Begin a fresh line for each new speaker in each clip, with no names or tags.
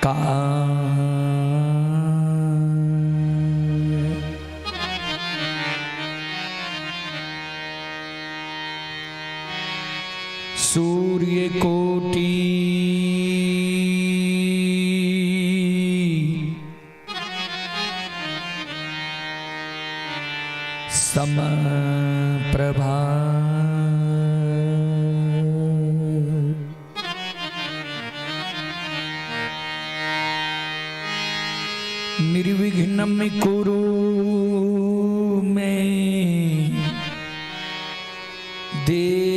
का सूर्य कोटि समप्रभा निर्विघ्नं कुरु मे देव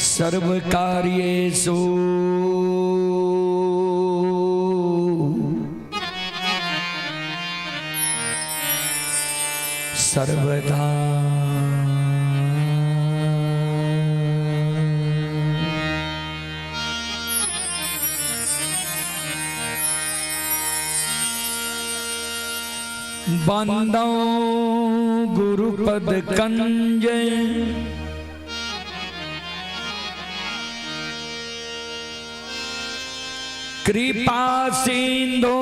सर्वकार्येषु सर्वदा बंदो गुरुपद कंज कृपा सिंधु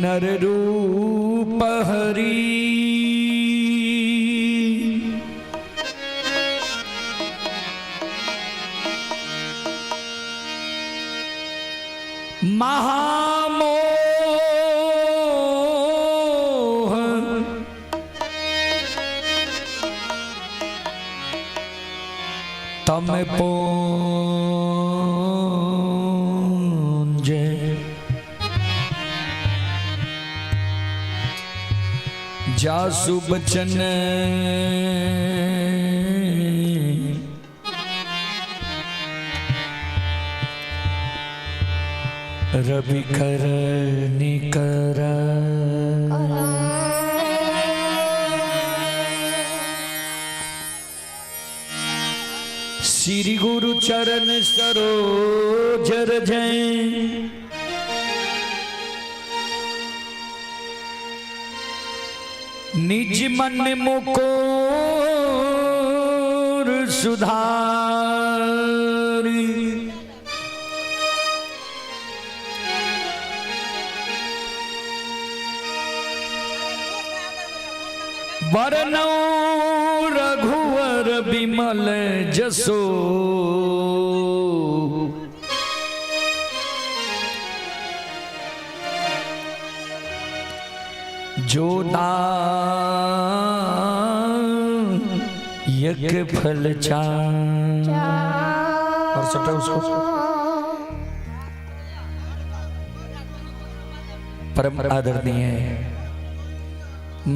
नर रूप हरि महामोह तम पूंज जासु बचन रवि कर निकर श्री गुरु चरण सरोज रजै निज मन मुकुर सुधारी वरनौ रघुवर बिमल जसो जो दायक फल चार और सटा उसको परम आदरणीय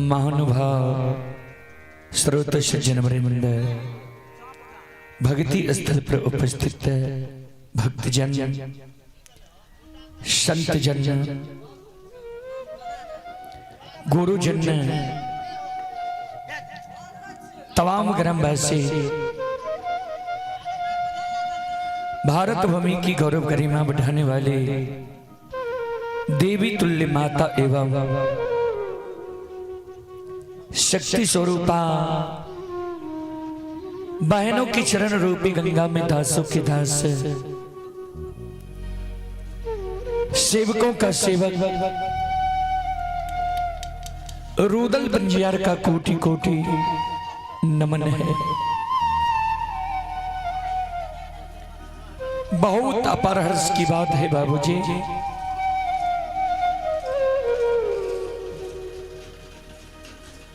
महानुभाव श्रोत सज्जन वृंद भक्ति स्थल पर उपस्थित भक्तजन संतजन गुरुजन तमाम ग्रामवासी भारत भूमि की गौरव गरिमा बढ़ाने वाले देवी तुल्य माता एवं शक्ति स्वरूपा बहनों की चरण रूपी गंगा में दासों के दास सेवकों का सेवक रूदल बंजियार का कोटि कोटि नमन है। बहुत अपार हर्ष की बात है बाबूजी,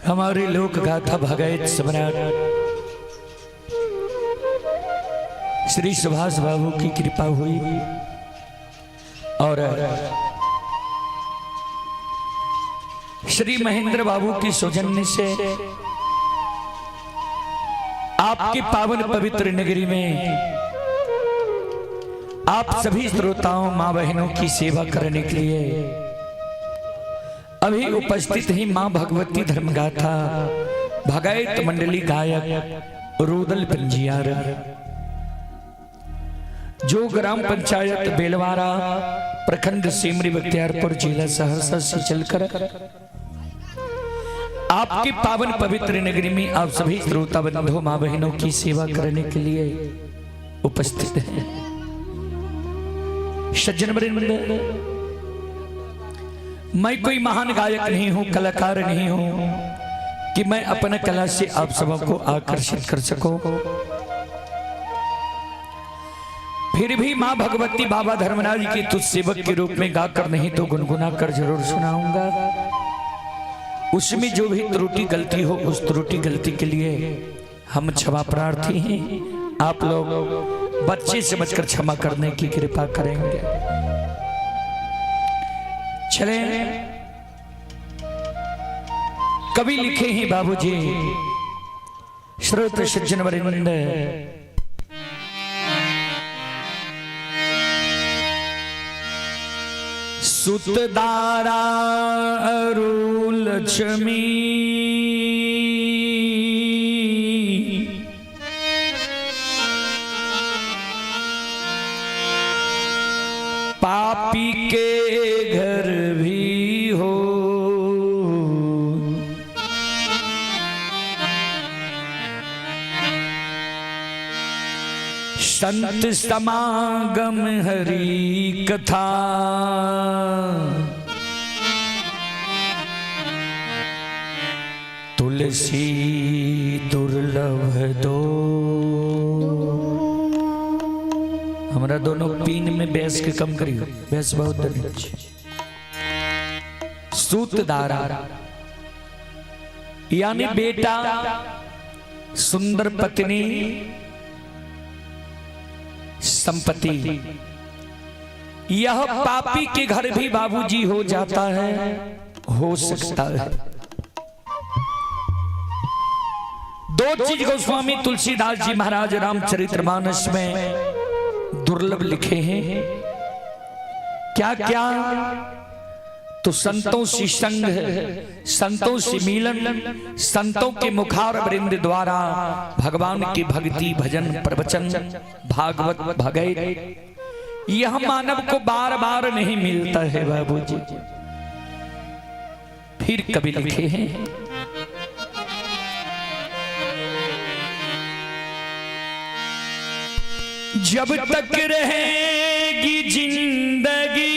हमारे लोक गाथा भगायत सम्राट श्री सुभाष बाबू की कृपा हुई और श्री महेंद्र बाबू की सौजन्य से आपकी पावन पवित्र नगरी में आप सभी श्रोताओं मां बहनों की सेवा करने के लिए अभी उपस्थित ही मां भगवती धर्मगाथा भगायत मंडली गायक रूदल पंजियार जो ग्राम पंचायत बेलवारा प्रखंड सिमरी बख्तियारपुर जिला सहरसा से चलकर आपकी पावन पवित्र नगरी में आप सभी श्रोता बंधु मां बहनों की सेवा करने के लिए उपस्थित हैं। सज्जन वृंद, मैं कोई महान गायक नहीं हूं, कलाकार नहीं हूं कि मैं अपना कला से आप सबको आकर्षित कर सकूं। फिर भी मां भगवती बाबा धर्मराज की तुझ सेवक के रूप में गाकर नहीं तो गुनगुना कर जरूर सुनाऊंगा। उसमें जो भी त्रुटि गलती हो उस त्रुटि गलती के लिए हम क्षमा प्रार्थी हैं। आप लोग बच्चे समझकर क्षमा करने की कृपा करेंगे। चले, कवि लिखे हैं बाबूजी, श्रोत सज्जन वृंद, सुतदारा अरु लक्ष्मी पापी के घर भी हो, संत समागम हरि कथा, तुलसी दुर्लभ दो। हमारा दोनों पीन में बैस के कम करियो, बैस बहुत दर्द। सूतदारा यानी बेटा, सुंदर पत्नी, संपत्ति। यह पापी के घर भी बाबूजी हो जाता है, हो सकता है। दो चीज गोस्वामी तुलसीदास जी महाराज रामचरितमानस में दुर्लभ लिखे हैं। क्या क्या? तो संतों से संग, संतों से मिलन, संतों के मुखार वृंद द्वारा भगवान की भक्ति, भजन, प्रवचन, भागवत भगैत, यह मानव को बार बार नहीं मिलता है बाबूजी। फिर कभी लिखे हैं, जब तक रहेगी जिंदगी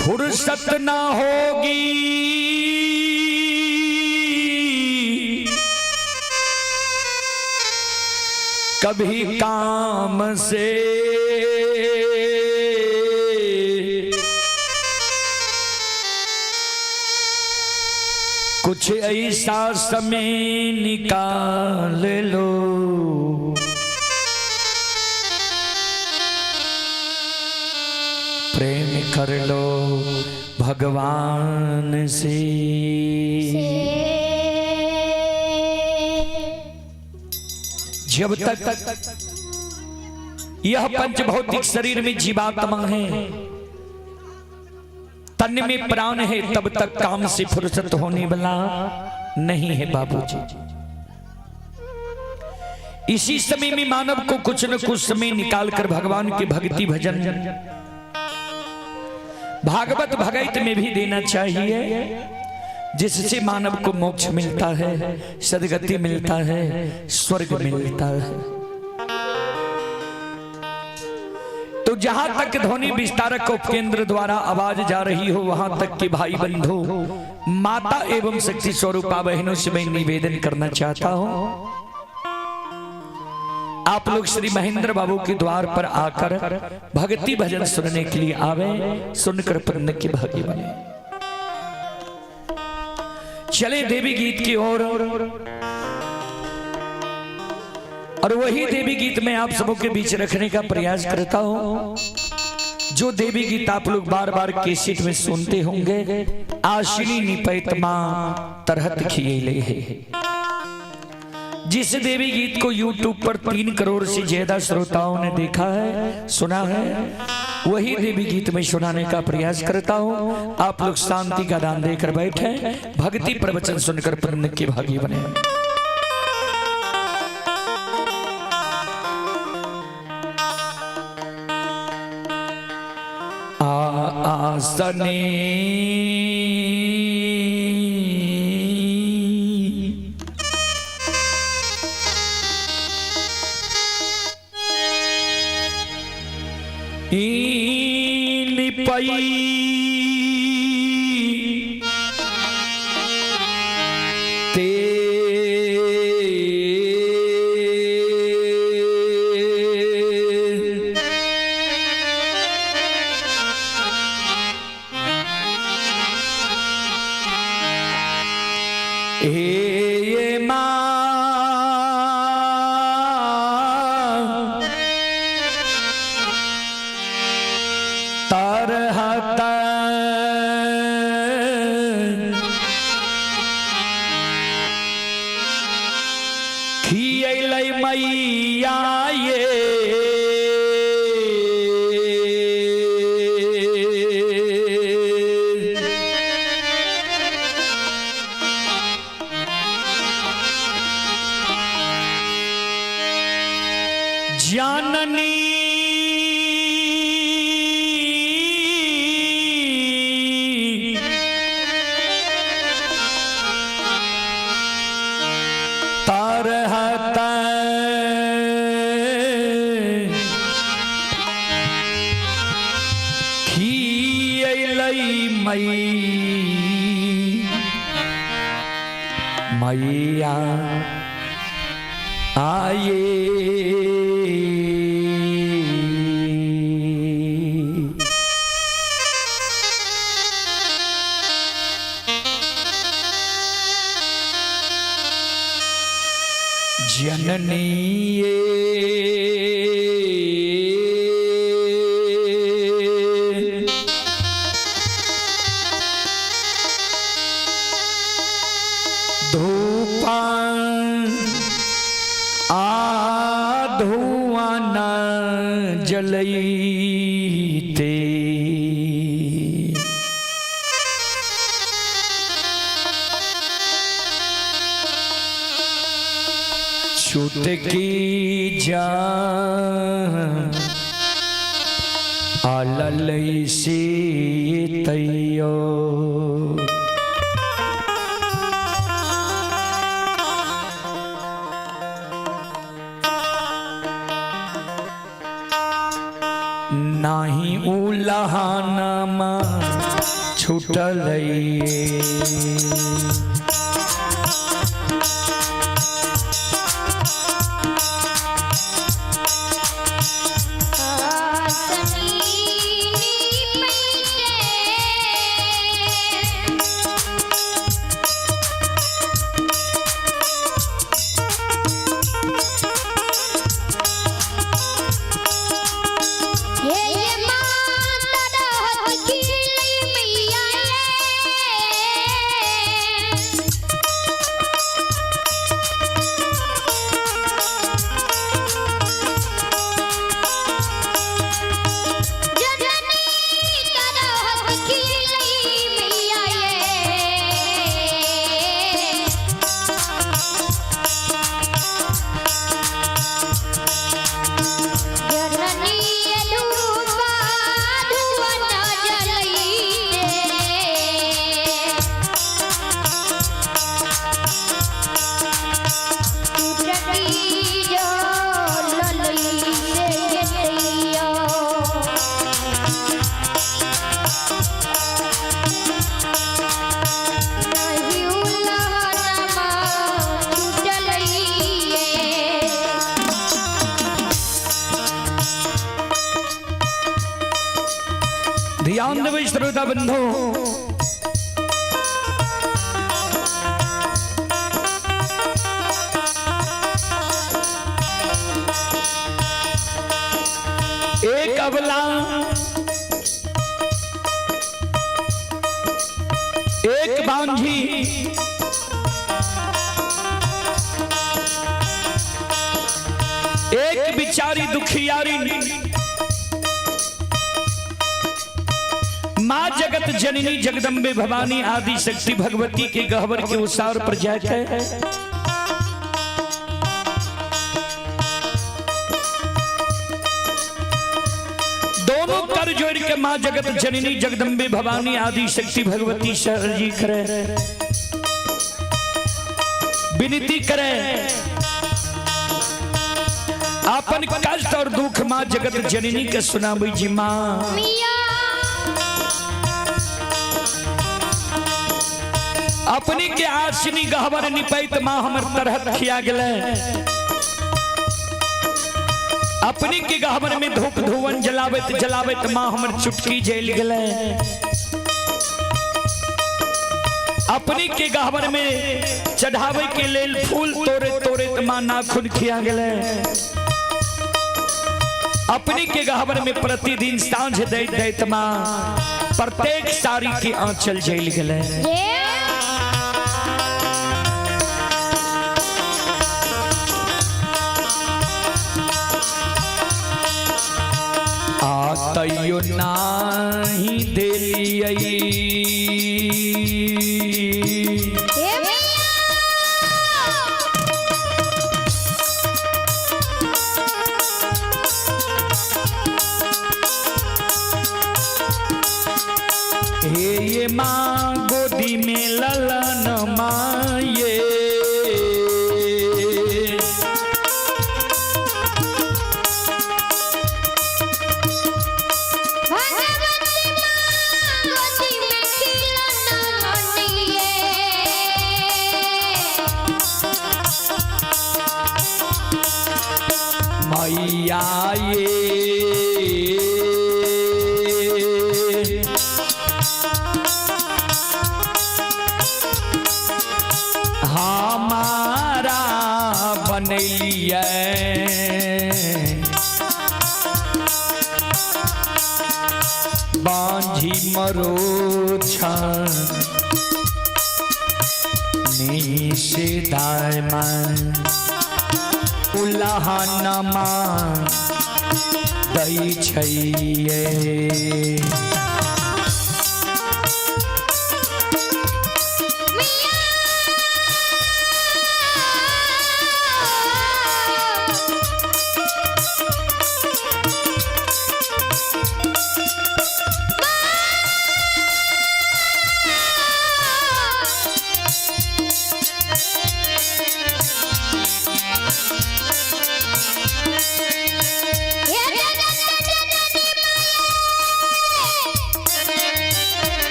फुर्सत ना होगी, कभी काम से कुछ ऐसा समय निकाल लो, प्रेम कर लो भगवान से। जब तक यह पंच भौतिक शरीर में जीवात्मा है, तन में प्राण है, तब तक काम से फुर्सत होने वाला नहीं है बाबूजी। इसी समय में मानव को कुछ न कुछ समय निकालकर भगवान की भक्ति, भजन, भागवत भगैत में भी देना चाहिए, जिससे मानव को मोक्ष मिलता है, सदगति मिलता है, स्वर्ग मिलता है। तो जहां तक ध्वनि विस्तारक उपकेंद्र द्वारा आवाज जा रही हो, वहां तक के भाई बंधु, माता एवं शक्ति स्वरूपा बहनों से मैं निवेदन करना चाहता हूं, आप लोग श्री महेंद्र बाबू के द्वार पर आकर भक्ति भजन सुनने के लिए आवे, सुनकर पुण्य के भागी बने। चले देवी गीत की ओर, और वही देवी गीत मैं आप सबों के बीच रखने का प्रयास करता हूं, जो देवी गीत आप लोग बार बार कैसेट में सुनते होंगे। आशिनी निपैत मां तरहत खिएले है, जिस देवी गीत को YouTube पर 3 करोड़ से ज्यादा श्रोताओं ने देखा है, सुना है, वही देवी गीत में सुनाने का प्रयास करता हूँ। आप लोग शांति का दान देकर बैठे, भक्ति प्रवचन सुनकर पुण्य के भागी बने। आसने पई ते ये माँ तरहता खियलै मैया ये जाननी तरहता खियलै मैया आये जननी धूपा धुआं न जलैते छुटकी जान आललै से तैयो नाही उलहानमा छुटलै ध्यान देवे श्रोता बंधु, एक अबला एक बांझी बिचारी दुखियारी माँ जगत जननी जगदम्बे भवानी आदि शक्ति भगवती के गहवर के उसार पर जाकर दोनों कर जोड़ के माँ जगत जननी जगदम्बे भवानी आदि शक्ति भगवती से अर्जी करे, विनती करे, अपन कष्ट और दुख माँ जगत जननी के सुनाबी जी। माँ अपनी के आसनी गहवर निपैत माँ हमर तरह खिया गले, अपनी के गहवर में धूप धुवन जलावत जलावत माँ हमर चुटकी जल गले, अपनी के गहवर में चढ़ावे के लेल फूल तोरे तोरे माँ नाखून खिया गले, अपनी के गहवर में प्रतिदिन सांझ दैत दैत माँ प्रत्येक साड़ी के आंचल जल गले। आतयो नाही देलियै हे ये माँ गोदी में ललन माये, मैया हमारा बनैलिए बांझी मरो छन निषेधाय मन उल्लाहनमा दै छैये।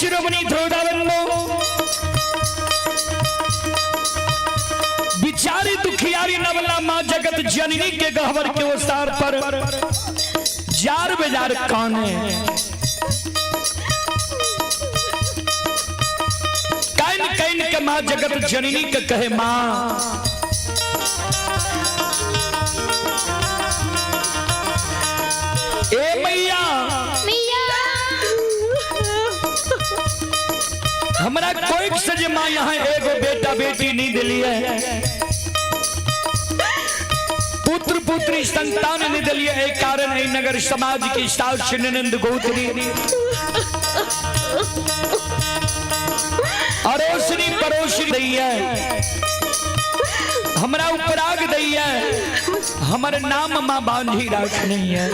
शिरोमणि ध्रुवदावन्नो बिचारी दुखियारी नवला माँ जगत जननी के गहवर के ओसार पर जार बेजार काने कैन कैन के माँ जगत जननी के कहे माँ ए मैया हमारा कोई सजे माँ यहाँ एगो बेटा बेटी नहीं दिली है, पुत्र पुत्री संतान नहीं दिली है। एक कारण है नगर समाज की सास ननद गोत्री अरोसनी परोसनी दी है, हमारा उपराग दी है, हमारे नाम माँ बांधी रखनी है।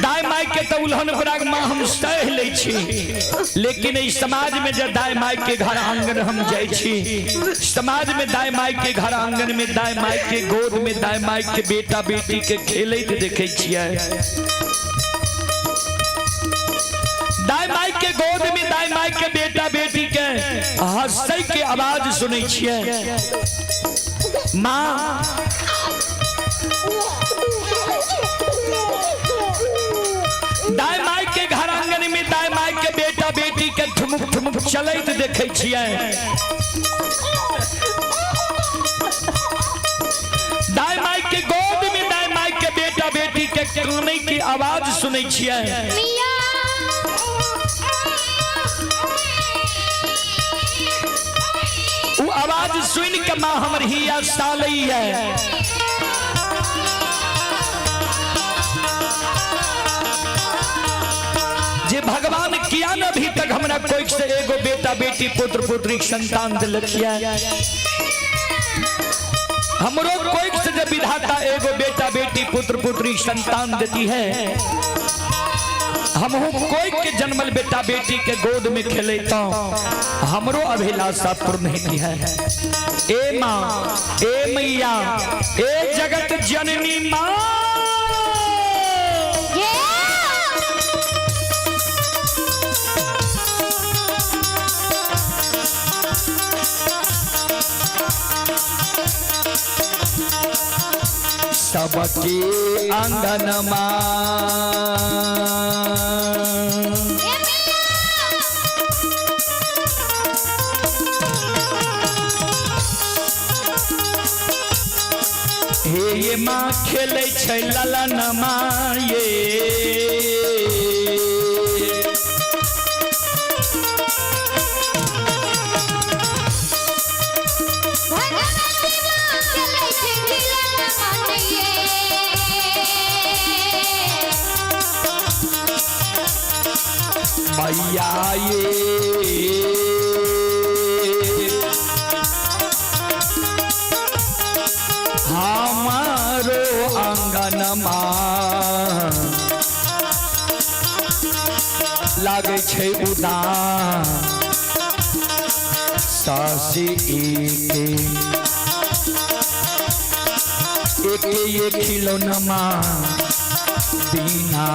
दाई माई के तो उल्हन पराग माँ हम सह ले छी, लेकिन इस समाज में जब दाई माई के घर आंगन हम जाए छी, समाज में दाई माई के घर आंगन में दाई माई के गोद में दाई माई के बेटा बेटी के खेलत देखे छियै। दाई माई के गोद में दाई माई के बेटा बेटी के हंसै के आवाज सुनै छियै। माँ दाई माई के घर आंगन में दाई माई के बेटा बेटी के ठुमुक ठुमुक चलैत देखे छियै। दाई माई के गोद में दाई माई के बेटा बेटी के कानै की आवाज सुनै छियै। वो आवाज सुन के माँ हमर हिया सालै है। जे भगवान किया न अभी तक हमरा कोई से एगो बेटा बेटी पुत्र पुत्री संतान दिलखिया, हमरो कोई से जब विधाता एगो बेटा बेटी पुत्र पुत्री संतान देती है, हम कोई के जन्मल बेटा बेटी के गोद में खेले तो हमरो अभिलाषा पूर्ण होती है। ए माँ ए मैया ए जगत जननी माँ सबके आंगन माँ हे ये माँ खेले छै ललन माँ ये मैया ये हमारो आंगन माँ लागे छै उदास सासी एक ये खिलौना माँ बिना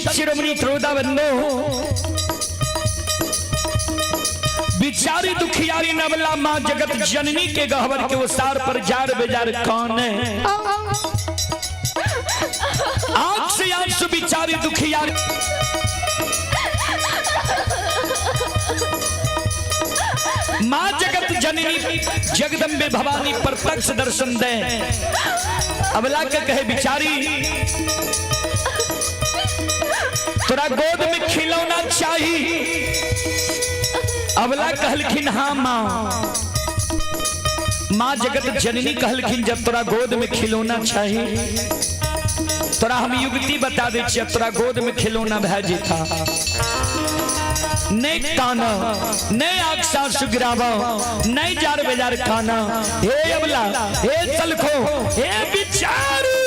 संत शिरोमणि त्रोदा बंदो बिचारी दुखियारी नवला माँ जगत जननी के गहवर के वो सार पर जार बेजार कौन है। आंख से आंसू बिचारी दुखियारी माँ जगत जननी जगदम्बे भवानी प्रत्यक्ष दर्शन दे। अबला के कहे बिचारी तोरा गोद में खिलौना चाहिए। अबला कहलखिन हाँ माँ। माँ जगत जननी कहलखिन जब तोरा गोद में खिलौना चाहिए तोरा हम युक्ति बता दे तोरा गोद में खिलौना भेजे था नहीं काना नहीं आक्सा सुगरावा नहीं जार बेजार खाना। हे अबला हे चलखो हे बिचारी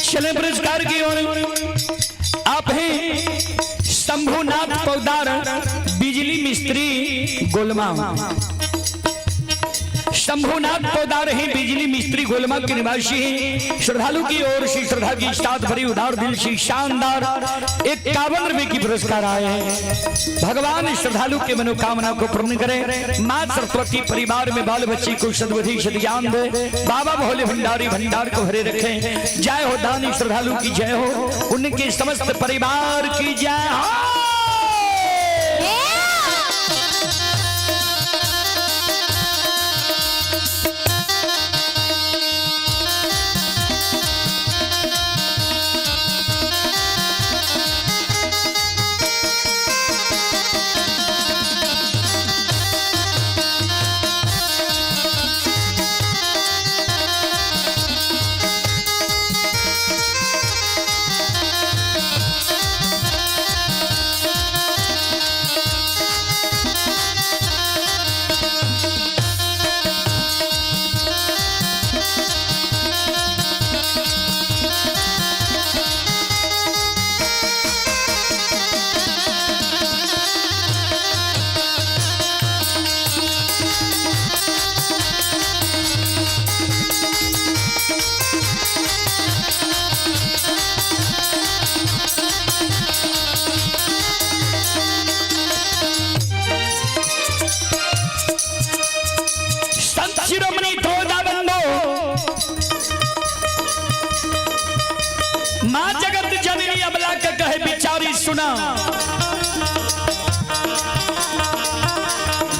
चले पुरस्कार की ओर। आप हैं शंभुनाथ पौदार बिजली मिस्त्री गोलमा। शंभुनाथ पौदार हैं बिजली मिस्त्री गोलमा के निवासी हैं। श्रद्धालु की ओर से श्रद्धा की साथ भरी उदार दिल से शानदार 51 रुपए की पुरस्कार आए हैं। भगवान श्रद्धालु के मनोकामना को पूर्ण करें। मां सरस्वती परिवार में बाल बच्चे को सद्बुद्धि सद्ज्ञान दे। बाबा भोले भंडारी भंडार को हरे रखें। जय हो दानी श्रद्धालु की जय हो। उनके समस्त परिवार की जय हो। मां जगत जननी अबला के कहे बिचारी सुना।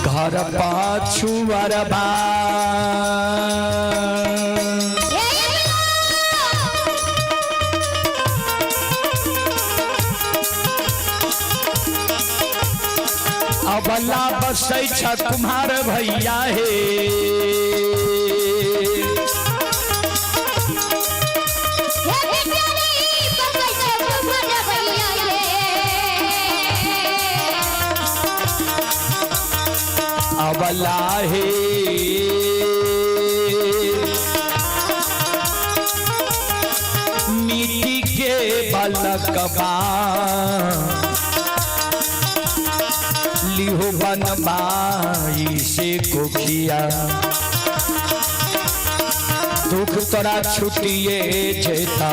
घर पाछू अरबा अबला बसै छ तुम्हार भैया हे। अबला हे मिट्टी के बलकबा लिहो बनबाई से कोखिया दुख तोरा छुटिए जेता।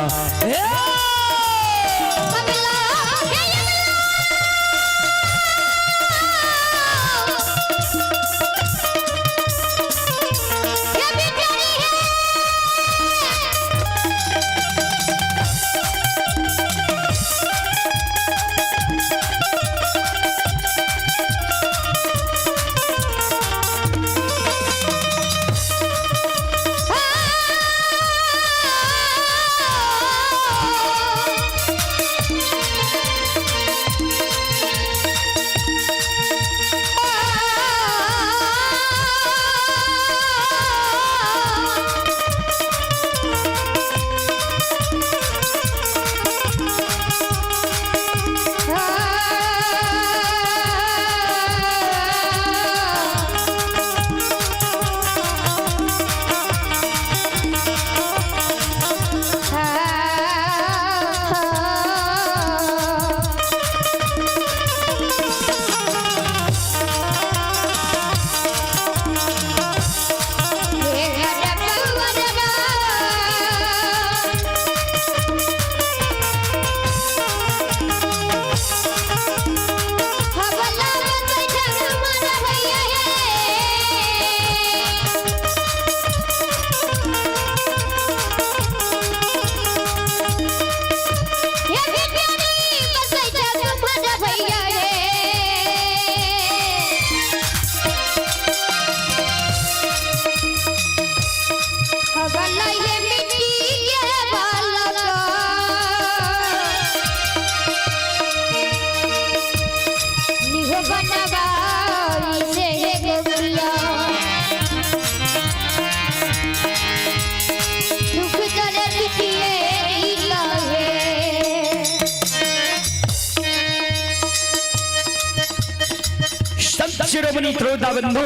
शिरोमणि श्रोता बंधु,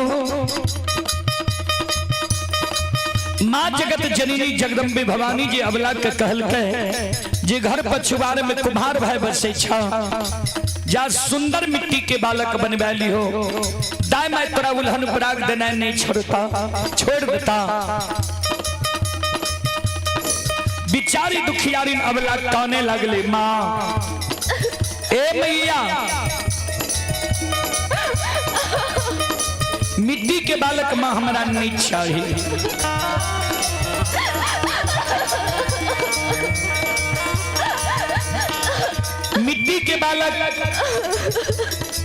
माँ जगत जननी जगदम्बे भवानी जी अबला के कहल के जे घर पछुआर में कुम्हार भाई बसे छा, जा सुंदर मिट्टी के बालक बनवाली हो, दाय मैं तोरा उल्हन पराग देना नहीं छोड़ देता। बिचारी दुखियारी अबला काने लगले, माँ ए मैया मिट्टी के बालक माँ हमारा नहीं चाहिए। मिट्टी के बालक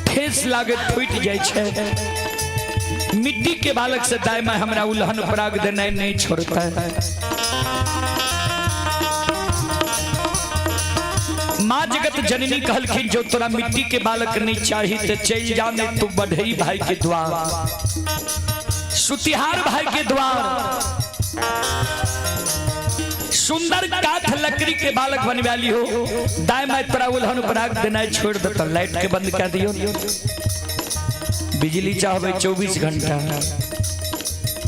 ठेस लागे फूट जाए छे, मिट्टी के बालक से दाई माँ हमरा उल्हन पराग देना नहीं छोड़ता है। माँ जगत जननी कहलखिन जो तोरा मिट्टी के बालक नहीं चाहिए तो चल जाने तू बढ़ई भाई के द्वार, सुतिहार भाई के द्वार, सुंदर काठ लकड़ी के बालक बनवाली हो, दाई मैं तोरा उल्हन पराग देना छोड़ देता। लाइट के बंद कर दियो, बिजली चाहबे 24 घंटा,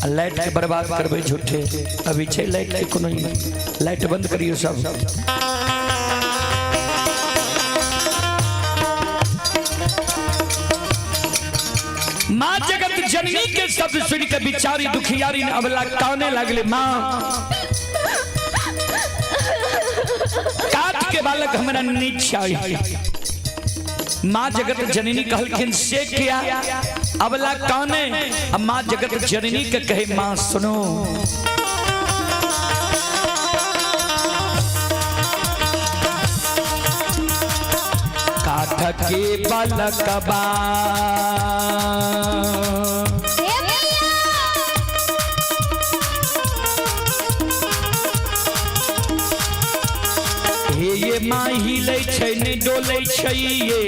लाइट के बर्बाद करबे झूठे। अभी छे लाइट के कोनो, लाइट बंद करियो सब। माँ जगत जननी के शब्द सुन के बिचारी दुखियारी ने अबला काने लगले, माँ काठ के बालक हमरा नहीं चाहिए। माँ जगत जननी कहलखिन से क्या अबला काने, अब माँ जगत जननी के कहे, माँ सुनो काठ के बालक बा ये माँ हिले छै नहीं डोले छै ये,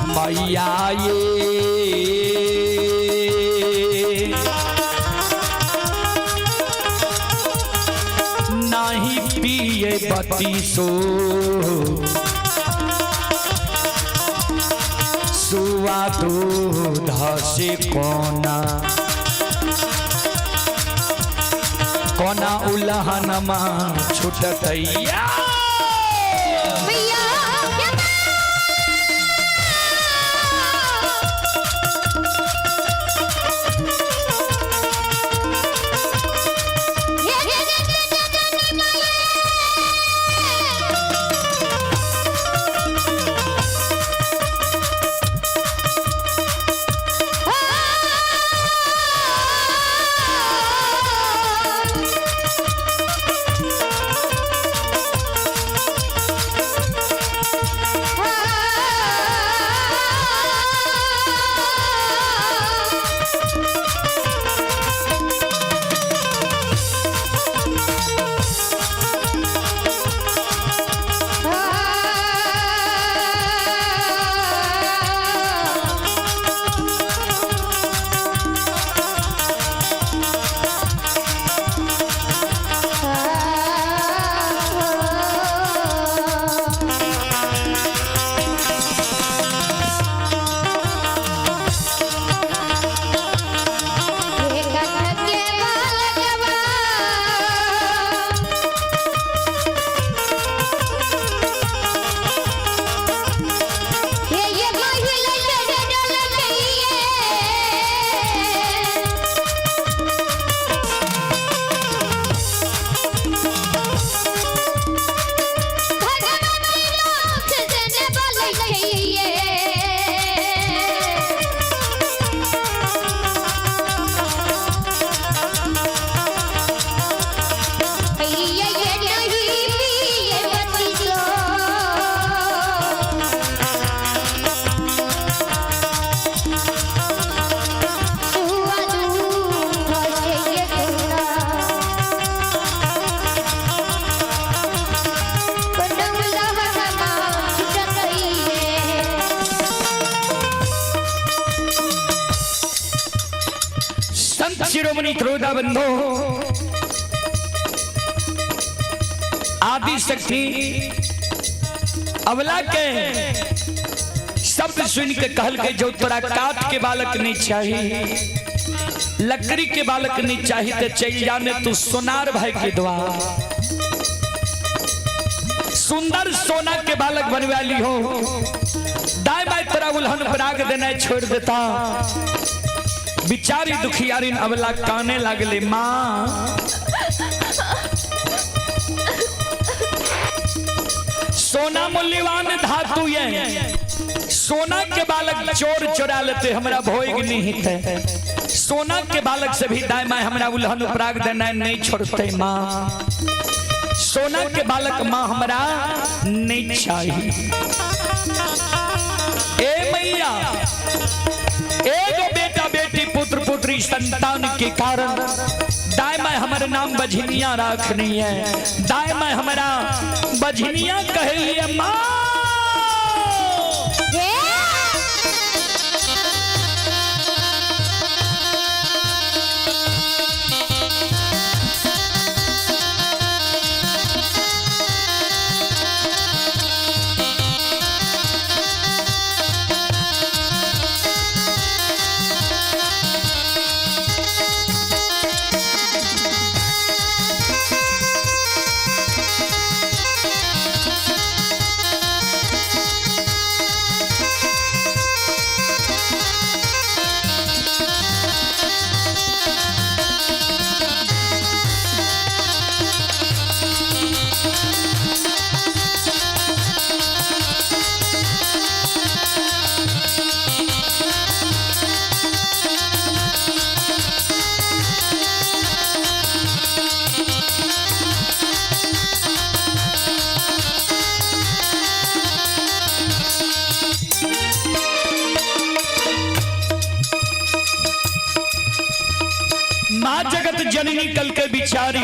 मैया ये नहीं पिए बतीसो सुआ दूध से कोना कोना उल्हन मां छुटतैया। संत शिरोमणि त्रोदा बंधो आदि शक्ति अबला के शब्द सुन के कहल के जो तोरा काठ के बालक नहीं चाहिए, लकड़ी के बालक नहीं चाहिए, तो चल जाने तू सोनार भाई के द्वार सुंदर सोना के बालक बनवा ली हो। दाई बाई तेरा उल्हन पराग देना छोड़ देता। बिचारी दुखियारी अबला काने लगले, माँ सोना मूल्यवान धातु है, सोना के बालक चोर चुरा लेते, हमरा भोग नहीं थे। सोना के बालक से भी दाई माई हमरा उल्हन पराग देना नहीं छोड़ते। माँ सोना के बालक माँ हमरा नहीं चाहिए। ए मैया एगो बेटा बेटी पुत्र पुत्री संतान के कारण दाई माई हमारे नाम बझनिया रखनी है। दाई माई हमारा बझनिया कहे माँ जननी कल के बिचारी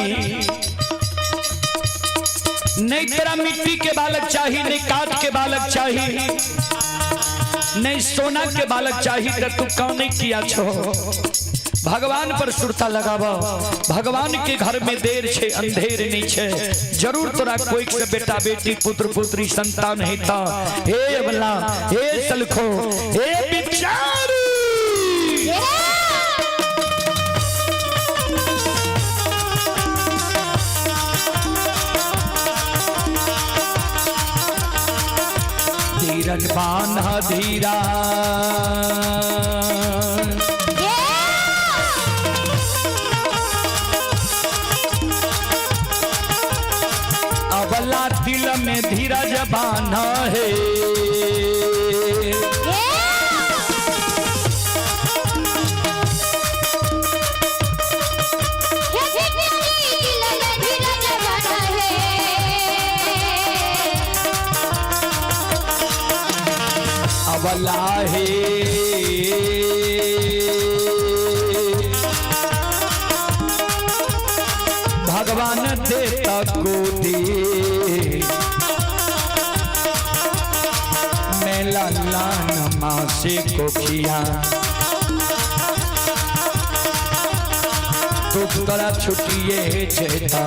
नहीं तेरा मिट्टी के बालक चाहिए, नहीं काठ के बालक चाहिए, नहीं सोना के बालक चाहिए, तो तू कौन नहीं किया छो। भगवान पर सुरता लगावा। भगवान के घर में देर छे अंधेर नहीं छे। जरूर तोरा कोई से बेटा बेटी पुत्र पुत्री संतान हेता। हे अबला, हे सलखो, हे बिचारी धीरज बांधा धीरा अबला दिल में धीरज बांधा है। अबला है भगवान देता को दे, मेला लान माँ से को किया तो तोरा छुट्टिए चेता।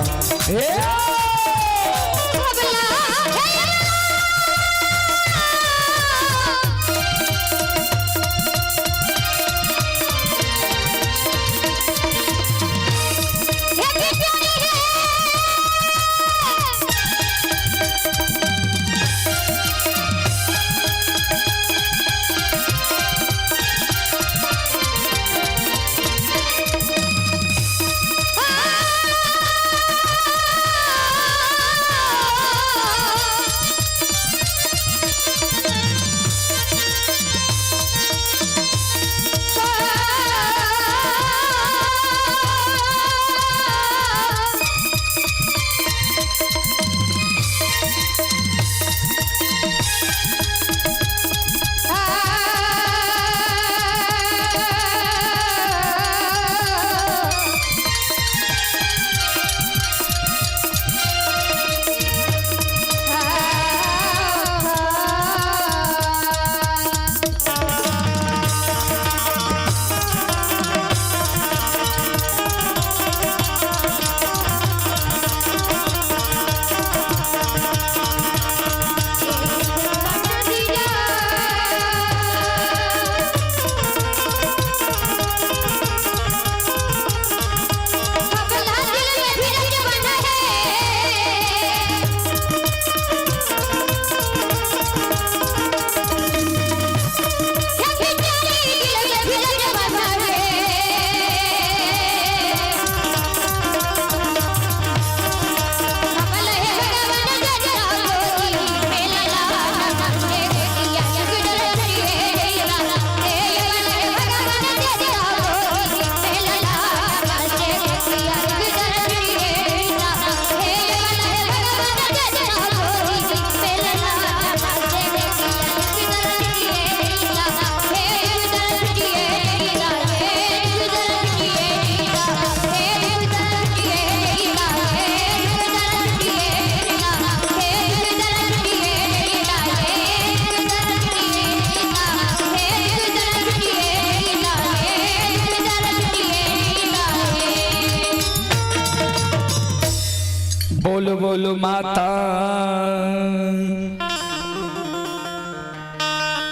बोलो बोलो माता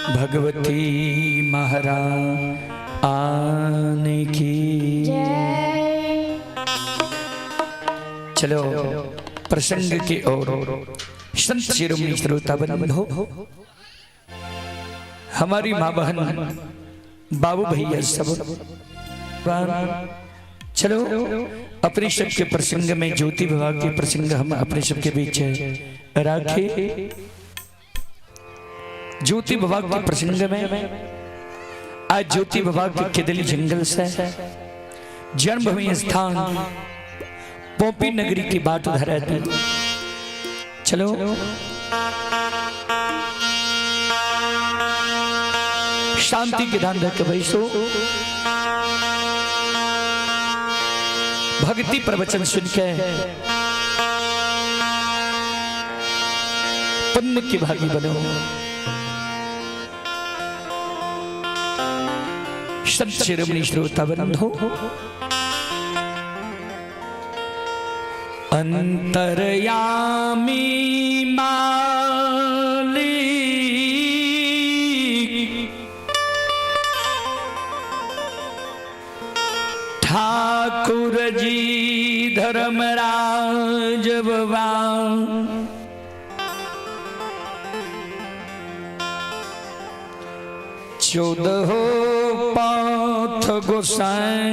भगवती महारानी की। चलो प्रसंग की ओर संत शिरोमणि श्रोता बंधो, हमारी माँ बहन बाबू भैया सब चलो अपने सबके प्रसंग में ज्योति विभाग के प्रसंग हम अपने सबके बीच रखे। ज्योति विभाग के प्रसंग में आज ज्योति विभाग के केदली जंगल से जन्मभूमि स्थान पोपी नगरी की बात उधर है। चलो शांति के ध्यान रख बैसो, भक्ति प्रवचन सुन के पुण्य की भागी बनो। संत शिरोमणि श्रोता बंधो, अंतर्यामी ठाकुर जी धर्मराज बाबा, चौदह पाथ गोसाई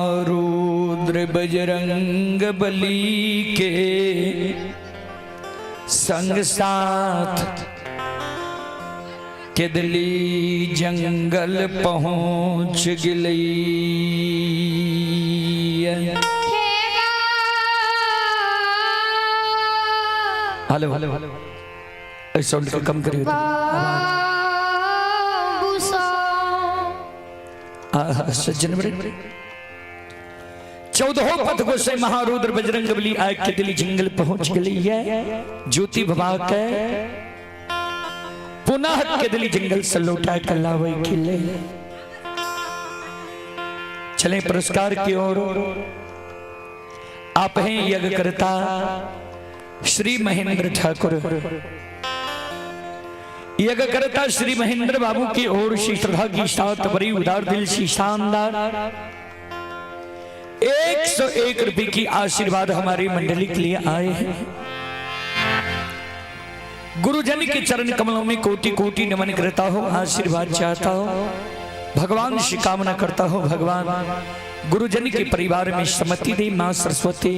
महारुद्र बजरंग बली के संग साथ केदली जंगल पहुंच गई। हेलो हेलो हेलो, साउंड को कम करिए। सज्जन बड़े 14 पथ गोसाई महारुद्र बजरंग बली आग के दिली जंगल पहुंच गई है। ज्योति विभाग के पुनः के दिली जंगल से लौटा कल्ला वही खिले। चले पुरस्कार की ओर। आप हैं यज्ञ करता श्री महेंद्र ठाकुर। यज्ञ करता श्री महेंद्र बाबू की ओर से श्रद्धा की साथ बड़ी उदार दिल से शानदार 101 रुपए की आशीर्वाद हमारी मंडली के लिए आए हैं। गुरुजन के चरण कमलों में कोटि कोटि नमन करता हूँ, आशीर्वाद चाहता हूँ, भगवान से कामना करता हूँ। भगवान गुरुजन के परिवार में सम्मति दे, मां सरस्वती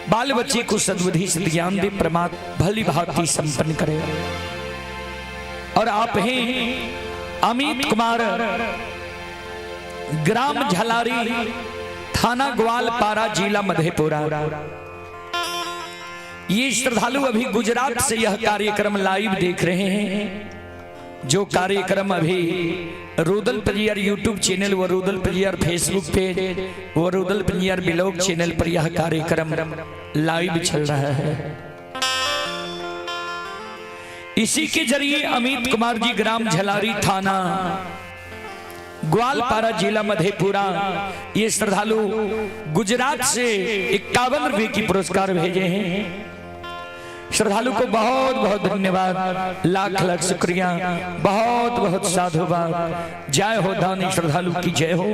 बाल बच्चे को सद्बुद्धि सद्ज्ञान दे, प्रमाद भली भांति संपन्न करे। और आप हैं अमित कुमार, ग्राम झलारी, थाना ग्वालपारा, जिला मधेपुरा। ये श्रद्धालु अभी गुजरात से यह कार्यक्रम लाइव देख रहे हैं। जो कार्यक्रम अभी रुदल परियार यूट्यूब चैनल व रुदल परियार फेसबुक पेज व रुदल परियार ब्लॉग चैनल पर यह कार्यक्रम लाइव चल रहा है। इसी के जरिए अमित कुमार जी, ग्राम झलारी, थाना ग्वालपारा, जिला मधेपुरा, ये श्रद्धालु गुजरात से 51 रुपए की पुरस्कार भेजे हैं। श्रद्धालु को बहुत बहुत धन्यवाद, लाख लाख शुक्रिया, बहुत बहुत साधुवाद। जय हो दानी श्रद्धालु की जय हो,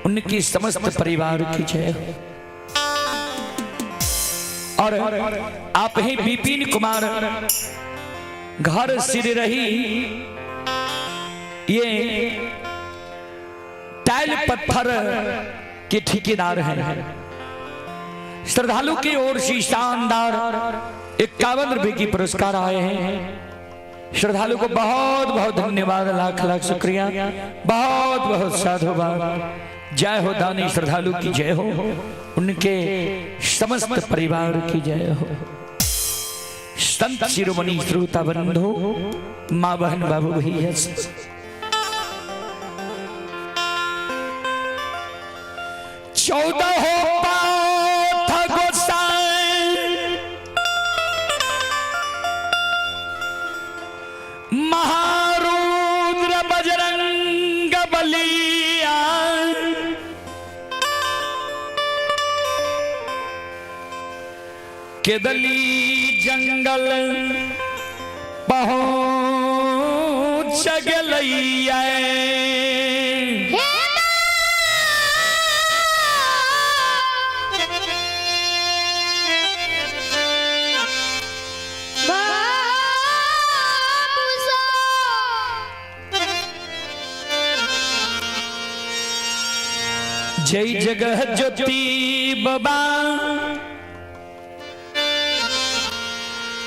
उनकी समस्त परिवार की जय हो। और आप ही विपिन कुमार, घर सिर रही, ये टाइल पत्थर के ठेकेदार हैं। श्रद्धालु की ओर से शानदार 51 रुपए की पुरस्कार आए हैं। श्रद्धालु को बहुत बहुत धन्यवाद, लाख लाख शुक्रिया, बहुत बहुत साधुवाद। जय हो दानी श्रद्धालु की जय हो, उनके समस्त परिवार की जय हो। संत शिरोमणि श्रोता बंधु, मां बहन बाबू भैया, 14 पाथ गोसाई महारुद्र बजरंग बलिया केदली जंगल पहुँच गलैया जय जगह ज्योति बाबा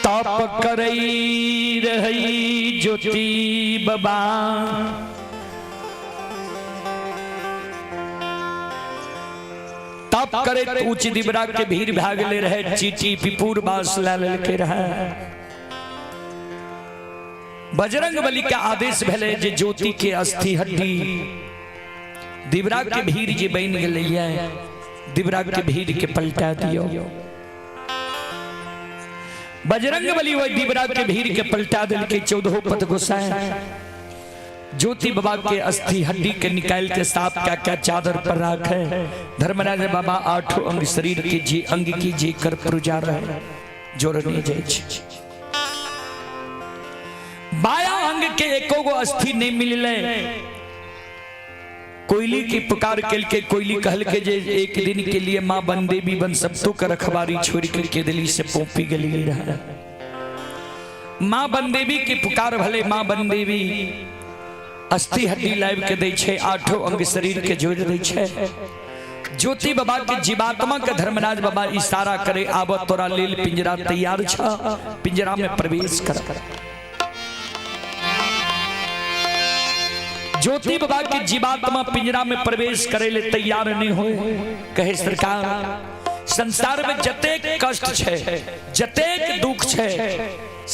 तप करई रही ज्योति बाबा तप करे तो उच्च दिबरा के भीड़ भाग ले रहे चीटी पिपुर बास लाल के रहा बजरंग बली का आदेश भेले जे ज्योति के अस्थि हड्डी दिबरा के भीड़ जे बन गलैया दिबरा के भीड़ के पलटा दियो बजरंग बली वही दिबरा के भीड़ के पलटा दिल के 14 पथ गोसाए ज्योति बाबा के अस्थि हड्डी के निकाल के साफ क्या चादर पर रखे धर्मराज बाबा 8 अंग शरीर के जी अंग की जी कर पुजा रहे जोड़ने जाए बाया अंग के एको गो अस्थि नहीं मिलले कोयली की पुकार के कोयली कहल के जे एक दिन के लिए माँ बनदेवी बन सब तो कर रखवारी छोड़ के केदली से पोपी गली रहा माँ बनदेवी की पुकार भले माँ बनदेवी अस्थि हड्डी लाइव के दे छे 8 अंग शरीर के जोड़ दे छे ज्योति बाबा के जीवात्मा के धर्मराज बाबा इशारा करे आब तोरा लेल पिंजरा तैयार छ पिंजरा में प्रवेश कर ज्योति बाबा की जीवात्मा पिंजरा में प्रवेश करे ले तैयार नहीं हो कहे सरकार संसार में जतेक कष्ट छे जतेक दुख छे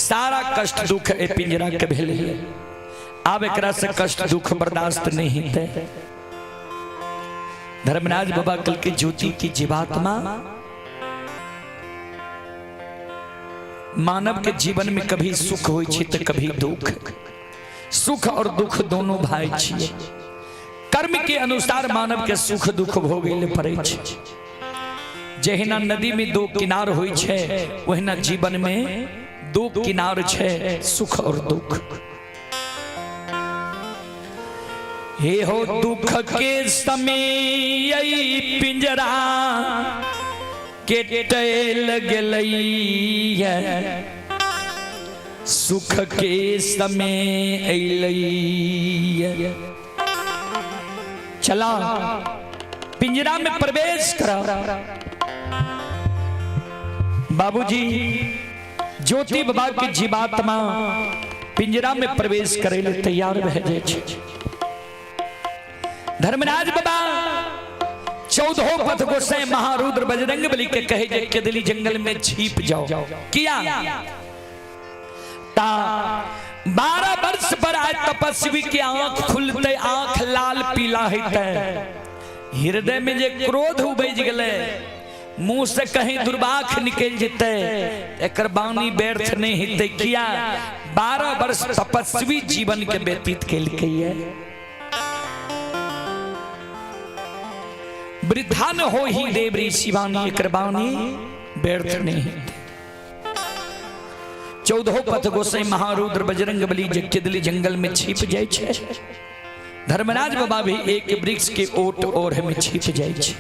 सारा कष्ट दुख ए पिंजरा के भेले आब एकरा से कष्ट दुख बर्दाश्त नहीं है धर्मराज बाबा कल के ज्योति की जीवात्मा मानव के जीवन में कभी सुख होई छे तो कभी दुख सुख और दुख दोनों भाई छिए कर्म के अनुसार मानव के सुख दुख भोगेले पड़े छे जहिना नदी में 2 किनार होई छे वहिना जीवन में 2 किनार छे सुख और दुख हे हो दुख के समय पिंजरा के टेल गेलैया सुख के समय अइलैया चला पिंजरा में प्रवेश करा बाबूजी ज्योति बाबा की जीवात्मा पिंजरा में प्रवेश करे ले तैयार भे जाए छे धर्मराज बाबा 14 पथ गोसाई महारुद्र बजरंग बली के कहे जे केदली जंगल में छिप जाओ किया 12 वर्ष पर आज तपस्वी की आंख खुलते आंख लाल पीला होते हृदय में जे क्रोध उबज गले मुंह से कहीं दुर्वाख निकल जते एकर बानी व्यर्थ नहीं हिते किया 12 वर्ष तपस्वी जीवन के व्यतीत कैल के वृद्धा न हो ही देव ऋषि वाणी एकर बानी व्यर्थ नहीं 14 पथ गोसाई महारुद्र बजरंग बली केदली जंगल में छिप जाए छे धर्मराज बाबा भी एक वृक्ष के ओट ओढ़ में छिप जाए छे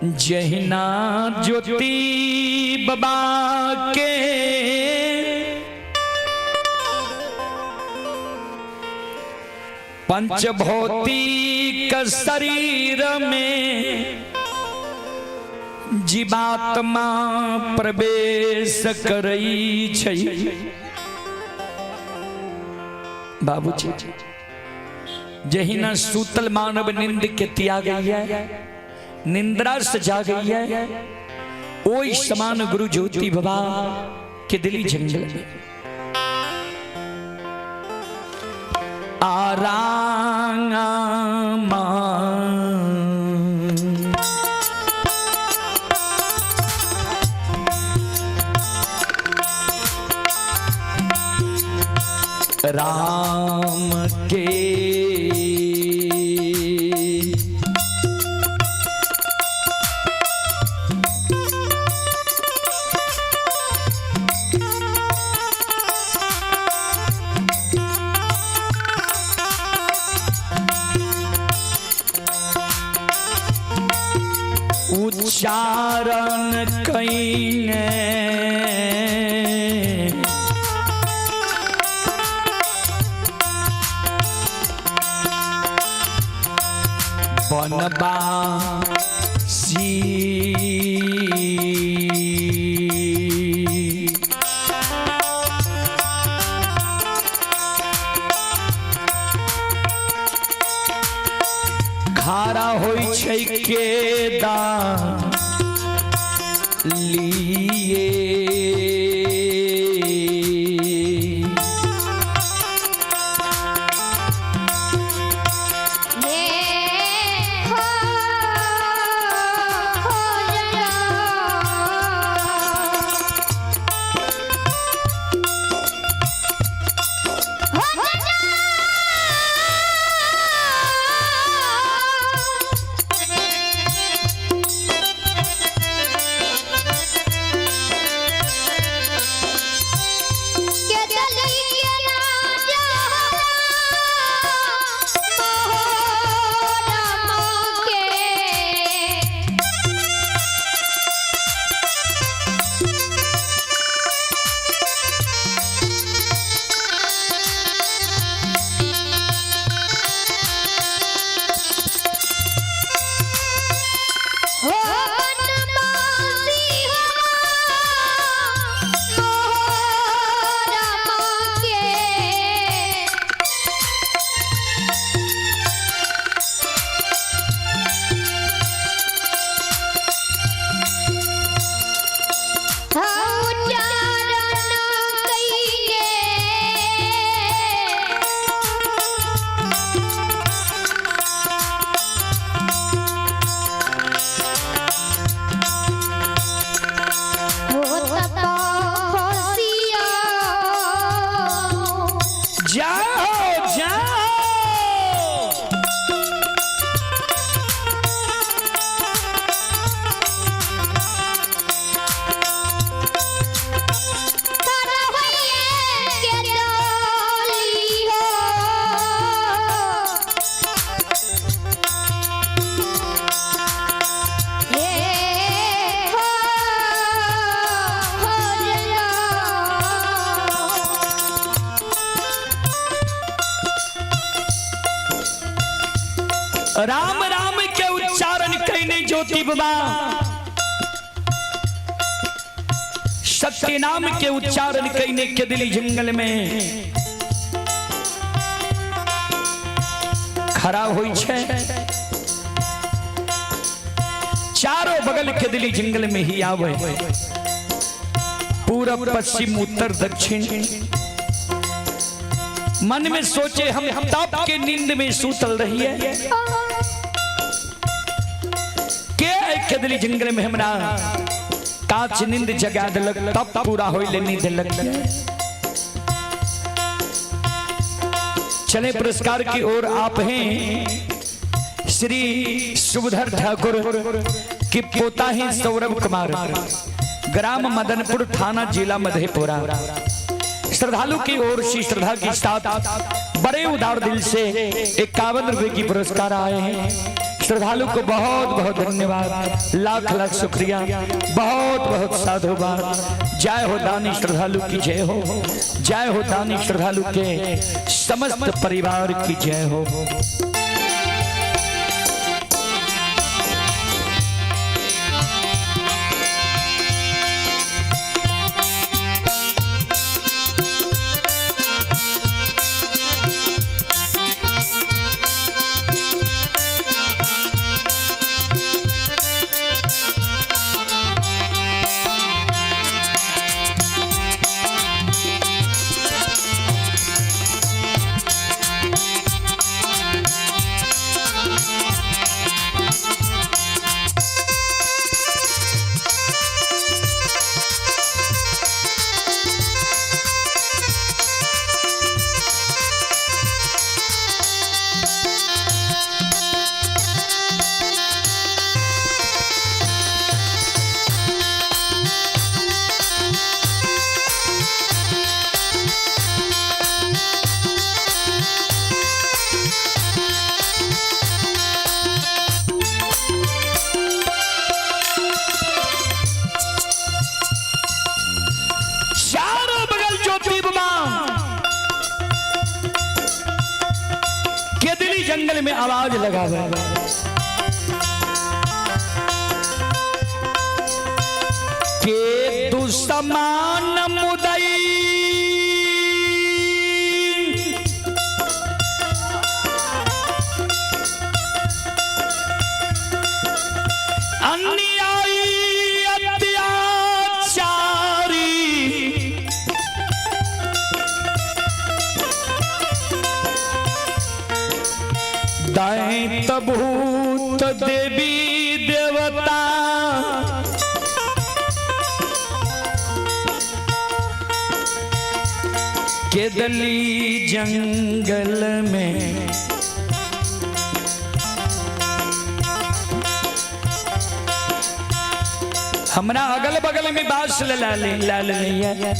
जहिना ज्योति बाबा के पंचभौतिक शरीर में जीवात्मा प्रवेश करई छै बाबूजी जहिना सूतल मानव निंद के त्याग गया निंद्रा से जा गई है ओई समान गुरु ज्योति बाबा केदली जंगल में आरामा राम के उच्चारण कईने बनवासी खारा होई छै के दान लिए राम राम के उच्चारण कहने ज्योति बाबा सत्य नाम के उच्चारण कहने के दिल्ली जंगल में खड़ा हुई छे। चारों बगल के दिल्ली जंगल में ही आवे पूरब पश्चिम उत्तर दक्षिण मन में सोचे हम तब के नींद में सूतल रही है के दिल्ली जंगल में हमरा काच नींद जगा दिलक तब पूरा होइले नींद लग चले पुरस्कार की ओर आप हैं श्री शुभधर ठाकुर की पोता है सौरभ कुमार ग्राम मदनपुर थाना जिला मधेपुरा श्रद्धालु की ओर से श्रद्धा के साथ बड़े उदार दिल से 51 रुपए की पुरस्कार आए हैं। श्रद्धालु को बहुत बहुत धन्यवाद लाख लाख शुक्रिया बहुत बहुत साधुवाद। जय हो दानी श्रद्धालु की जय हो दानी श्रद्धालु के समस्त परिवार की जय हो। अंदर में आवाज लगा हुआ के दुश्मन मुदई अन्यायी अत्याचारी दैत भूत देवी देवता केदली जंगल में हमरा अगल बगल में बास लाल नहीं है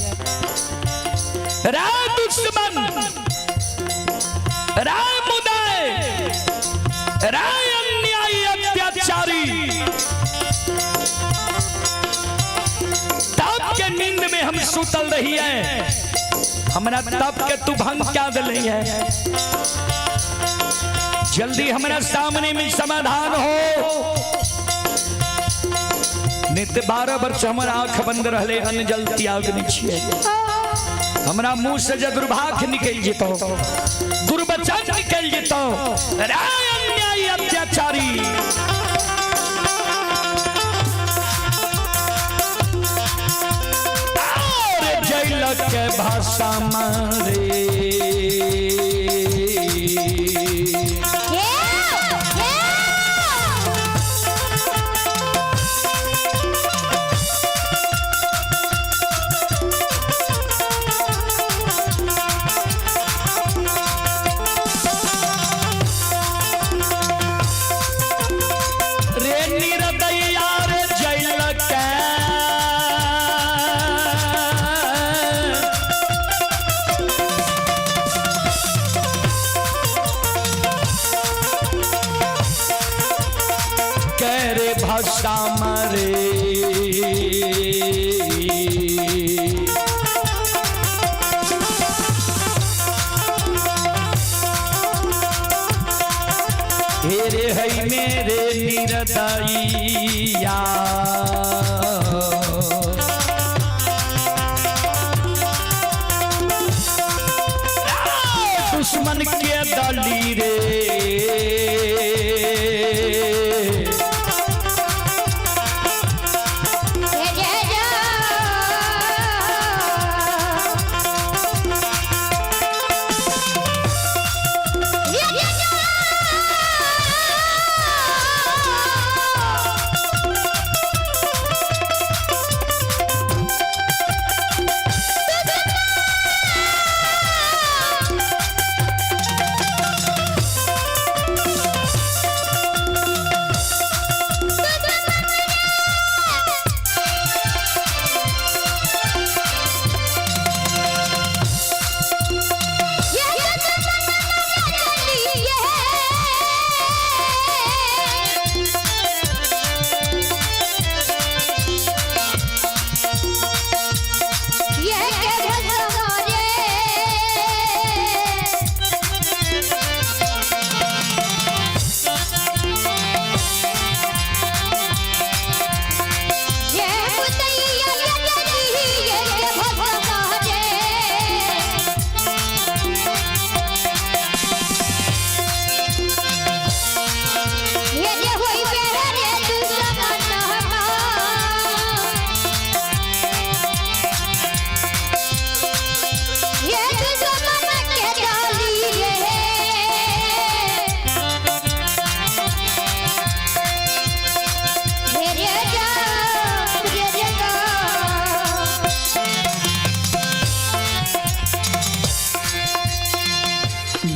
राय दुश्मन राय मुदाय राय अन्यायी अत्याचारी तब के नींद में हम सुतल रही है हमरा तब के तू भंग क्या दिली है जल्दी हमारा सामने में समाधान हो नित्य 12 वर्ष हमारा आंख बंद रहले अन्न जल त्याग निछिए हमरा मुंह से जब दुर्भाग्य निकल जेतो दुर्वचन निकल जेतो राय अन्यायी अत्याचारी और जेल के भाषा मारे भाषा मरे हेरे है मेरे निर्दयिया दुश्मन के दली रे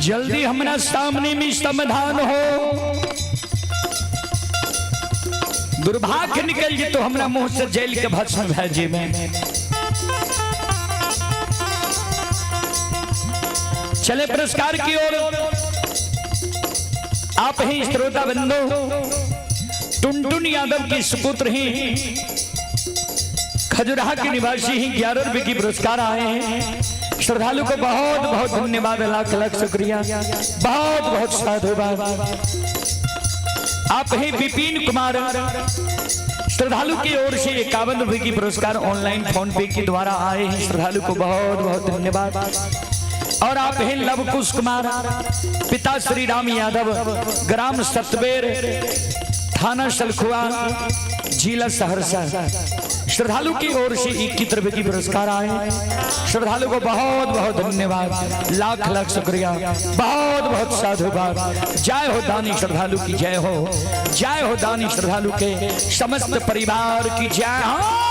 जल्दी हमारा सामने में समाधान हो दुर्भाग्य निकल जे तो हमारा मुंह से जेल के भस्म भेजे में चले पुरस्कार की ओर आप ही श्रोता बंधु टुनटुन यादव की सुपुत्र ही खजुराहा के निवासी ही 11 रुपए की पुरस्कार आए हैं श्रद्धालु को बहुत बहुत धन्यवाद, लाख लाख शुक्रिया, बहुत बहुत साधुवाद। आप ही विपिन कुमार श्रद्धालु की ओर से 51 रुपए की पुरस्कार ऑनलाइन फोन पे के द्वारा आए हैं। श्रद्धालु को बहुत बहुत धन्यवाद। और आप हैं लवकुश कुमार, पिता श्री राम यादव, ग्राम सतबेर, थाना सलखुआ, जिला सहरसा। श्रद्धालु की ओर से 21 रुपए की पुरस्कार आए। श्रद्धालु को बहुत बहुत धन्यवाद, लाख लाख शुक्रिया, बहुत बहुत साधुवाद। जय हो दानी श्रद्धालु की जय हो, जय हो दानी श्रद्धालु के समस्त परिवार की जय हो।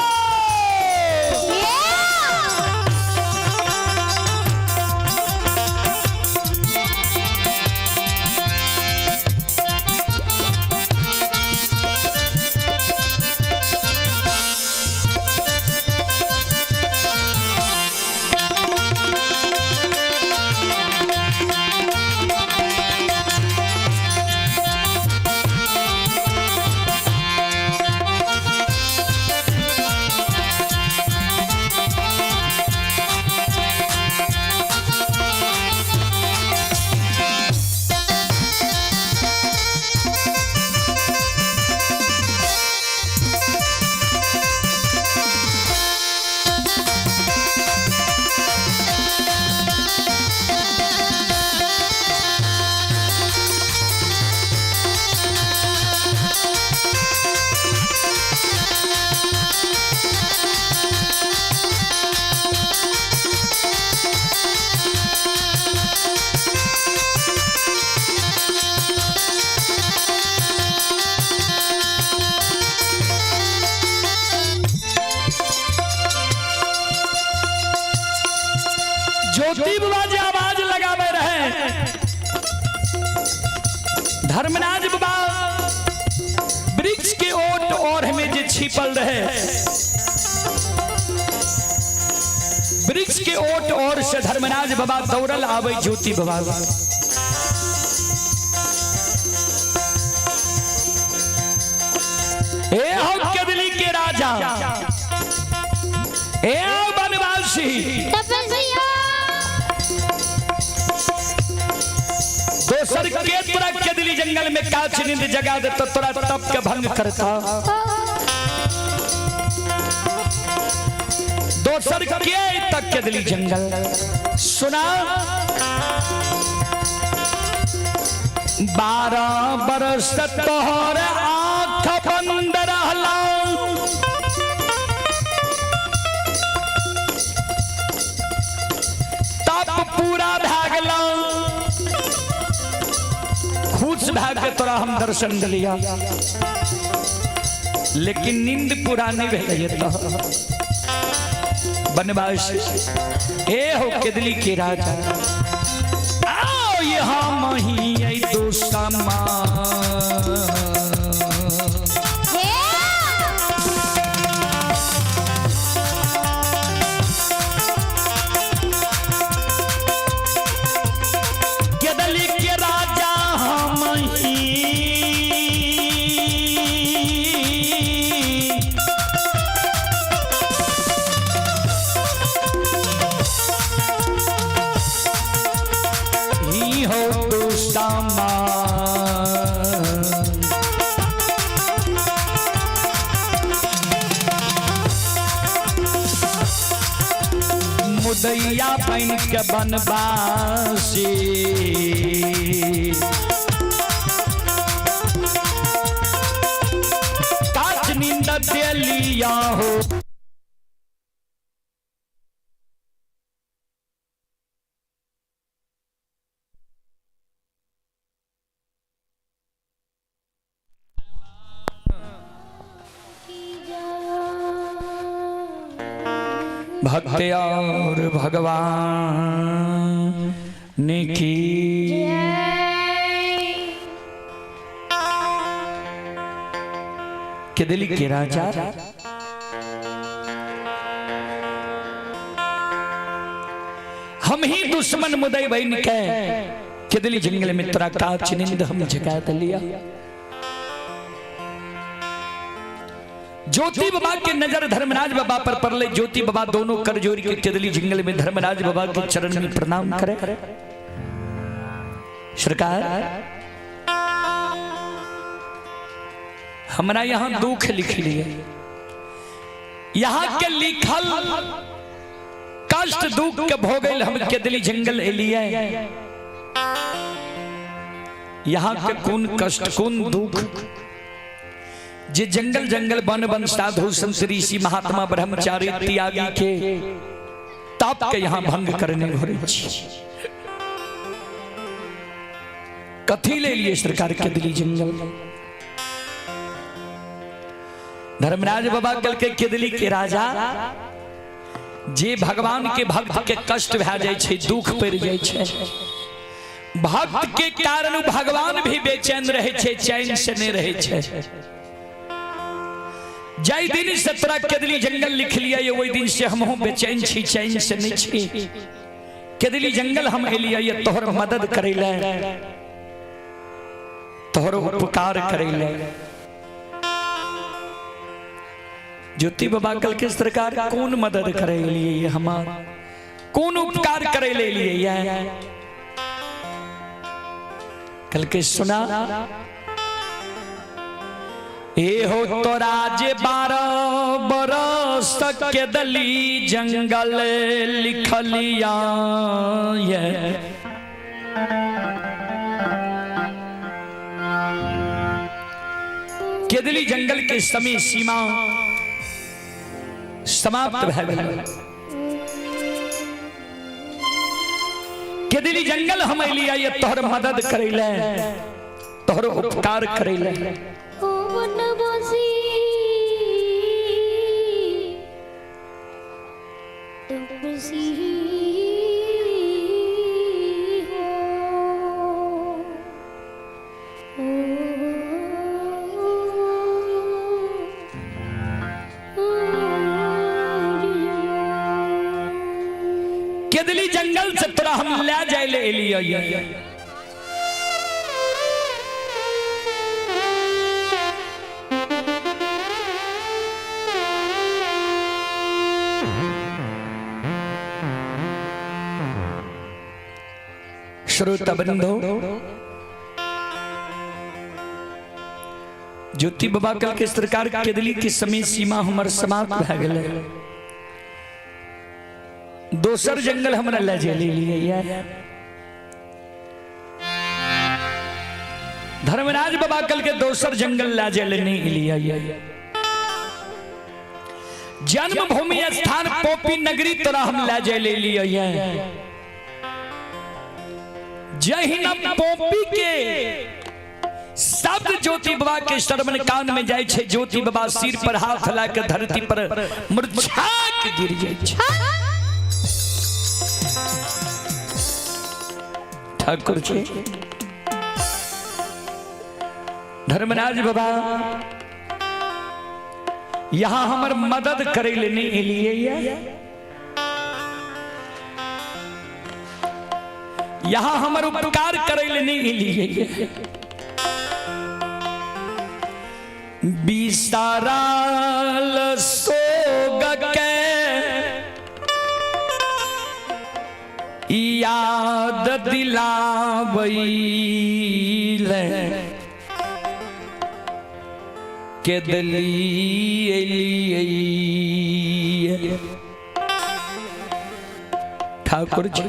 ज्योति बाबा जी आवाज लगावे रहे, धर्मराज बाबा वृक्ष के ओट और हमें जे छिपल रहे, वृक्ष के ओट और से धर्मराज बाबा दौड़ल आवे ज्योति बाबा। ए हो केदली के राजा, ए हो बनवासी, दोसर के तोरा केदली जंगल में काच नींद जगा दे तो तोरा तप के भंग करता। दोसर के तक केदली जंगल सुना, 12 बरस तोहर आंख बंद रहला, तप पूरा भागला, खुश भाग के तोरा हम दर्शन दिलिया, लेकिन नींद पूरा नहीं भेल तो बनवास। ए हो केदली के राजा, आओ यहाँ मही दो समा, केदली के राजा हो तो सामा, मुदैया बन के बनवासी, काच नींद दिलिया हो। भक्त और भगवान की केदली के राजा, हम ही दुश्मन मुदई बन के केदली जंगल में तोरा काच नींद हम जगा दिलिया। ज्योति बाबा के नजर धर्मराज बाबा पर पड़ले। ज्योति बाबा दोनों कर जोड़ के केदली जंगल में धर्मराज बाबा के चरण में प्रणाम करे। सरकार हमारा यहाँ दुख लिख लिए, यहाँ के लिखल कष्ट दुख के भोगल हम केदली जंगल एलिए। यहाँ के कौन कष्ट कौन दुख जे जंगल जंगल वन वन साधु संत ऋषि महात्मा ब्रह्मचारी त्यागी के ताप के यहाँ भंग करने घोरे कथी ले लिए सरकार केदली जंगल। धर्मराज बाबा कल के केदली के राजा जे भगवान के भक्त के कष्ट भा जाय छे, दुख पड़ जाय छे, भक्त के कारण भगवान भी बेचैन रहे छे, चैन से नहीं रहे छे। जय दिन से तोरा केदली जंगल लिख लिया ये वही दिन से हम बेचैन छी, चैन से नहीं छी। केदली जंगल हम एलिया ये तोहर मदद करे ले, तोहर उपकार करे ले। ज्योति बाबा कल के सरकार कौन मदद करे लिए हमार कौन उपकार करे ले लिए कल के सुना। ए हो तो राजे 12 बरस केदली जंगल लिखलिया ये केदली जंगल के समय सीमा समाप्त भय गल। केदली जंगल हम एलिया ये तोहर मदद करे ले, तोहर उपकार करे ले। केदली जंगल से तोरा हम ले जाए ले एलिया श्रोता बंधु। ज्योति बाबा कल के सरकार केदली की समय सीमा हमार समाप्त भ गेलै। दोसर जंगल हमरा ले जा लिए। धर्मराज बाबा कल के दोसर जंगल ले जा लेने लिया। जन्मभूमि स्थान पोपी नगरी तोरा हम ले जा ले लिया। जय न पोपी के शब्द ज्योति बाबा के श्रवण कान में जाय छे, ज्योति बाबा सिर पर हाथ ला के धरती पर मूर्छा के गिर जाय छे। ठाकुर जी धर्मराज बाबा यहाँ हमार मदद करे लेने लिए, यहाँ हमार उपकार करे लेने लिए। बिसाराल सोग के याद दिलावैले केदली एलिए। ठाकुर जी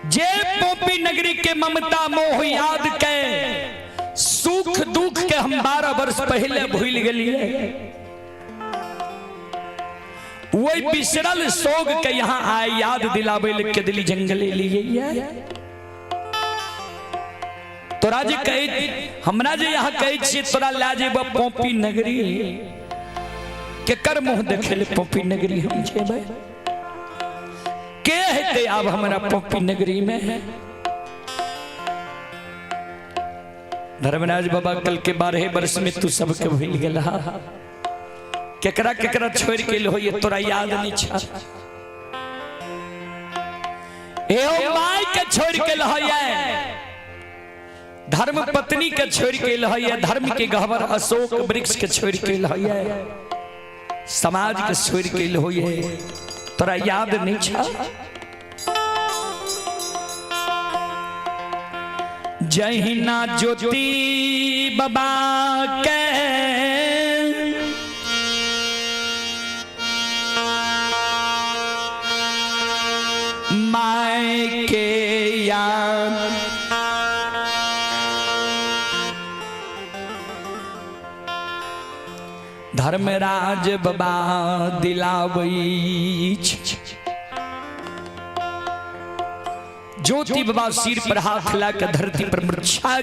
जे पोपी नगरी के ममता मोह याद के सुख दुख के हम 12 वर्ष पहले भूल गलिए। वही बिसरल सोग के यहाँ आए याद दिलावे केदली जंगल लिए। तोरा जे कहे हमरा जे यहाँ कहे छी तोरा ला जेब पोपी नगरी के कर मुंह देखे ले पोपी नगरी हम जेबै के हेते अब हमरा पोपी नगरी में। धर्मराज बाबा कल के 12 वर्ष में तू सबके भूल गेला। केकरा केकरा छोड़ के हो ये तोरा याद नहीं छा। ए ओ माई के छोड़ के लहया धर्म पत्नी के छोड़ के लहैया, धर्म के गहवर अशोक वृक्ष के छोड़ के लहैया, समाज के छोड़ के लहैया। तोरा याद नहीं छा? जहिना ज्योति बाबा के माय के याद, धर्मराज बाबा दिलावई। ज्योति बाबा सिर पर हाथ ला के धरती पर मूर्छा,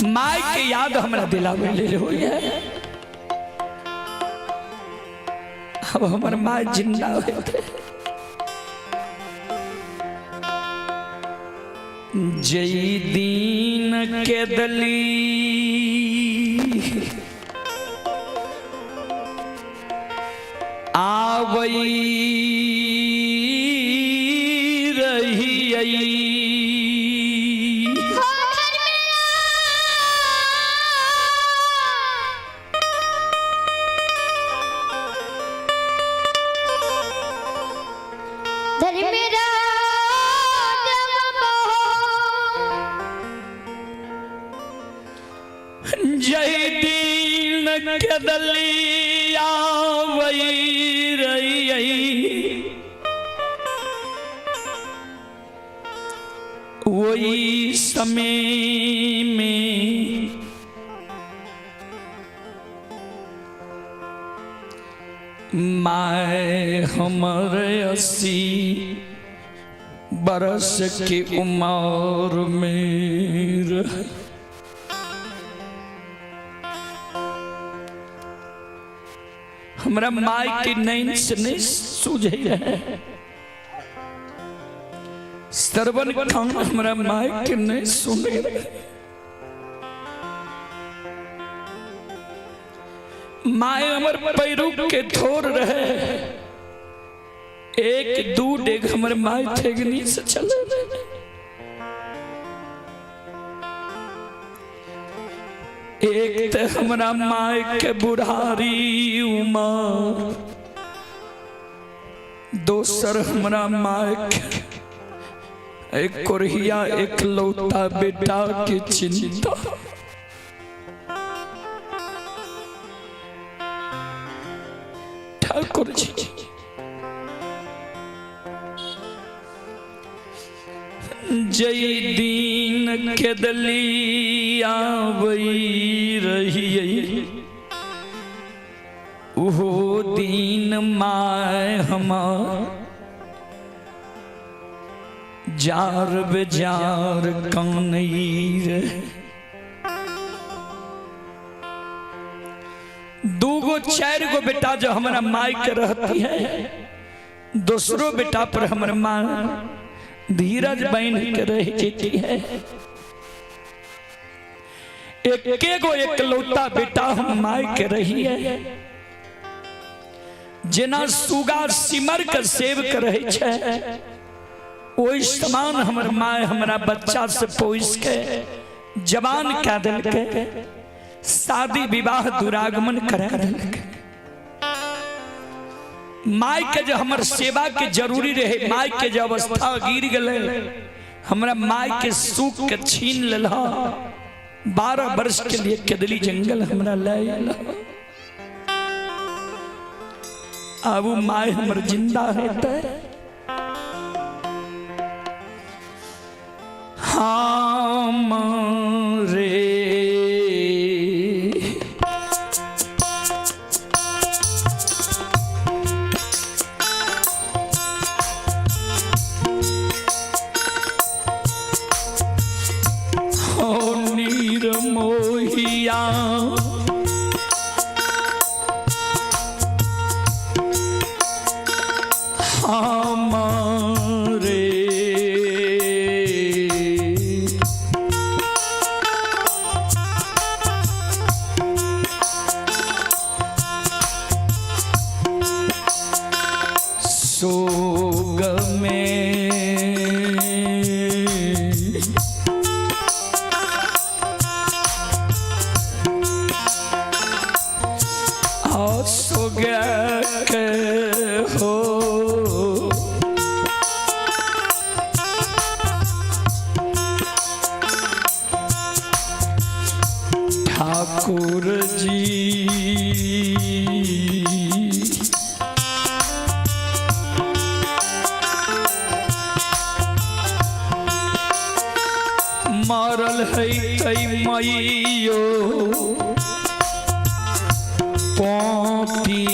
माय के याद हमरा दिलावे ले हो है। अब हमर माय जिंदा होते। जय दीन के दली आवई रही। जय दीन के दलिया वही रही, वही समय में माय हमारे 80 बरस की उम्र में हमरा माय की नैन से नहीं सूझे है। श्रवण कान हमरा माय के नहीं सुने। माय हमर पैरू के थोर रहे, एक दू डेग हमर माय थेगनी से चले। एक ते हमरा माय के बुढ़ारी उमर, दोसर हमरा माय के एक कोरिया एक लौता बेटा की चिंता। ठाकुर जी जय दीन के दलिया वही रही, वो दीन माय हमार जार बेजार कौनई। दूगो चार गो बेटा जो हमारा माई के रहती है, दूसरो बेटा पर हमारे माँ धीरज बहन के रह जाती है। एक गो एक लौता बेटा हम माई के रही है। जेना सुगा सिमर के सेव के रहे छे, ओहि समान हमर माय हमरा बच्चा से पोस के जवान कह दिल के, शादी विवाह दुरागमन करा दिल के। माय के जो हमर सेवा के जरूरी रहे, माय के जो अवस्था गिर गले, हमरा माय के सुख के छीन लेला। 12 वर्ष के लिए केदली जंगल हमरा ले आला। अब माय हमर जिंदा है ते हमरे हो निर्मोहिया सोग में लागल है तई मैयो पॉपी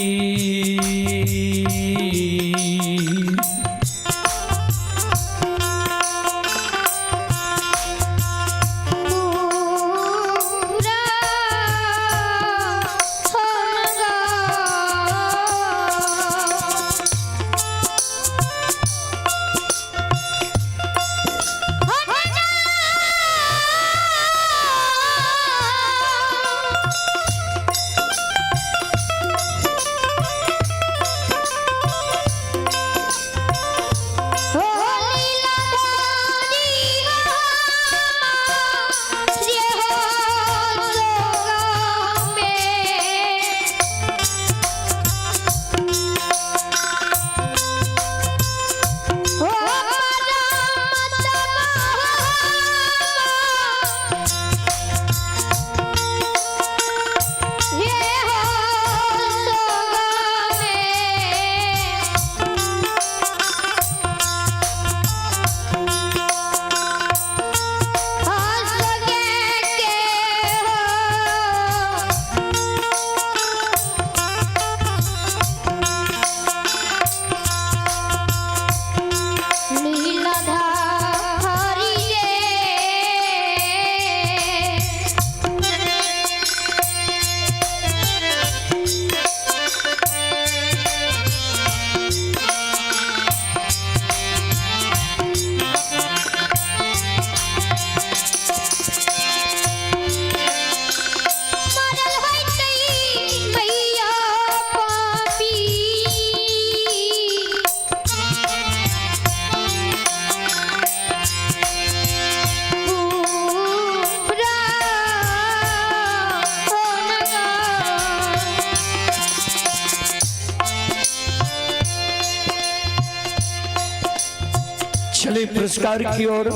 चले पुरस्कार की ओर।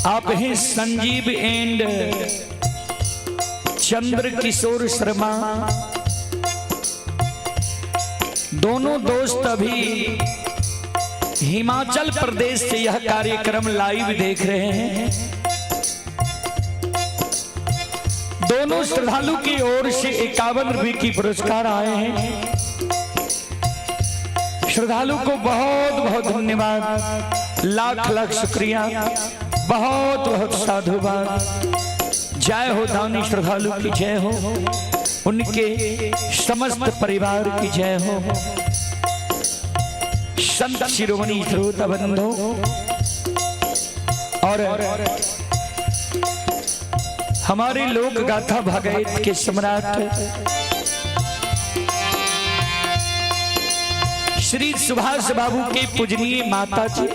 आप हैं संजीव एंड चंद्र किशोर शर्मा, दोनों दोस्त अभी हिमाचल प्रदेश से यह कार्यक्रम लाइव देख रहे हैं। दोनों श्रद्धालु की ओर से 51 रुपये की पुरस्कार आए हैं। श्रद्धालु को बहुत बहुत धन्यवाद, लाख लाख शुक्रिया, बहुत बहुत साधुवाद। जय हो दानी श्रद्धालु की जय हो, उनके समस्त परिवार की जय हो। संत शिरोमणि श्रोता बंधो और हमारे लोक गाथा भगत के सम्राट श्री सुभाष बाबू के पूजनीय माता जी,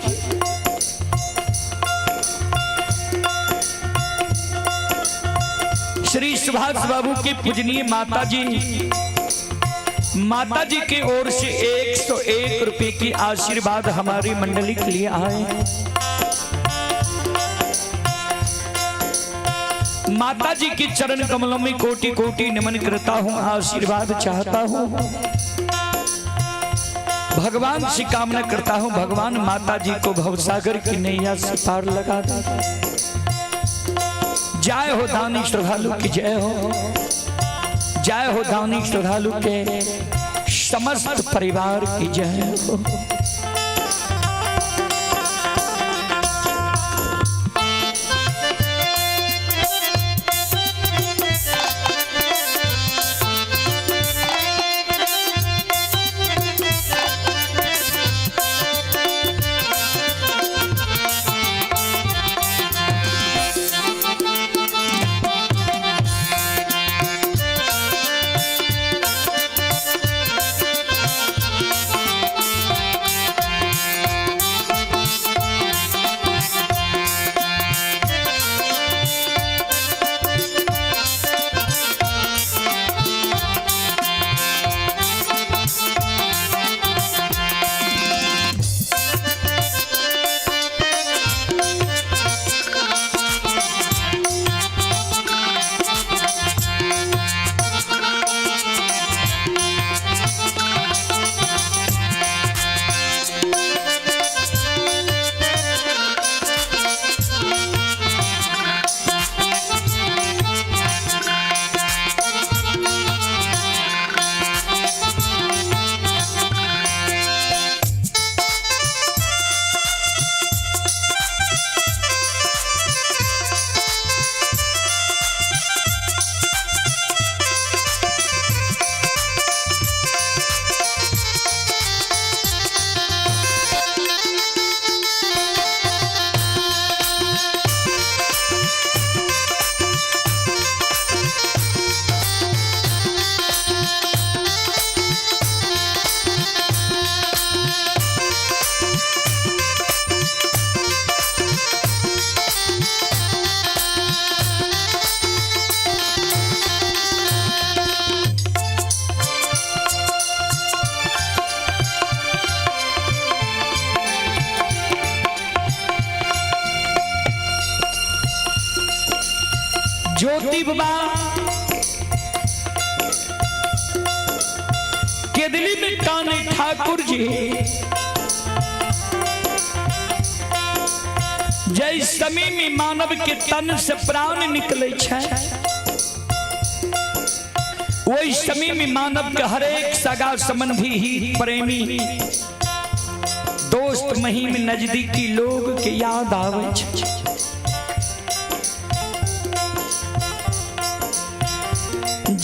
श्री सुभाष बाबू के पूजनीय माता जी की ओर से 101 रुपए की आशीर्वाद हमारी मंडली के लिए आए। माता जी के चरण कमलों में कोटि कोटि नमन करता हूँ, आशीर्वाद चाहता हूँ। भगवान से कामना करता हूँ, भगवान माता जी को भवसागर की नैया से पार लगा दे। जय हो दानी श्रद्धालु की जय हो, जय हो दानी श्रद्धालु के समस्त परिवार की जय हो। ज्योति बाबा केदली में काने ठाकुर जी जय समय में मानव के तन से प्राण निकले छे वही समय में मानव के हरेक सगा संबंधी ही प्रेमी दोस्त महिम नजदीकी लोग के याद आवे छे।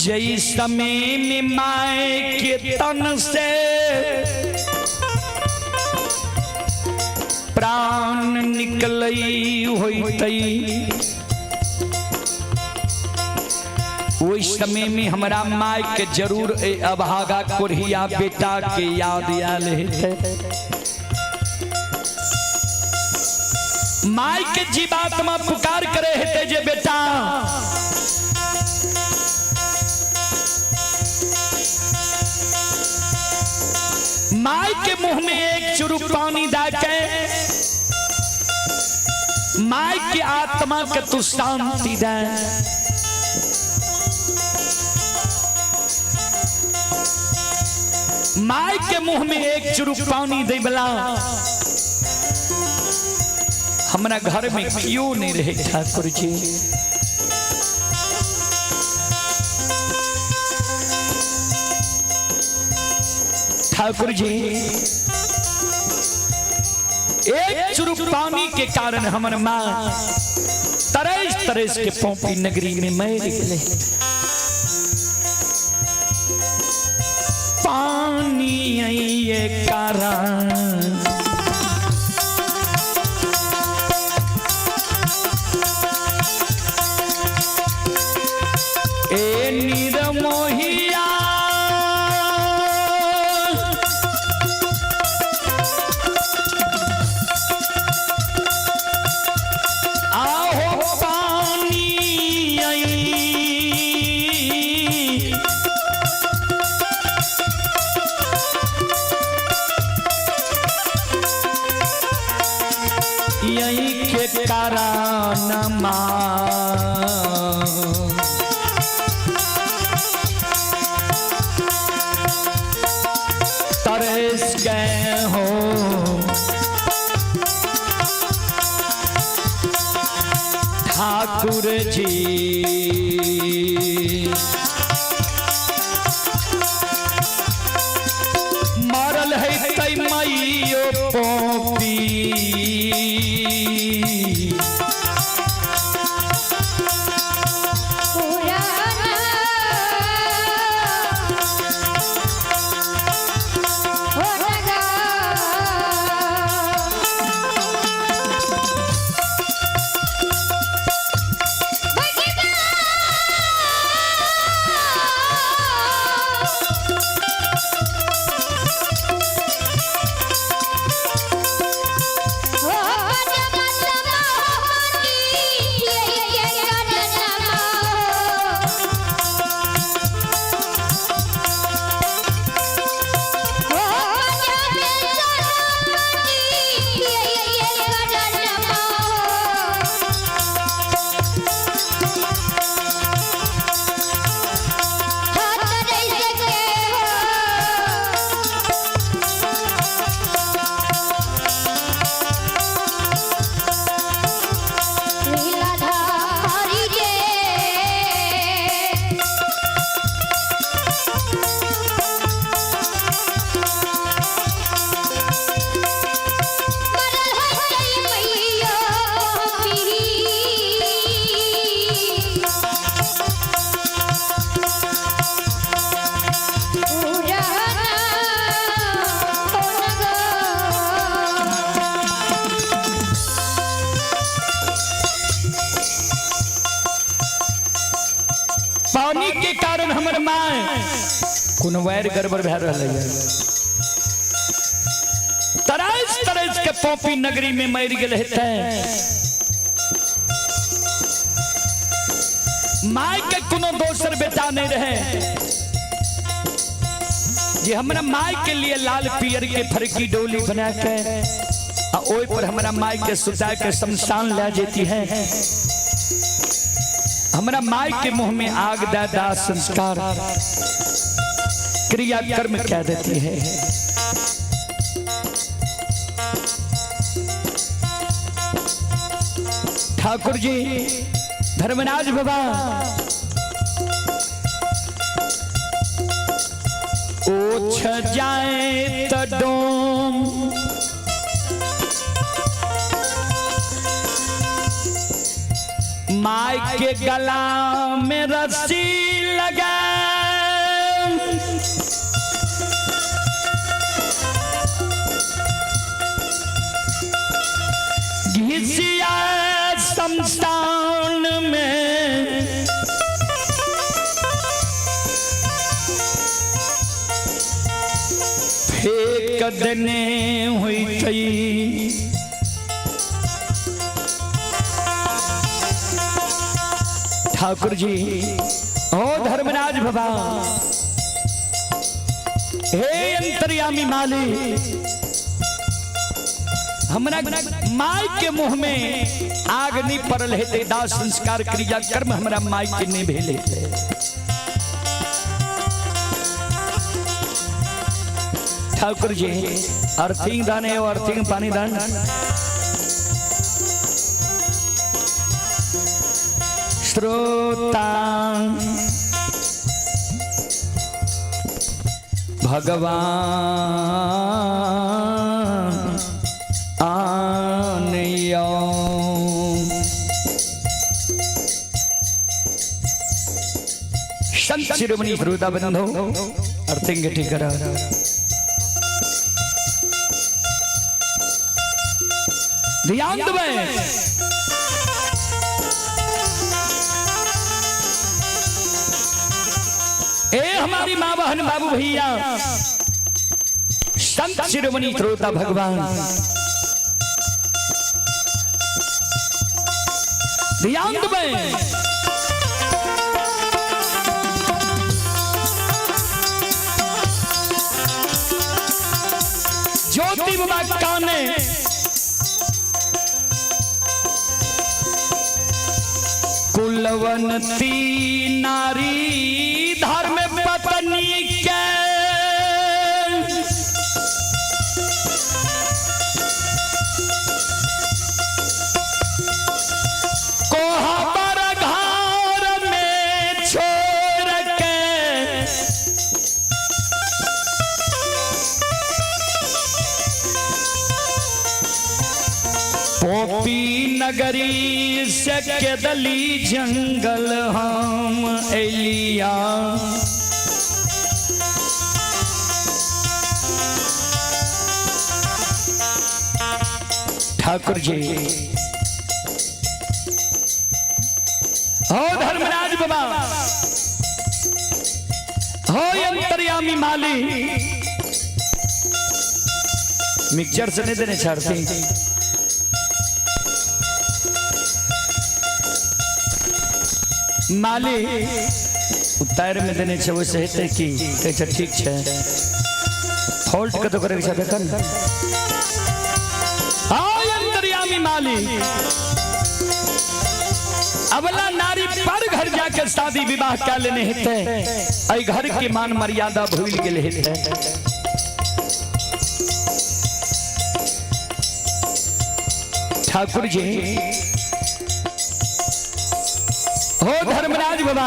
जय समय में माए के तन से प्राण निकलई होई वही समय में हमारा माय के जरूर अभागा कुरिया बेटा के याद आल है। माय के जीवात्मा पुकार करे है जे बेटा माय के मुंह में एक चुरुक पानी डाके माय की आत्मा के तू शांति दे। माय के मुंह में एक चुरुक पानी दे बला हमारा घर में क्यों नहीं रहे ठाकुर जी। ठाकुर जी एक चुरुक पानी के कारण हमारे माँ तरस तरस के पोपी नगरी में मैं निकले। पानी ये कारण ए निरमोहिया तरस गए हो ठाकुर जी। मरल है तई मैयो पोपी पानी के कारण हमारे माँ कुन वैर गड़बड़ भै रहा है। तरस तरस के पोपी नगरी में मर गए रहते माय के कोनो दोसर बेटा नहीं रहे जे हमरा माय के लिए लाल पियर के फरकी डोली बना के ओई पर हमरा माय के सुता के शमशान ले जाती है। हमारा माई के मुंह में आग दादा संस्कार क्रिया कर्म क्या देती है। ठाकुर जी धर्मराज बाबा ओछ जाए तो डोम माई के गला में रस्सी लगा घिसिया शमशान में फेंक देने हुई थी। ठाकुर जी ओ धर्मराज बाबा हे अंतर्यामी माली हमरा माई के मुंह में आग नहीं पड़ल है दास संस्कार क्रिया कर्म हमरा माई के नहीं भेले। ठाकुर जी अर्थिंग दान है अर्थिंग पानी दान श्रोता भगवान आनयो संत शिरोमणि श्रोता बंधो अर्थिंग ठीक करा ध्यान दे। ए हमारी माँ बहन बाबू भैया संत शिरोमणि श्रोता भगवान ध्यान दे। ज्योति बाबा काने कुलवंती नारी धर्म पत्नी के कोहबर घर में छोड़ के पोपी नगरी से केदली जंगल हम एलिया ठाकुर जी हो धर्मराज बाबा हो अंतर्यामी माली मिक्सचर से नहीं देने छाड़ती माली उतार में देने छे वैसे हेते कि कहै ठीक छे फॉल्ट कतो करे के छे कर हाय अंतर्यामी माली अबला नारी पर घर जाकर शादी विवाह कर लेने हेते ऐ घर के मान मर्यादा भूल गेले हेते। ठाकुर जी हो धर्मराज बाबा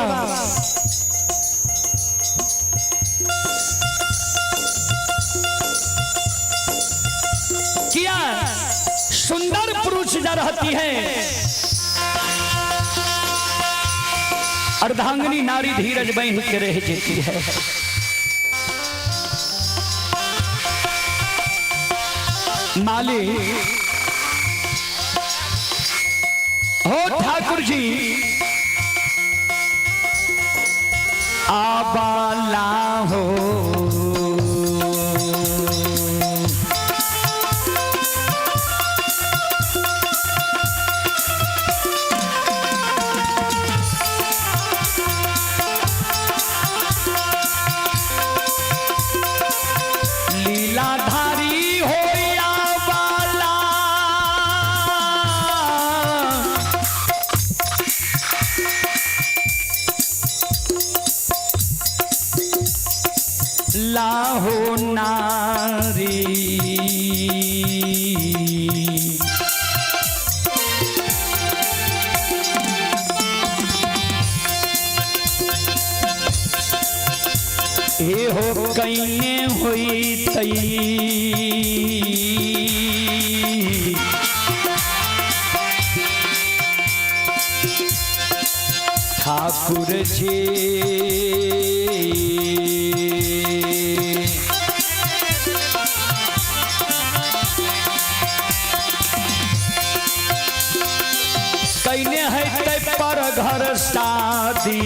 क्या सुंदर पुरुष जा रहती है अर्धांगिनी नारी धीरज बहन के रह जाती है। माली हो ठाकुर जी आबाला हो लीलाधारी हो या बाला कहीं हुई तई ठाकुर जी कैने है ते पर घर शादी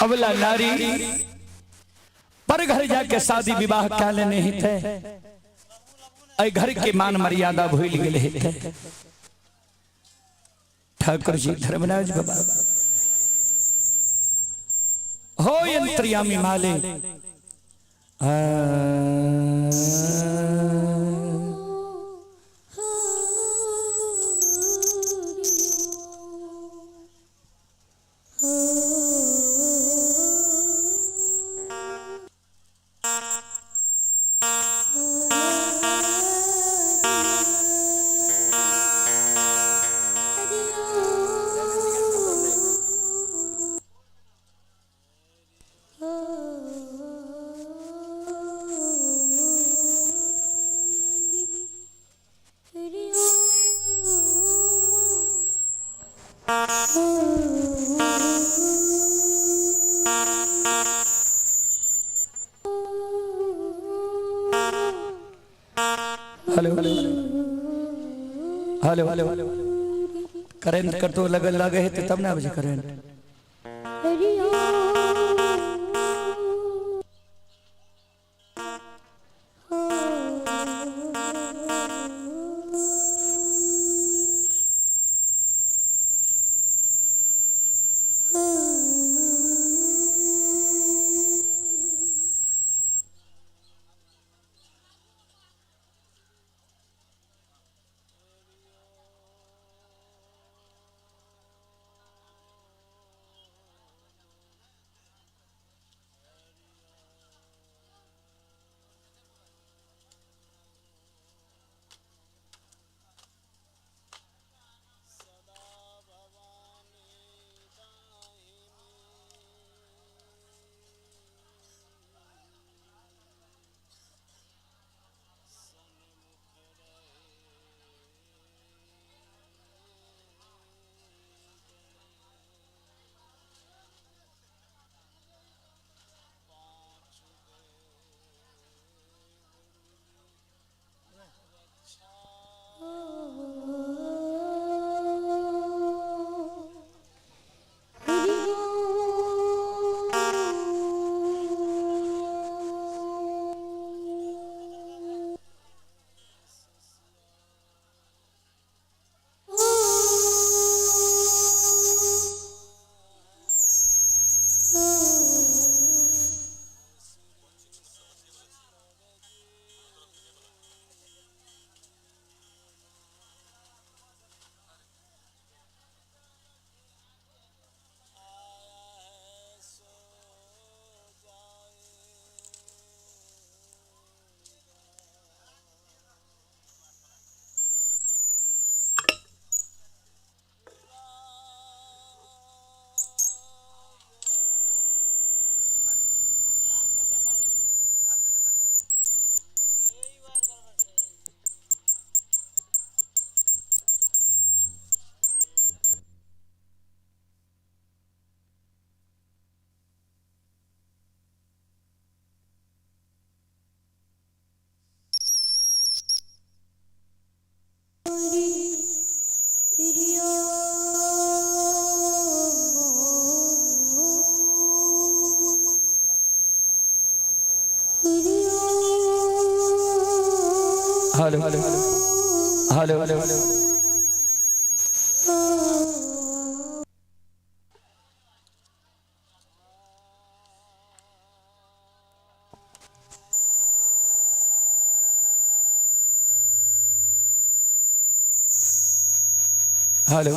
अबला नारी पर घर जाके शादी विवाह क्या लेने ही थे ऐ घर के मान मर्यादा भूल गए थे। ठाकुर जी धर्मराज बाबा हो यंत्रियामी माले हेलो हेलो हेलो करेंट कर तो लगे है तब ना बजे current hello hello hello hello hello hello hello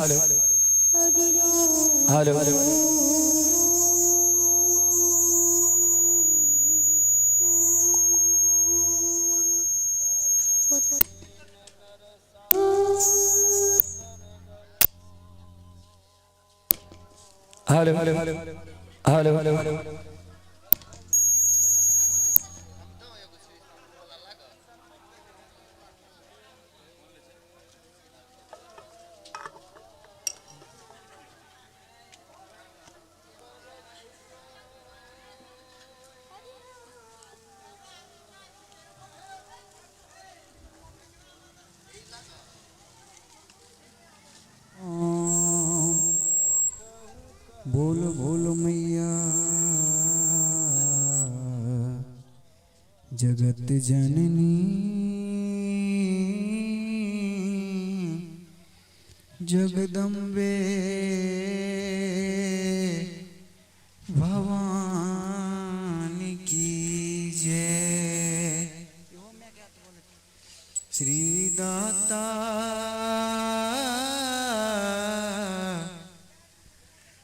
hello hello hello hello hello hello hello
बोल बोल मैया जगत जननी जगदम्बे भवानी की जय। श्री दाता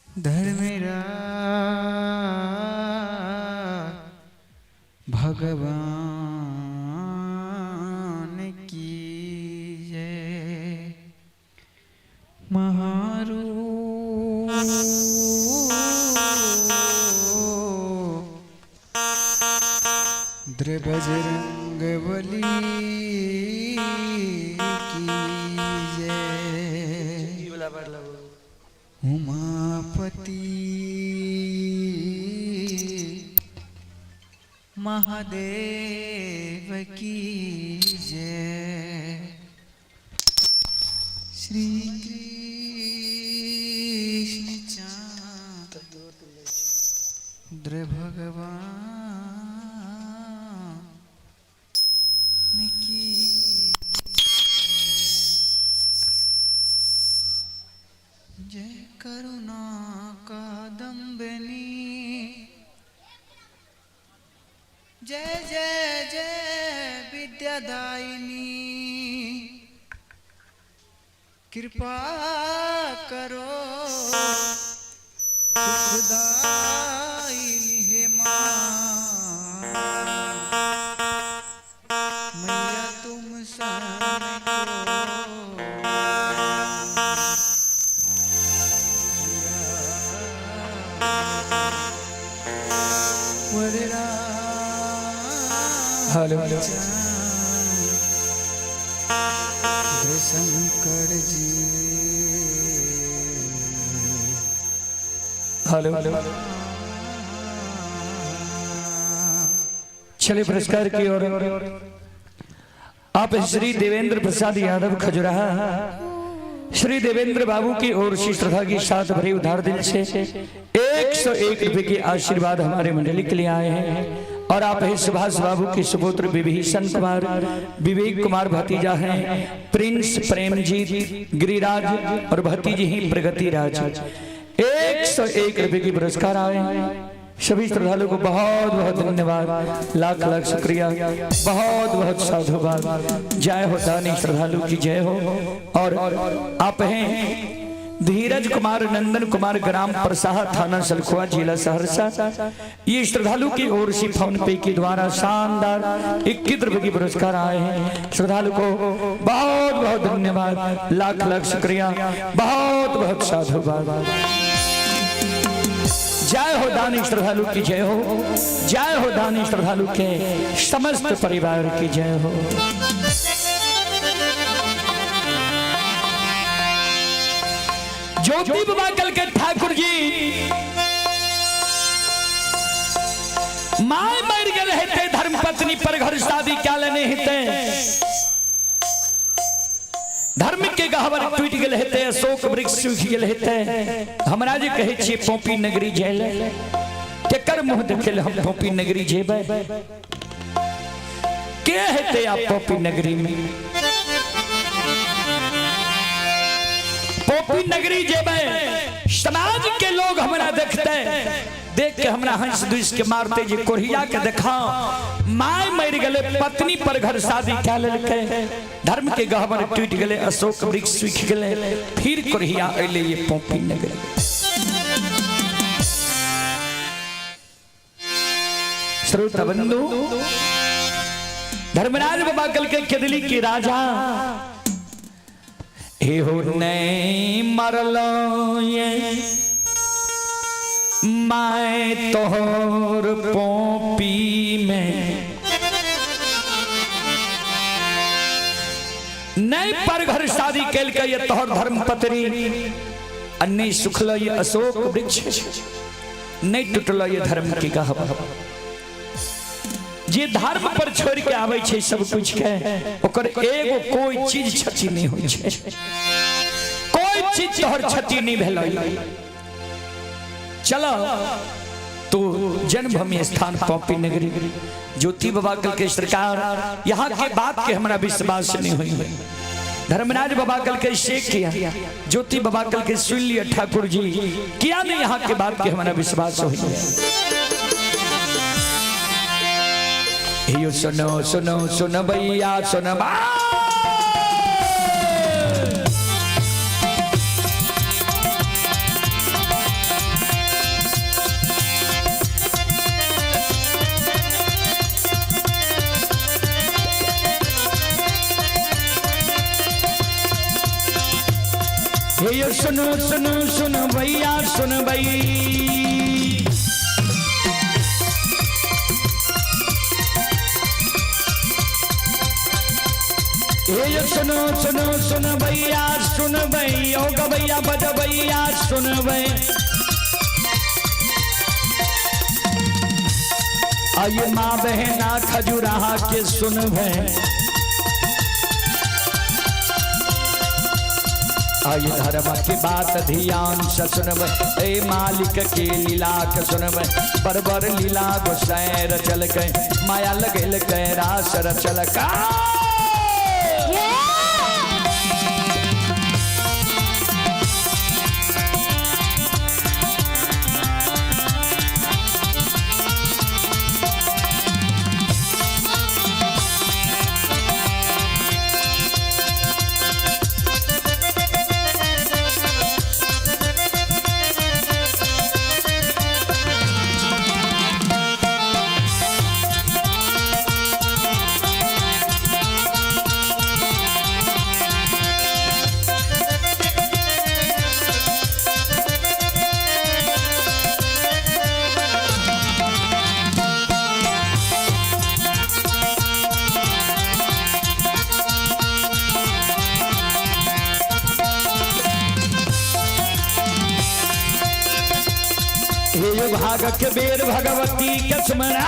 धर्मेरा भगवान की जय। महारुद्र बजरंग बली की जय। उमापति महादेव की जय। श्री कृष्ण चंद्र भगवान की जय। करुणा कादम्बिनी जय जय जय विद्यादायिनी कृपा करो सुखदायिनी हे माँ मैया तुम सबको
hello hello
Shankar ji
hello hello चलिए पुरस्कार की ओर आप श्री देवेंद्र प्रसाद यादव खजुराहा श्री देवेंद्र बाबू की ओर से श्रद्धा के साथ भरे उधार दिल से 101 रुपए के आशीर्वाद हमारे मंडली के लिए आए हैं और आप है सुभाष बाबू के सुपुत्र विभीषण कुमार विवेक कुमार भतीजा हैं प्रिंस प्रेमजीत गिरिराज और भतीजी ही प्रगति राज 101 रुपए की पुरस्कार आए हैं। सभी श्रद्धालुओं को बहुत बहुत धन्यवाद लाख लाख शुक्रिया बहुत बहुत साधुवाद। जय हो दानी श्रद्धालु की जय हो। और आप हैं धीरज कुमार नंदन कुमार ग्राम परसाहा थाना सलखुआ जिला सहरसा। ये श्रद्धालु की ओर से फोन पे के द्वारा शानदार 21 रुपए की पुरस्कार आए हैं। श्रद्धालु को बहुत बहुत धन्यवाद लाख लाख शुक्रिया बहुत बहुत साधुवाद। जय हो दानी श्रद्धालु की जय हो। जय हो दानी श्रद्धालु के समस्त परिवार की जय हो। ज्योति बाबा कल के ठाकुर जी माय मर गए रहते धर्म पत्नी पर घर शादी क्या लेने हिते धर्म के गहवर टूट गेल हेते, अशोक वृक्ष सूख गेल हेते। हमरा जे कहै छियै पोपी नगरी जेल, केकर मुंह देखेल हम पोपी नगरी जेबै? के हेते आप पोपी नगरी में? पोपी नगरी जेबै, समाज के लोग हमरा देखते, देख के हमरा हंस दुस के मारते जे कोढ़िया के देखा माय मर गले, पत्नी पर घर शादी कै लेलकै, धर्म के गहवर टूट गेले, अशोक वृक्ष सूख गेले, फिर कोढ़िया अइले ये पोपी नगरी। श्रोता बंधु, धर्मराज बाबा कल के केदली के राजा हे हो नहीं मरलो ये मैं तोहर पोपी में, नहीं पर घर शादी कैल के ये तोहर धर्म पत्नी, अन्य सुखल ये अशोक वृक्ष, नहीं टूटल ये धर्म की गहवर। जे धर्म पर छोड़ के आवे छे सब कुछ के, ओकर एगो कोई चीज क्षति नहीं होय छे, कोई चीज तोहर क्षति नहीं भेलै। चलो तो जन्मभूमि स्थान पोपी नगरी, ज्योति बाबा कल के सरकार, यहाँ के बात के हमारा विश्वास नहीं हुई। धर्मराज बाबा कल के शेख किया, ज्योति बाबा कल के सुन लिया ठाकुर जी किया नहीं, यहाँ के बात के हमारा विश्वास हुई। यो सुनो सुनो सुनो भैया सुनो बा, यो सुनो सुनो सुनो भैया सुनो भाई, ये सुनो सुनो सुनो भैया सुन भई, ओ गवैया बज भैया सुन भई, आये माँ बहना खजुराहा के सुन भई, आये धर्म की बात ध्यान से सुन भई, ए मालिक के लीला के सुन भई, बरबर लीला गोसैर चल के माया लगल के रास रचल का। भाग के बेर भगवती के स्मरा,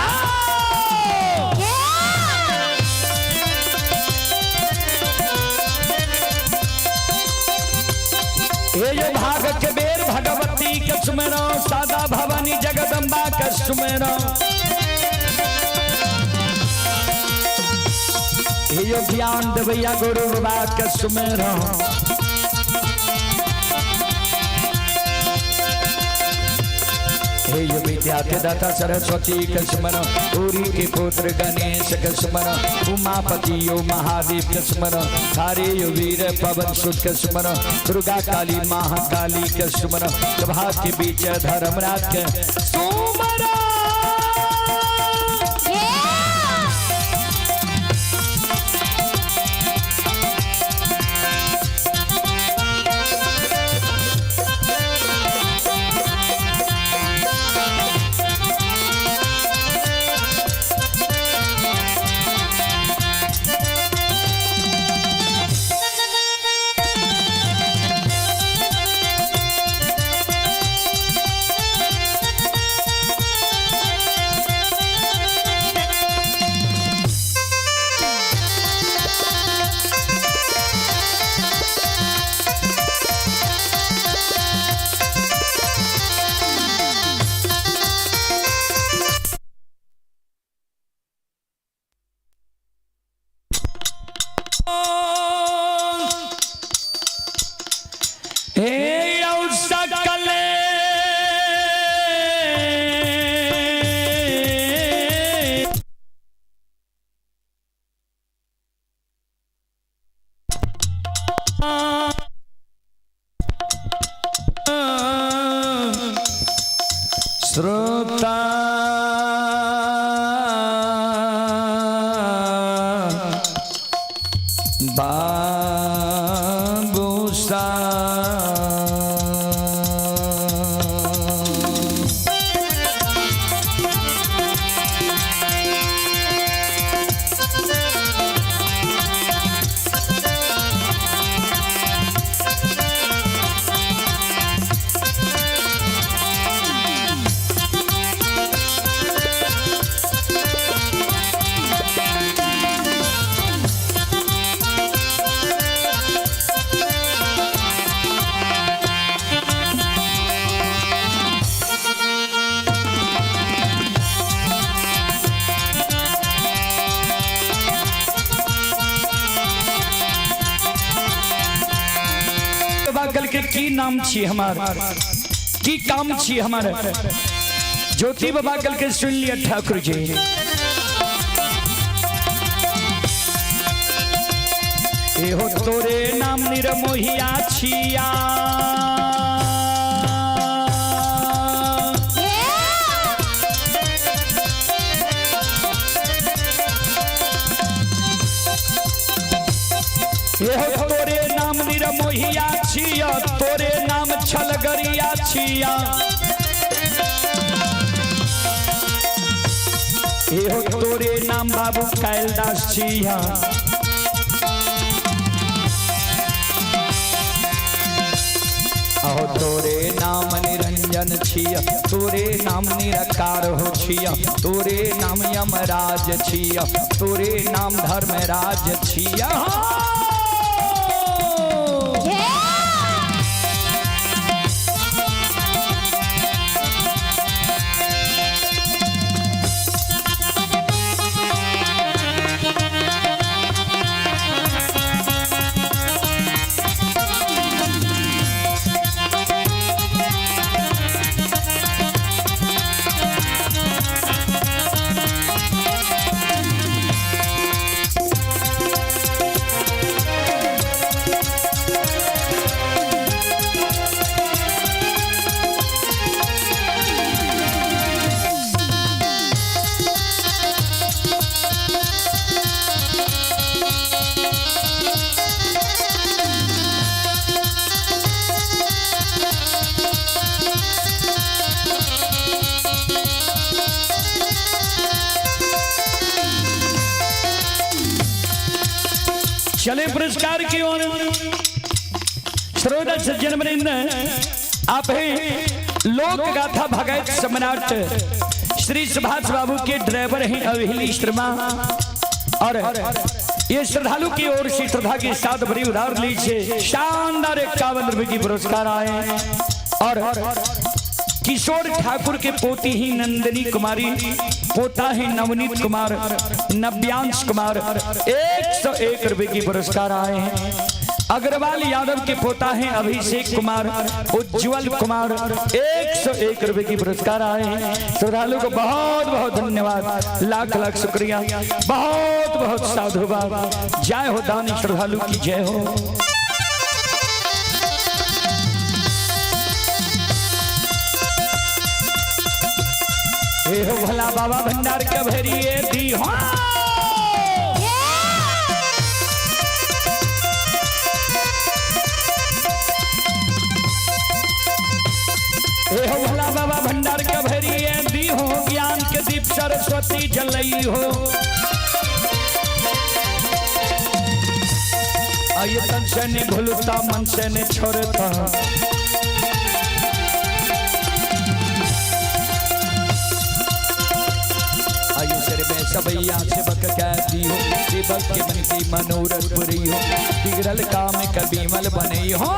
ये जो भाग के बेर भगवती के स्मरो, सादा भवानी जगदम्बा के स्मरो, ये जो ज्ञान देवैया गुरु बाबा के स्मरो, हे यो विद्या के दाता सरस्वती के स्मरण, गौरी के पुत्र गणेश के स्मरण, उमापति यो महादेव के स्मरण, थारे यो वीर पवन सुत के स्मरण, दुर्गा काली महाकाली के स्मरण, सभा के बीच धर्मराज के स्मरण। श्रोता बाबूसा बागल के की नाम छी हमार की काम छी हमार ज्योति बागल के सुन लिया ठाकुर जी। एहो तोरे नाम निरमोहिया छिया एहो तोरे नाम निरमोहिया छिया तोरे नाम छलगरिया छिया एहो तोरे नाम बाबू कैलदास छिया अहो तोरे नाम निरंजन छिया तोरे नाम निरकार हो छिया तोरे नाम यमराज छिया तोरे नाम धर्मराज छिया। चले पुरस्कार की ओर श्रोता सज्जन वृंद आप हैं लोक गाथा भगत सम्राट श्री सुभाष बाबू के ड्राइवर हैं अवहेली शर्मा और ये श्रद्धालु की ओर से श्रद्धा के साथ बड़ी उधार लीजिए शानदार 51 रुपए की पुरस्कार आए और किशोर ठाकुर के पोती ही नंदिनी कुमारी पोता है नवनीत कुमार नव्यांश कुमार 101 रुपए की पुरस्कार आए हैं। अग्रवाल यादव के पोता है अभिषेक कुमार उज्जवल कुमार 101 रुपए की पुरस्कार आए हैं। श्रद्धालु को बहुत बहुत धन्यवाद लाख लाख शुक्रिया बहुत बहुत साधुवाद। जय हो दानी श्रद्धालु की जय हो। हो भला बाबा भंडार का भरिए दी हो हो भला बाबा भंडार का भरिए दी हो ज्ञान के दीप सरस्वती जलई हो आये तन से ने भूलता मन से ने छोड़ता सबैया सेवक कहती हो सेवक के मन की मनोरथ पूरी हो बिगड़ल काम कभी मल बने हो।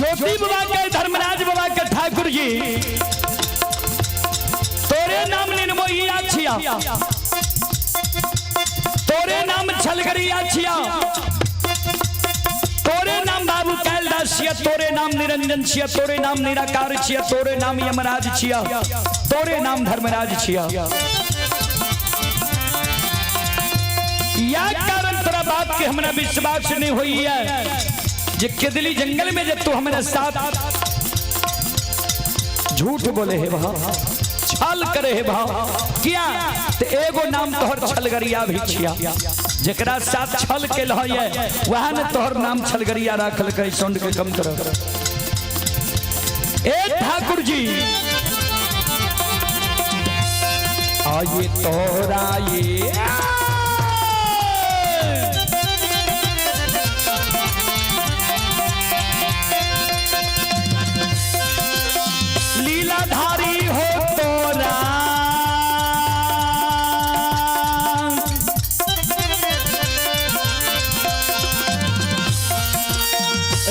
ज्योति बाबा के धर्मराज बाबा के ठाकुर जी तोरे नाम निर्मोहिया छिया, तोरे नाम छलगरिया छिया, तोरे नाम बाबू कैलाश छिया, तोरे नाम निरंजन छिया, तोरे नाम निराकार छिया, तोरे नाम यमराज छिया, तोरे नाम धर्मराज छिया। या कारण तोरा बात के हमरा विश्वास नहीं हुई है जे केदली जंगल में जब तू हमारे साथ झूठ बोले है भाव, छल करे है भाव किया तो एगो नाम तोहर छलगरिया भी छिया, जकरा साथ छल के लहय वह ने तोहर नाम छलगरिया रखल के सौंड के कम कर। ए ठाकुर जी आये तोरा ये लीलाधारी हो तोरा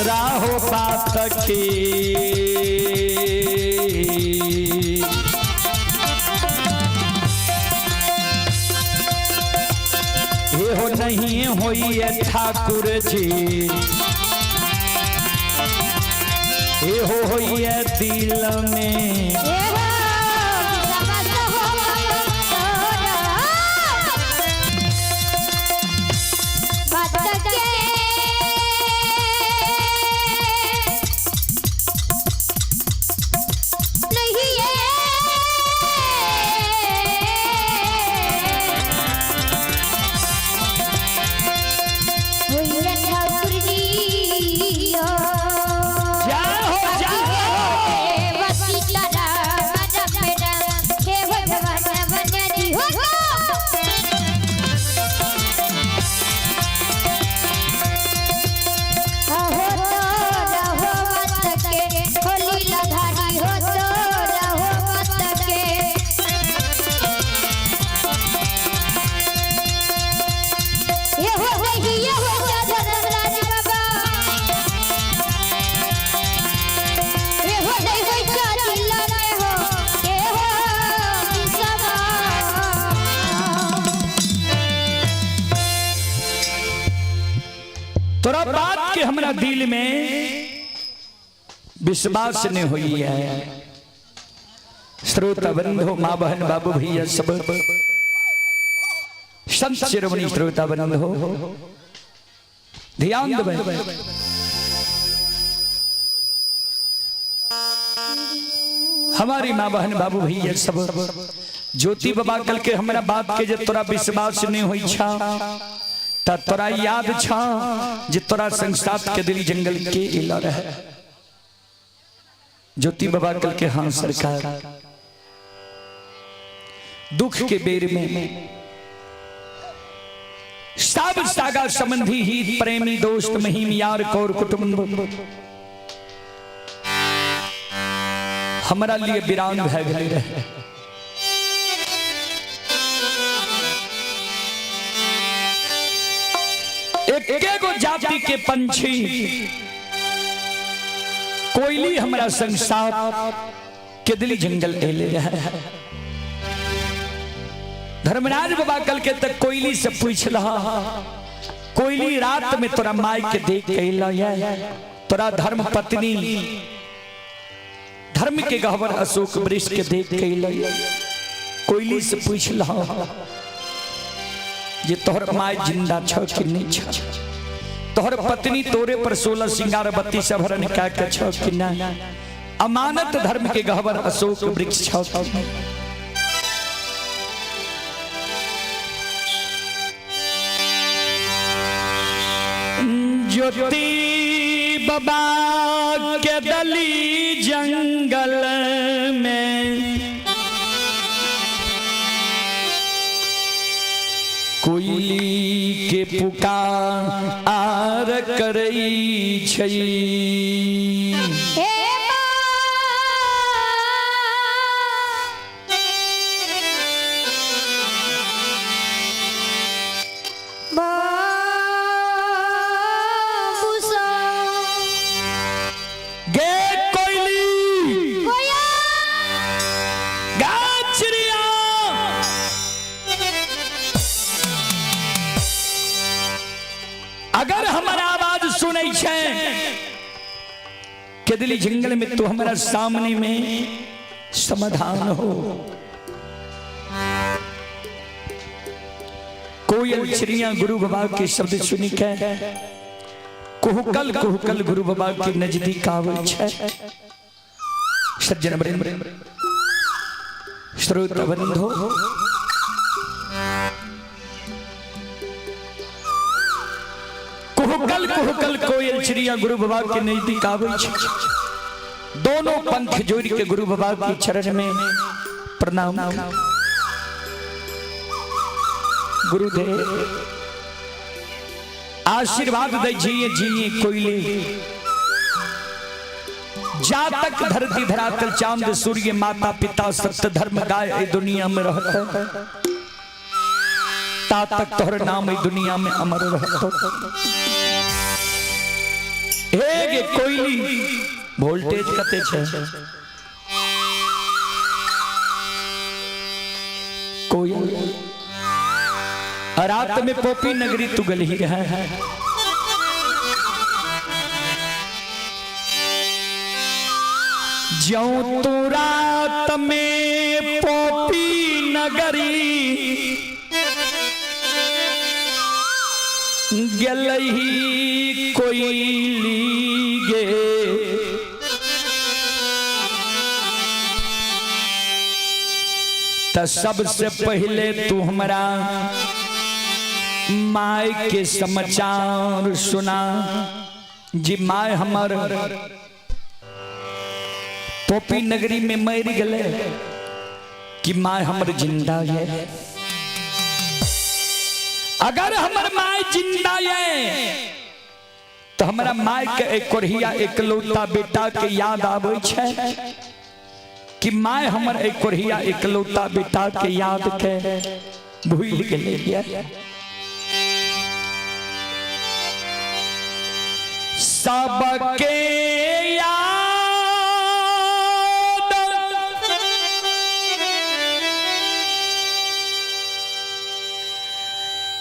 राहो बात की ये हो नहीं होई ठाकुर जी, ये होई दिल में तोरा बात के हमरा दिल में विश्वास नहीं हुई है। श्रोता बंधु माँ बहन बाबू भैया सब संत शिरोमणि श्रोता बंधु ध्यान देवे। हमारी माँ बहन बाबू भैया सब ज्योति बाबा कल के हमरा बात के जे तोरा विश्वास नहीं हुई छा ता तोरा याद छा जे तोरा संसार के दिली जंगल के इला रहे। ज्योति बाबा कल के हाँ सरकार दुख के बेर में सब सागा संबंधी ही प्रेमी दोस्त महिम यार कौर कुटुंब हमारा लिए वीरान भय गए रहे। एक जाति के पंछी कोयली हमारा संसार केदली जंगल एले रहे। धर्मराज बाबा कल के तक कोयली से पूछ रहा कोयली रात में तोरा माई के देख के तोरा धर्म पत्नी धर्म के गहवर अशोक वृक्ष के देख के कोयली से पूछ रहा जे तोहर माई जिंदा छ कि नहीं छ, तोहर पत्नी तोरे पर 16 सिंगार बत्ती सभरन का के छ कि नहीं, अमानत धर्म के गहवर अशोक वृक्ष छ। ज्योति बाबा के दली जंगल में कोयली के पुकार करई छई। सुनै छै केदली जंगल में तो हमारा सामने में समाधान हो। कोयल चिड़िया गुरु बाबा के शब्द सुनी के कुहकल कुहकल गुरु बाबा के नजदीक आवे छै। सज्जन वृंद श्रोता बंधो कुहकल कुहकल कोयल चिड़िया गुरु बाबा के नजदीक आवे छै। दोनों पंख जोड़ के गुरु बाबा के चरण में प्रणाम। गुरुदेव आशीर्वाद दे जिये जिये कोयले जा तक धरती धरातल चांद सूर्य माता पिता सत्य धर्म गाय दुनिया में रहता ता तक तोहर नाम दुनिया में अमर रहता। हे कोयली वोल्टेज कते छे कोयल रात में पोपी नगरी तू गल ही रहा है। ज्यों तू रात में पोपी नगरी गलही कोयली गे त सबसे पहले तू हमारा माय के समाचार सुना जी। माय हमार पोपी नगरी में मर गले कि माय हमर जिंदा है। अगर हमर माय जिंदा है तो हमारा माय के एक कोरहिया एकलौता बेटा के याद आवे छै कि माय हमर एक कोरहिया एकलौता बेटा के याद के भूल गेले। सबके याद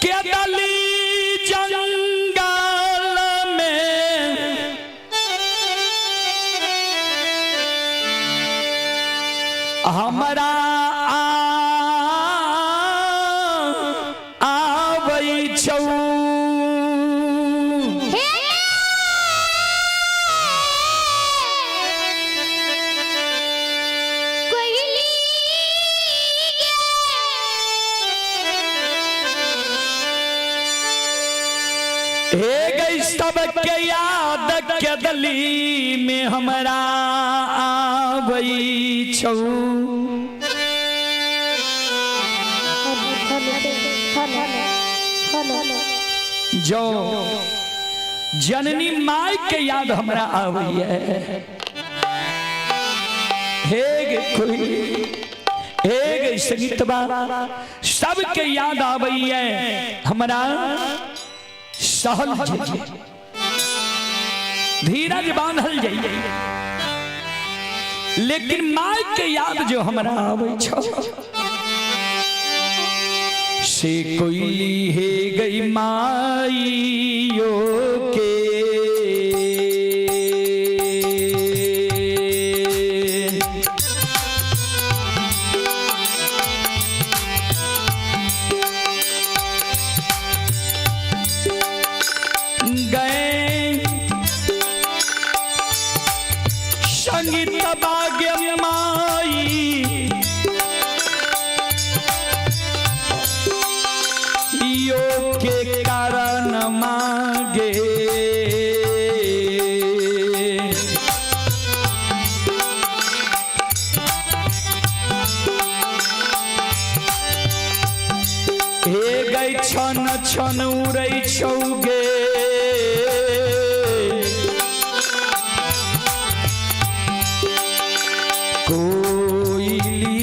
केदली जंगल में हमारा आबै छौ। सबके याद केदली में हमारा आबै छौ। जो जननी माय के याद हमरा आबै हे हे संगीतबा सबके याद आबै हमरा सहल धीरज बांधल जाइए लेकिन माय के याद जो हमरा आवे छो से कोयली हे गई माइयो के छन छन उड़ै छौगे कोयली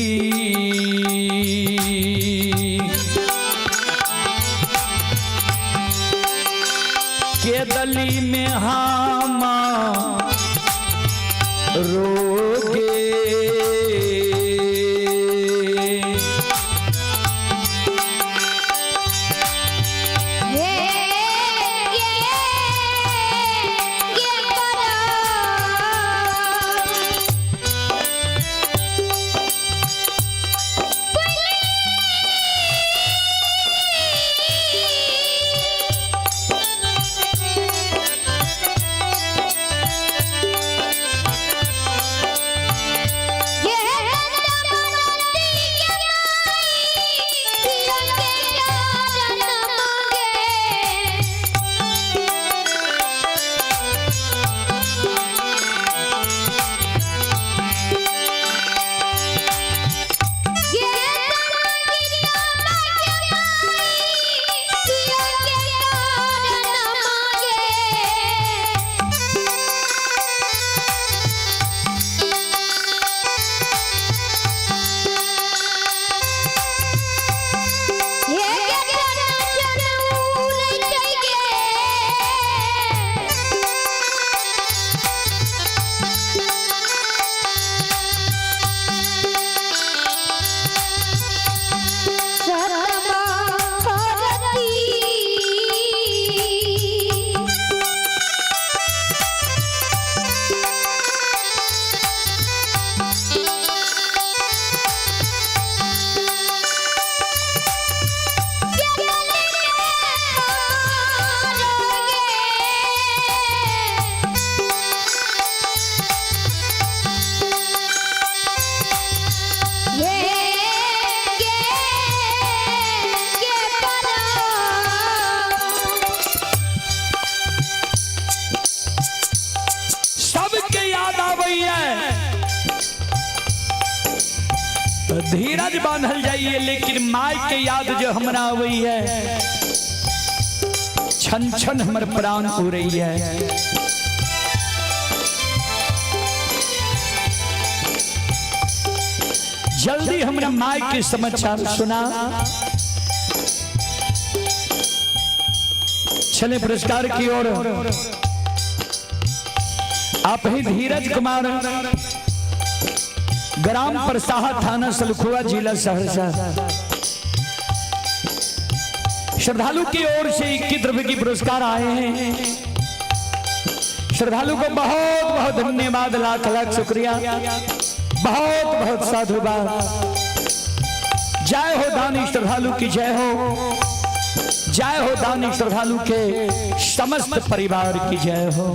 केदली में हम रोगे हुई है, धीरज बांधल जाइए, लेकिन माई के याद जो हमरा हुई है, छन छन हमर प्राण हो रही है। जल्दी हमरा माई के समाचार सुना। चले पुरस्कार की ओर। आप ही धीरज कुमार, ग्राम परसाहा, थाना सलखुआ, जिला सहरसा। श्रद्धालु की ओर से 21 रुपए की पुरस्कार आए हैं। श्रद्धालु को बहुत बहुत धन्यवाद, लाख लाख शुक्रिया, बहुत बहुत साधुवाद। जय हो दानी श्रद्धालु की जय हो, जय हो दानी श्रद्धालु के समस्त परिवार की जय हो।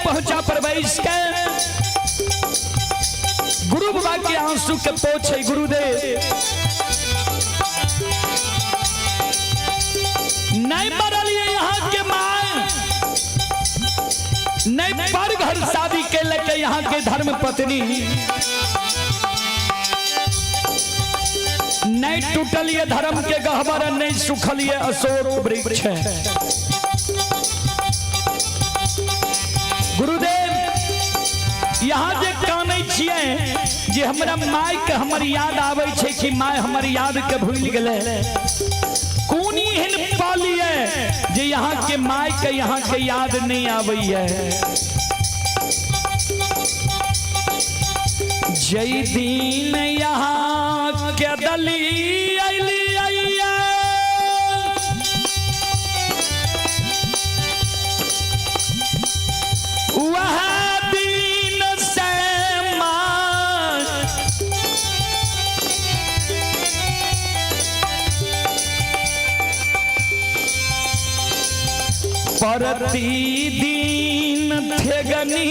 पहुंचा परवैश के गुरु बाबा के आंसू के पोछे गुरुदेव नहीं मरलिए यहाँ के मां, नहीं पर घर शादी के लेके यहाँ के धर्म पत्नी, नहीं टूटल ये धर्म के गहवर, नहीं सुखल ये अशोक वृक्ष। गुरुदेव यहाँ जे काने छिए जे हमरा माय के हमर याद आवे छे कि माय हमर याद के भूल गेले, कोनी एहन पालिए जे यहाँ के माय के यहाँ के याद नहीं आवे है। जय दीन यहाँ के दली अली वह दीन से प्रतिदिन थे गनी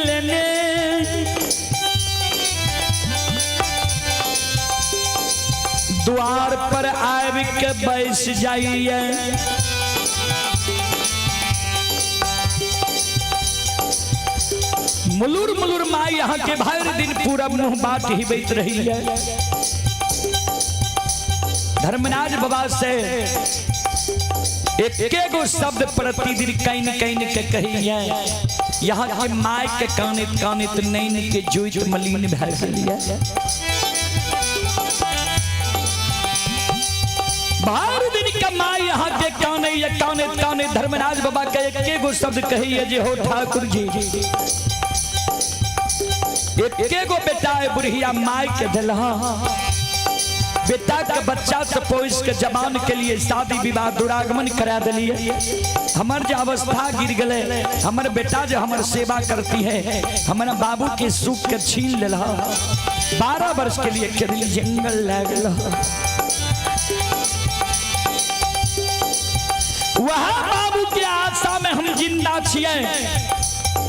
लेने द्वार पर आब के बैस जाइए। मुलुर मुलुर माँ यहाँ के भर दिन पूरा मुंह बात ही बैठ रही है। धर्मराज बाबा से एक गो शब्द प्रतिदिन कैन कैन के कही है। यहाँ के माय के कानित कानित नैन के जोइत मलिन भर गई है। बार दिन कमाई यहाँ के काने या काने काने धर्मराज बाबा के एक गो शब्द कही जे हो ठाकुर जी एक गो बेटा है बुढ़िया माई के दिलहा बेटा के बच्चा से पोष के जवान के लिए शादी विवाह दुरागमन करा दिलिए हमार जो अवस्था गिर गए हमारे बेटा जो हमार सेवा करती है हमारा बाबू के सुख के छीन ले 12 वर्ष के लिए केरली जंगल लग वहाँ बाबू के आशा में हम जिंदा छिए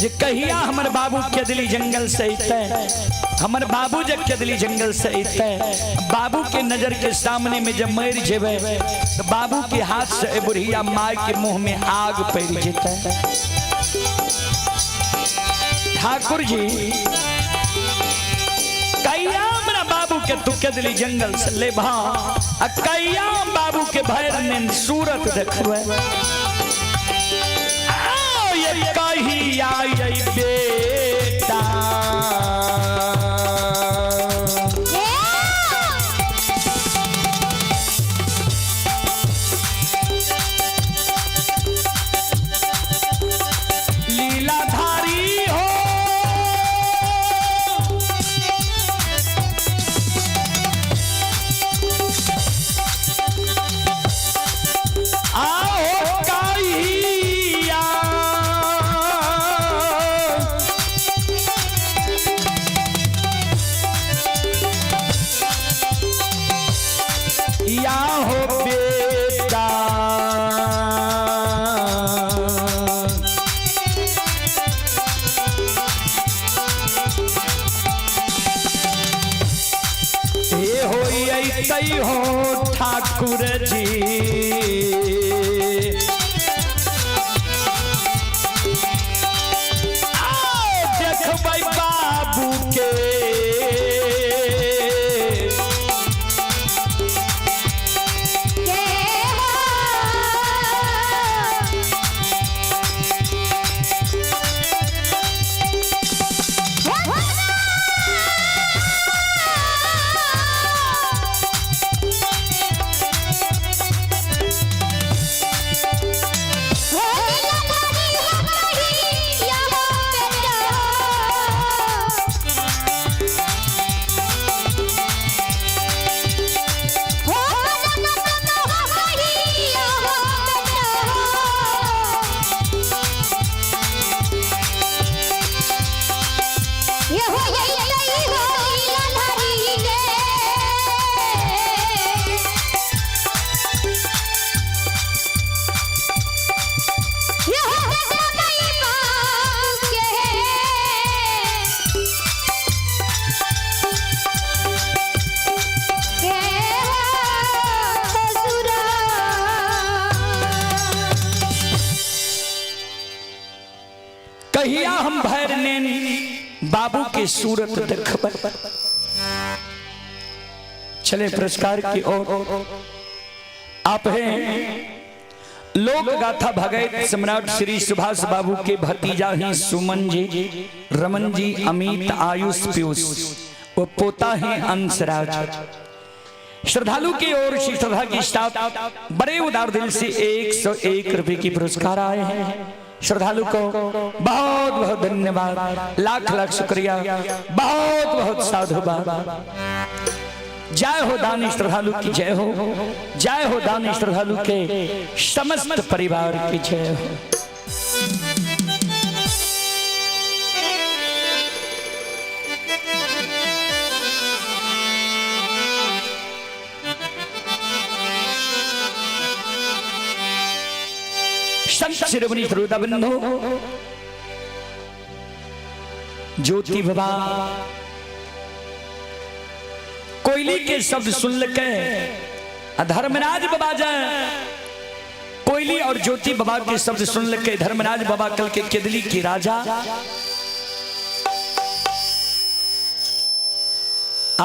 जे कहिया हमर बाबू केदली जंगल से अतै हमर बाबू जब केदली जंगल से अतै बाबू के नजर के सामने में जब मर जेबे तो बाबू के हाथ से बुढ़िया माई के मुंह में आग पड़ जेतै ठाकुर जी कहिया हमरा बाबू के तू केदली जंगल से ले भा कहिया बाबू के भैर में सूरत देखबे कहिया बेटा लीलाधारी हो आओ कहिया या हो बेटा ये हो तई हो ठाकुर जी देखबै बाबू के कहिया हम भैर नैन बाबू के सूरत देखबै चले पुरस्कार की ओर आप हैं लोक गाथा भगत सम्राट श्री सुभाष बाबू के भतीजा ही सुमन जी रमन जी अमित आयुष पीयूष वो पोता है अंशराज श्रद्धालु की ओर श्री श्रद्धा की स्टाफ बड़े उदार दिल से 101 रुपए की पुरस्कार आए हैं श्रद्धालु को बहुत बहुत धन्यवाद लाख लाख शुक्रिया बहुत बहुत साधुवाद जय हो दानी श्रद्धालु की जय हो दानी श्रद्धालु के समस्त परिवार की जय हो। संत शिरोमणि श्रोताबंधु ज्योति बाबा कोयली के शब्द सुन के धर्मराज बाबा जाए कोयली और ज्योति बाबा के शब्द सुन के धर्मराज बाबा कल के केदली की राजा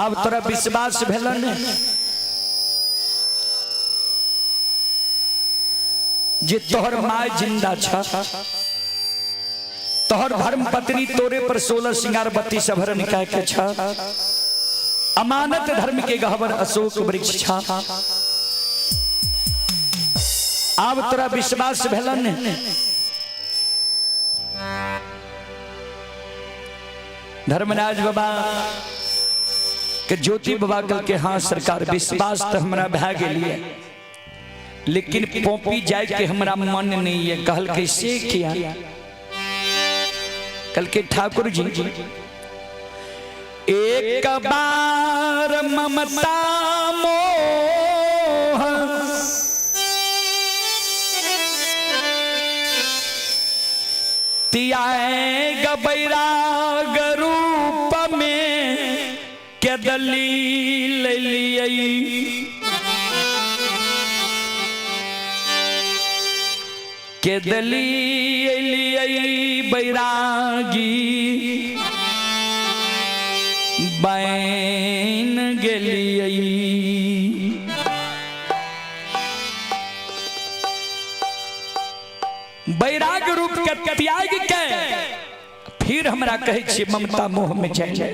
अब तोरा विश्वास भेलन जे तोहर माय जिंदा छ तोहर धर्म पत्नी तोरे पर 16 श्रृंगार 32 अभरण कह के छ अमानत धर्म के गहवर अशोक वृक्ष छ अब तोरा विश्वास भेलन धर्मराज बाबा के ज्योति बाबा कल के हाँ सरकार विश्वास तो हमारा भै गेलिए लेकिन पोपी जाए के हमारा मन नहीं है। कहल कैसे किया कल के ठाकुर जी एक बार ममता मोह तियाएगा बैराग रूप में के दलील लियई के दलील लियई बैरागी बैन गेलियई। बैराग रूप के त्याग के फिर हमरा कहे छी ममता मोह में जाए।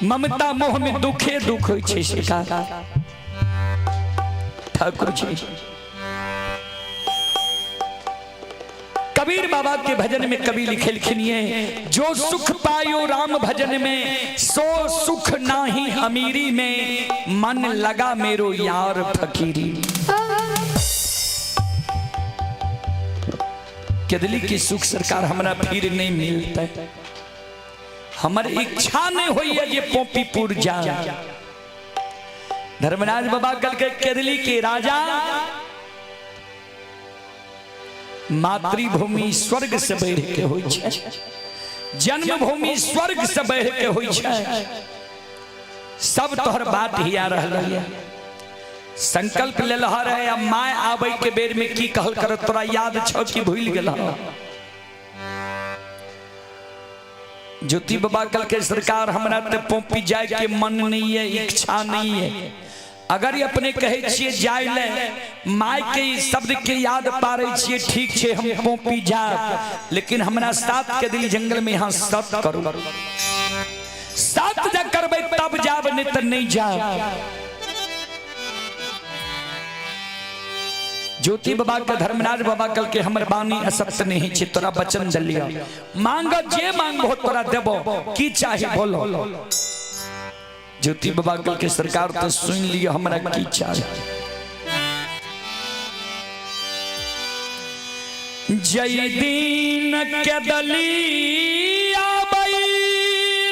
ममता मोह में दुखे दुख होय छै शिकार ठाकुर जी। कबीर बाबा के भजन में कवि लिखे लिखनिए जो सुख पायो राम भजन में सो सुख नाही अमीरी में मन लगा मेरो यार फकीरी। केदली की सुख सरकार हमरा फिर नहीं मिलता है। हमर इच्छा नहीं हुई है ये पोपीपुर जा। धर्मराज बाबा कल के केदली के राजा मातृभूमि स्वर्ग से बढ़ के होई छै, जन्मभूमि स्वर्ग से बढ़ के होई छै। सब तोहर बात ही आ रहा है। संकल्प ले लहा रहे अब माय आबे के बेर में की कहल कर तोरा याद छौ कि भूल गेला। ज्योति बाबा कल के सरकार हमरा ते पोपी जाए के मन नहीं है, इच्छा नहीं है। अगर ये अपने कहे छिए जाय ले माय के शब्द के याद पारे छिए ठीक छे हम पोपी जा, लेकिन हमरा साथ के दिल जंगल में यहाँ सत करू साथ जा करबे तब जाब नहीं तो नहीं जा। ज्योति बाबा के धर्मराज बाबा कल के हमर बानी असत्य नहीं छे तोरा वचन दलिया मांग जे मांगबो तोरा देबो की चाहे बोलो। ज्योति बाबा कल के सरकार तो सुन लियो हमरा की चाहे। जय दीन के दलिया बई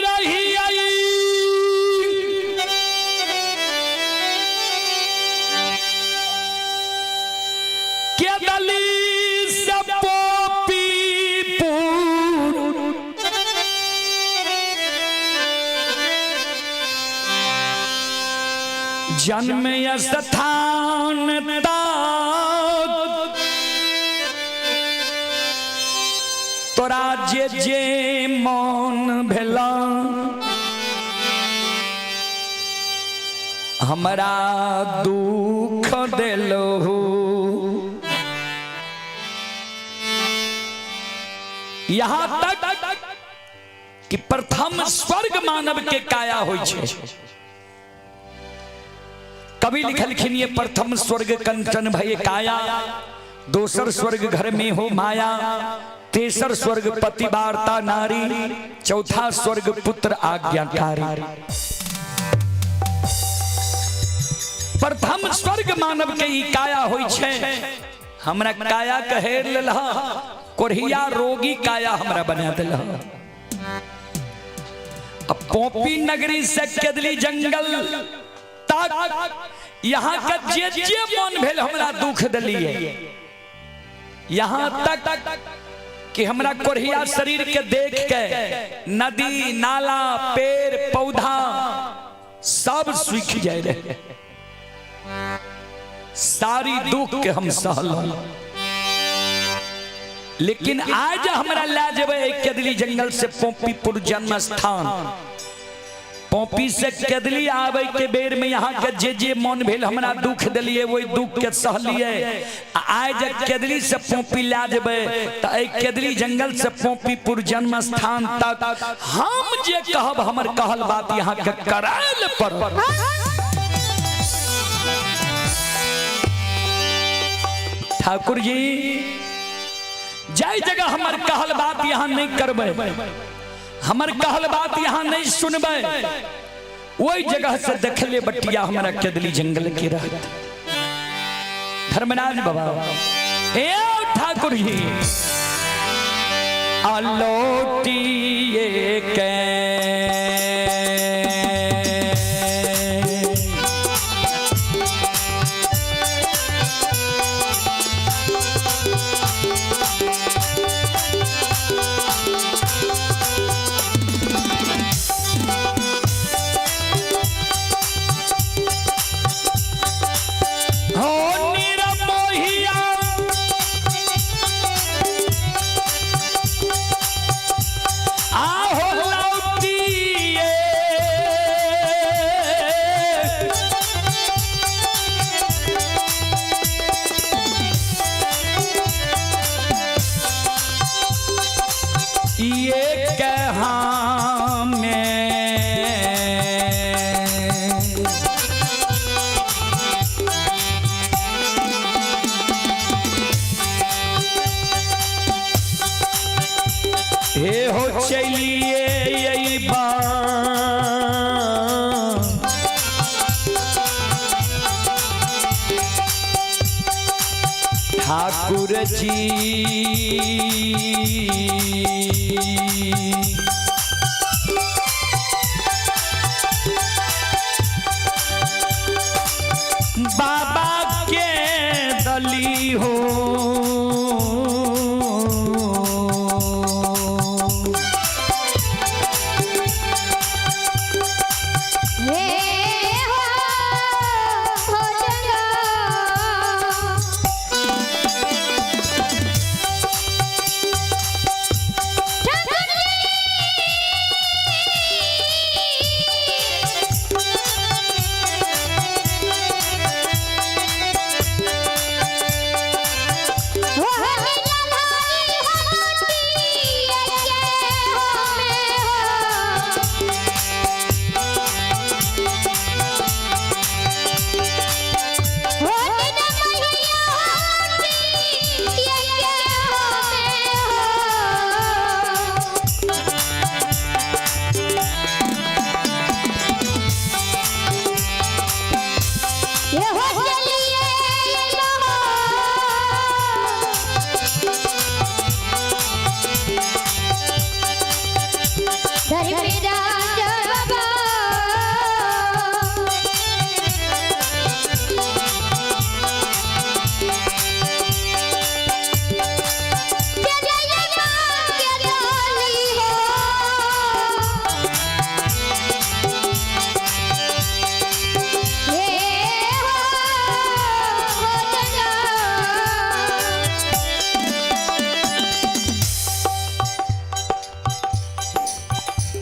रही जन्म स्थान तोरा जे जे मन भेला हमरा दुख देलो। यहाँ तक कि प्रथम स्वर्ग मानव के काया होय छै। कवि लिखल खिनिए प्रथम स्वर्ग कंचन भय काया, दोसर स्वर्ग घर में हो माया, तेसर स्वर्ग पतिवार्ता नारी, चौथा स्वर्ग पुत्र आज्ञाकारी। प्रथम स्वर्ग मानव के ई काया होय छै। हमरा काया कहे लेलहा कोढ़िया रोगी काया हमरा बना देलहा। अब पोपी नगरी से केदली जंगल यहाँ का जे जे मन भेल हमरा दुख दलिए। यहाँ तक कि हमरा कोढ़िया शरीर के देख के नदी नाला पेड़ पौधा सब सूख जाए रहे। सारी दुख के हम सहलो, लेकिन आज हमरा ले जेबे केदली जंगल से पोपीपुर जन्म स्थान। पोपी से केदली आवे के बेर में यहाँ के जे जे मन भेल हमरा दुख दलिए वही दुख के सहलिए। आज केदली से पोपी ला जेबे तो केदली जंगल से पोपीपुर जन्म स्थान तक हम जे कहब हमर कहल बात यहाँ के कराल पर। ठाकुर जी जय जगह हमर कहल बात यहाँ नहीं करबे, हमर कहल बात यहाँ नहीं सुनबे, वही जगह से देखले बटिया हमारा केदली जंगल के रहत। धर्मराज बाबा ए ठाकुर जी आलोटिए के हे हो चलिए यही बात ठाकुर जी बाबा के दली हो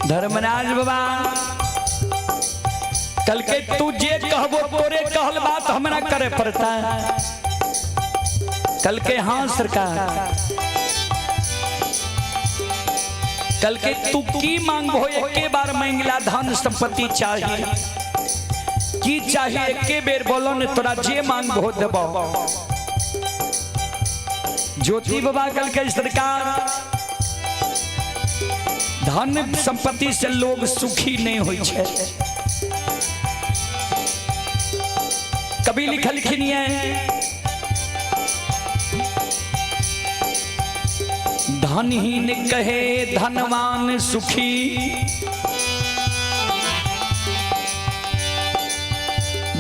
धर्मराज बाबा कल के तू जे कहबो तोरे कहल बात हमरा करे पड़ता है। कल के हाँ सरकार कल के तू की मांगबो एके बार मांगला धन संपत्ति चाहिए की चाहिए एके बेर बोलो ने तोरा जे मांगबो देबो। ज्योति बाबा कल के सरकार धन संपत्ति से लोग सुखी नहीं होई छे। कभी लिखलखिन धनहीन कहे धनवान सुखी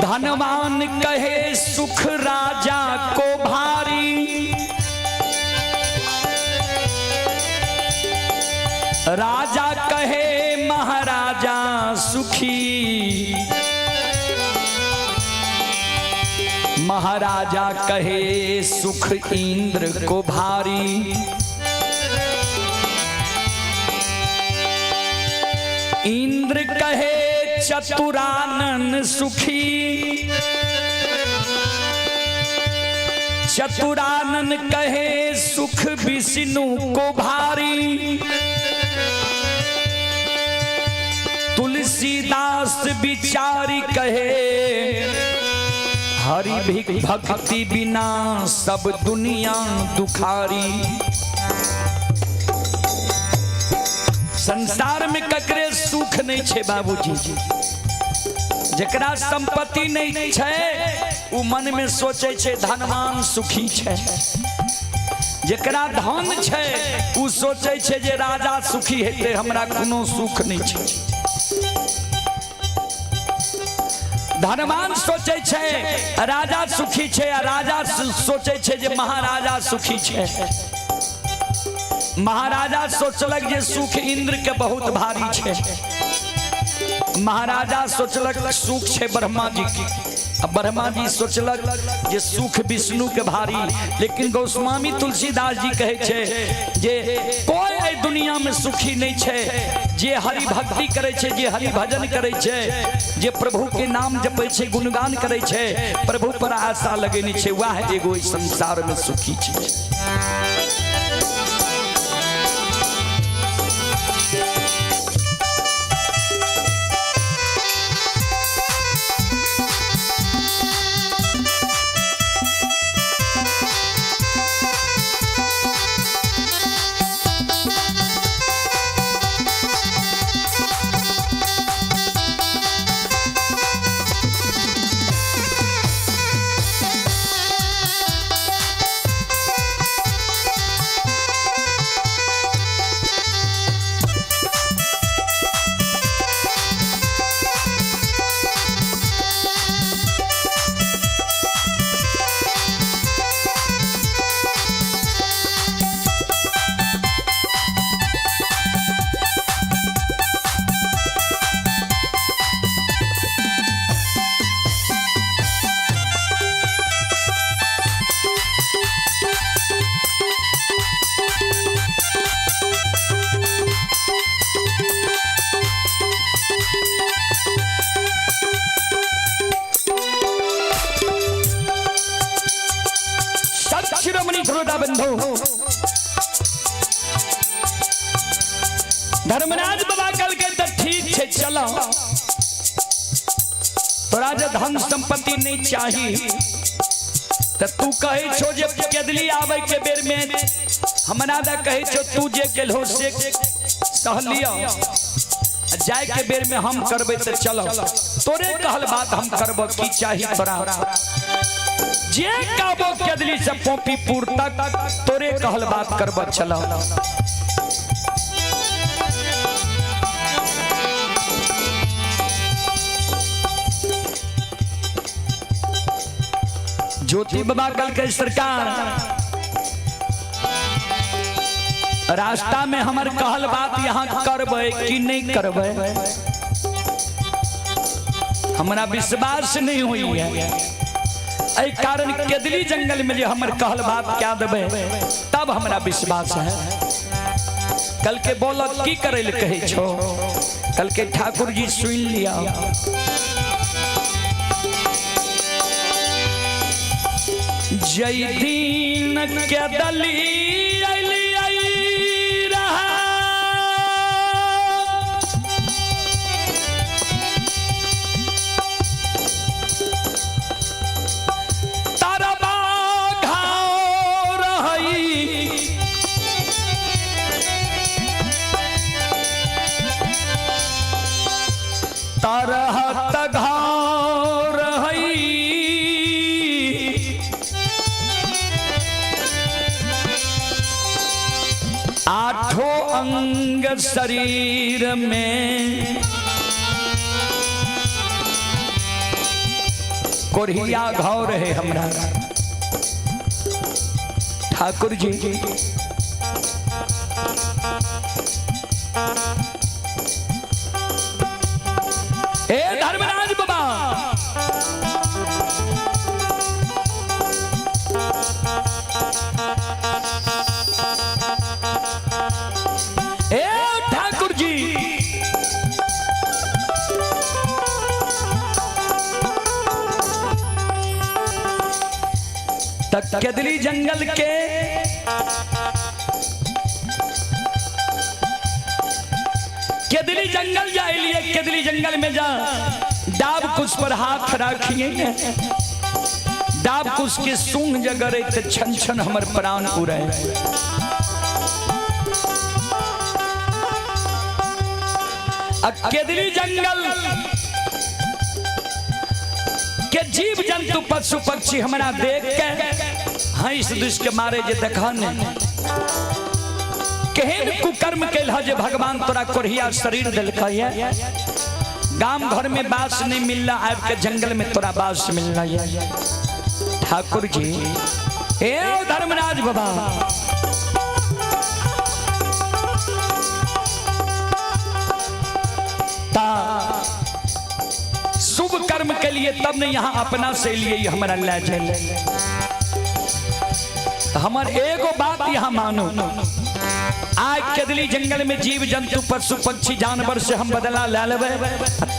धनवान कहे सुख राजा को भारी राजा कहे महाराजा सुखी महाराजा कहे सुख इंद्र को भारी इंद्र कहे चतुरानन सुखी चतुरानन कहे सुख विष्णु को भारी तुलसीदास बिचारी कहे हरि भिक भक्ति बिना सब दुनिया दुखारी। संसार में ककरे सुख नहीं छे बाबूजी। जकरा संपत्ति नहीं छे उ मन में सोचे छे धनवान सुखी छे। जकरा धन छे उ सोचे छे जे राजा सुखी हेते, हमरा कोनो सुख नहीं छे। धनवान सोचे छे राजा सुखी छे, राजा सोचे छे जे महाराजा सुखी छे। महाराजा सोचलक जे सुख इंद्र के बहुत भारी छे। महाराजा सोचलक सुख छे ब्रह्मा जी की, ब्रह्मा जी सोचलक जे सुख विष्णु के भारी। लेकिन गोस्वामी तुलसीदास जी कहे छे जे कोई ए दुनिया में सुखी नहीं छे। जे हरि भक्ति करे छे, जे हरि भजन करे छे, जे प्रभु के नाम जपे छे, गुणगान करे छे, प्रभु पर आशा लगेनी छे, वह एगो इस संसार में सुखी छे। धर्मराज बाबा कल के तो ठीक है चलो, तोरा जो धन संपत्ति नहीं चाहिए तो तू कहे छो जे केदली आवे के बेर में हमरा दा कहे छो तू जे गेलो से सहलिया जाए के बेर में हम करबे तो चलो। तोरे कहल बात हम करबो की चाहिए तोरा जे कहबो केदली से पोपीपुर तक तोरे कहल बात करबो चलो। ज्योति बाबा कल के सरकार रास्ता में हमार कहल बात यहाँ करबे कि नहीं करबे हमरा विश्वास नहीं हुई है। ऐ कारण केदली जंगल में जो हमार कहल बात क्या देबे तब हमरा विश्वास है। कल के बोल की करे ले कहे छो, कल के ठाकुर जी सुन लिया। जय दीन के दली आई रहा तारा घाव रही तारा घाव रही आठों अंग शरीर में कोरिया घाव रहे हमरा ठाकुर जी। ए धर्मराज बाबा ठाकुर जी तक केदली जंगल के केदली जंगल जाइए, केदली जंगल में जा डाब कुछ पर हाथ रखिए डाब कुछ के सूंघ जगरे ते छन छन हमर प्राण उड़े। केदली जंगल के जीव जंतु पशु पक्षी हमरा देख के हंस दुष्ट के मारे जे देखन केहन कुकर्म कैल जे भगवान तोरा कोढ़िया शरीर दिलका है। गांव घर में बास नहीं मिलना, आब के जंगल में तोरा बास मिलना है। ठाकुर जी ए धर्मराज बाबा शुभ कर्म के लिए तब ने यहाँ अपना से लिए हमारा ले चल। हमार एगो बात यहाँ मानो, आज केदली जंगल में जीव जंतु पशु पक्षी जानवर से हम बदला ले लेवे,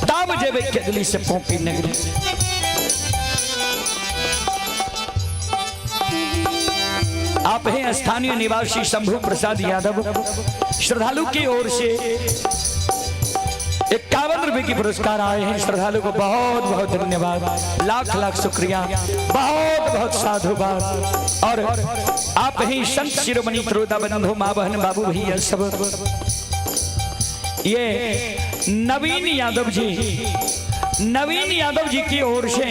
तब जेबे केदली से पोपी नगरी। आप हैं स्थानीय निवासी शंभू प्रसाद यादव, श्रद्धालु की ओर से 51 रुपए की पुरस्कार आए हैं। श्रद्धालु को बहुत बहुत धन्यवाद, लाख लाख शुक्रिया, बहुत बहुत साधुवाद। और आप ही संत शिरोमणि त्रोदा बंधु माँ बहन बाबू भैया सब, ये नवीन यादव जी की ओर से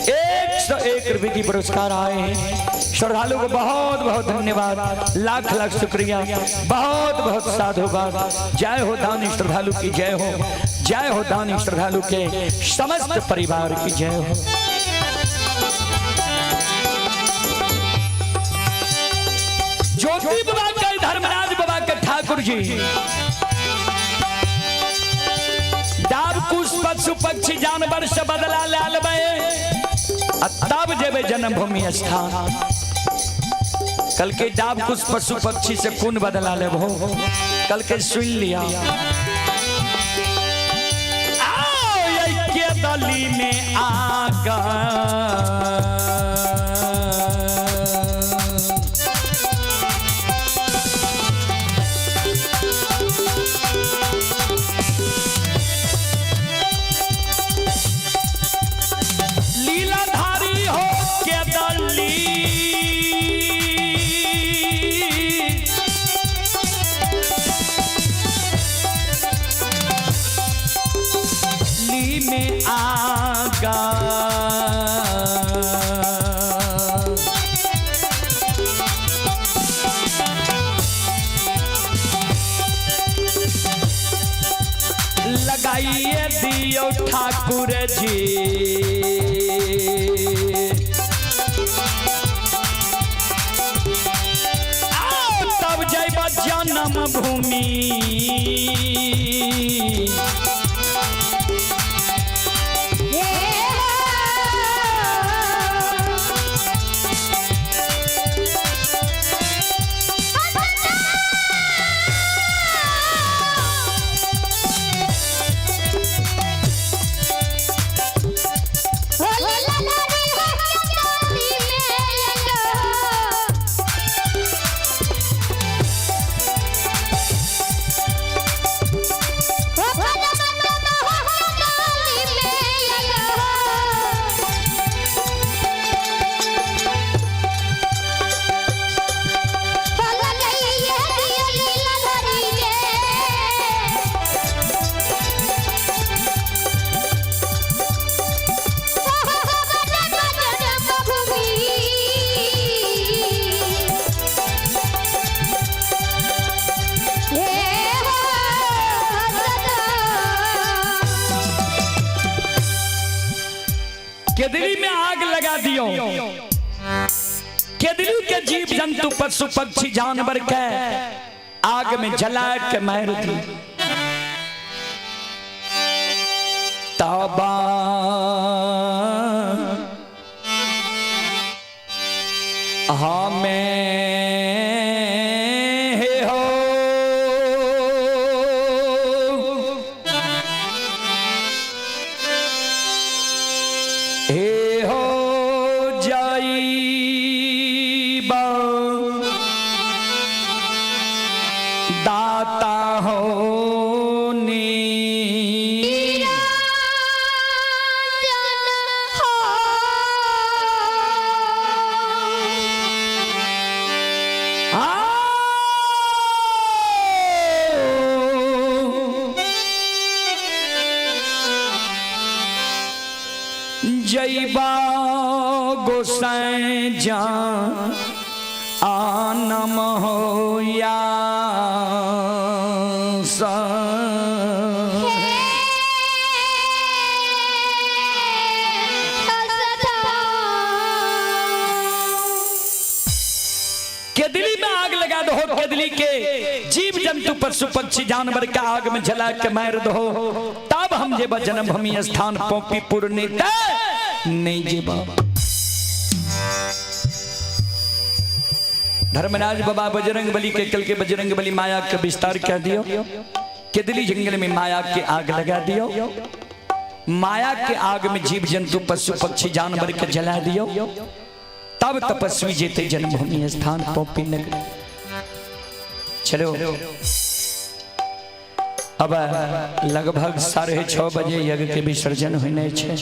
101 रुपए की पुरस्कार आए हैं। श्रद्धालु को बहुत बहुत धन्यवाद, लाख लाख शुक्रिया, बहुत बहुत साधुवाद। जय हो दानी श्रद्धालु की जय हो, जय हो दानी श्रद्धालु के समस्त परिवार की जय हो। ज्योति बाबा के धर्मराज बाबा के ठाकुर जी डाब कुछ पशु पक्षी जानवर से बदला ले लेबे, तब जेबे जन्मभूमि स्थान। कल के डाब कुछ पशु पक्षी से कौन बदला ले कल के सुन लिया। आओ ये केदली में आगा लीलाधारी हो केदली में आगा। लगाइए दियो ठाकुर जी आओ तब जैब जन्म भूमि। केदली में आग लगा दियो, केदली के जीव जंतु पशु पक्षी जानवर के आग में जला के मार दी। तबा हमें दाता हो नी जईबा गोसाई जान आनम हो या केदली में आग लगा दो, केदली के जीव जंतु पशु पक्षी जानवर का आग में जला के मार दो, तब हम जेबा जन्म भूमि स्थान पोपी पुरने नहीं जेबा। धर्मराज बाबा बजरंग बली के कल के बजरंग बली माया का विस्तार कर दियो, केदली जंगल में माया के आग लगा दियो, माया के आग में जीव जंतु पशु पक्षी जानवर के जला दियो, तब तपस्वी जेते जन्मभूमि स्थान पोपी नगर। चलो अब लगभग 6:30 बजे यज्ञ के विसर्जन होने छे।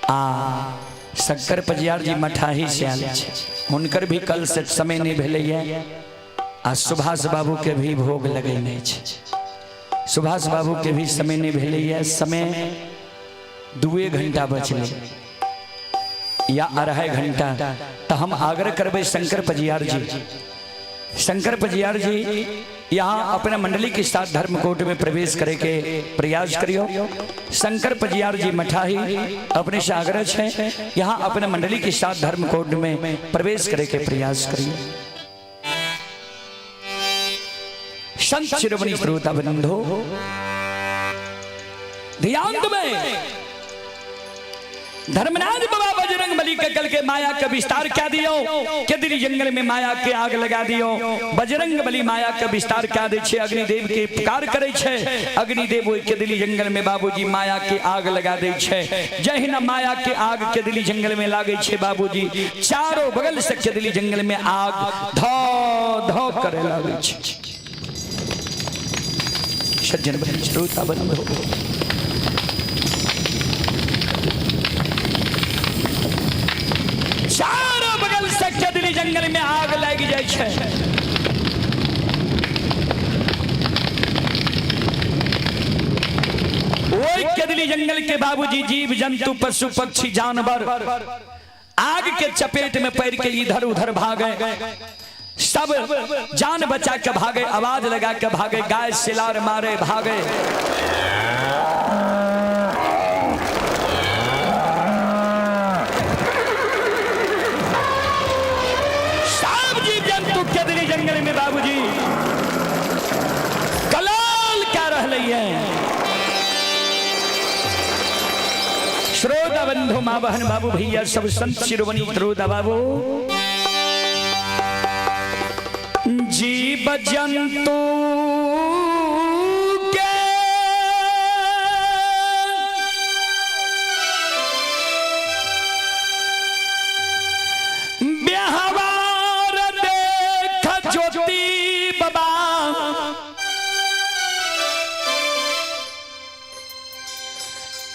आ शंकर पजियार जी मठाही से आले छे, हुनकर भी कल से समय नहीं भेलैया। आ सुभाष बाबू के भी भोग लगे नहीं छे, सुभाष बाबू के भी समय नहीं भेलैया। समय 2 घंटा बचले या 2.5 घंटा, तो हम आग्रह करबे शंकर पजियार जी, शंकर पजियार जी यहाँ अपने मंडली के साथ धर्मकोट में प्रवेश करे के प्रयास करियो। शंकर पजियार जी मठाही अपने से आग्रह है, यहाँ अपने मंडली के साथ धर्मकोट में प्रवेश करे के प्रयास करियो। संत शिरोमणि श्रोता बंधो ध्यान में धर्मराज बाबा बजरंग बली के कल के माया का विस्तार क्या दियो, केदली जंगल में माया के आग लगा दियो। बजरंग बली माया का विस्तार क्या दे छे, अग्निदेव के पुकार करे छे, अग्निदेव ओई केदली जंगल में बाबूजी माया के आग लगा दे छे। जहि न माया के आग केदली जंगल में लागे छे बाबूजी, चारों बगल से केदली जंगल में आग धो धो करे लागे छे। सज्जन बंधु श्रोता बंधु चारों बगल से केदली जंगल में आग लग जाए छे। ओई केदली जंगल के बाबूजी जीव जंतु पशु पक्षी जानवर आग के चपेट में पैर के इधर उधर भागे, सब जान बचा के भागे, आवाज लगा के भागे, गाय सिलार मारे भागे। जंगल में बाबूजी कलाल क्या रह रही है। श्रोता बंधु मां बहन बाबू भैया सब संत शिरोमणि श्रोता बाबू जीव जंतु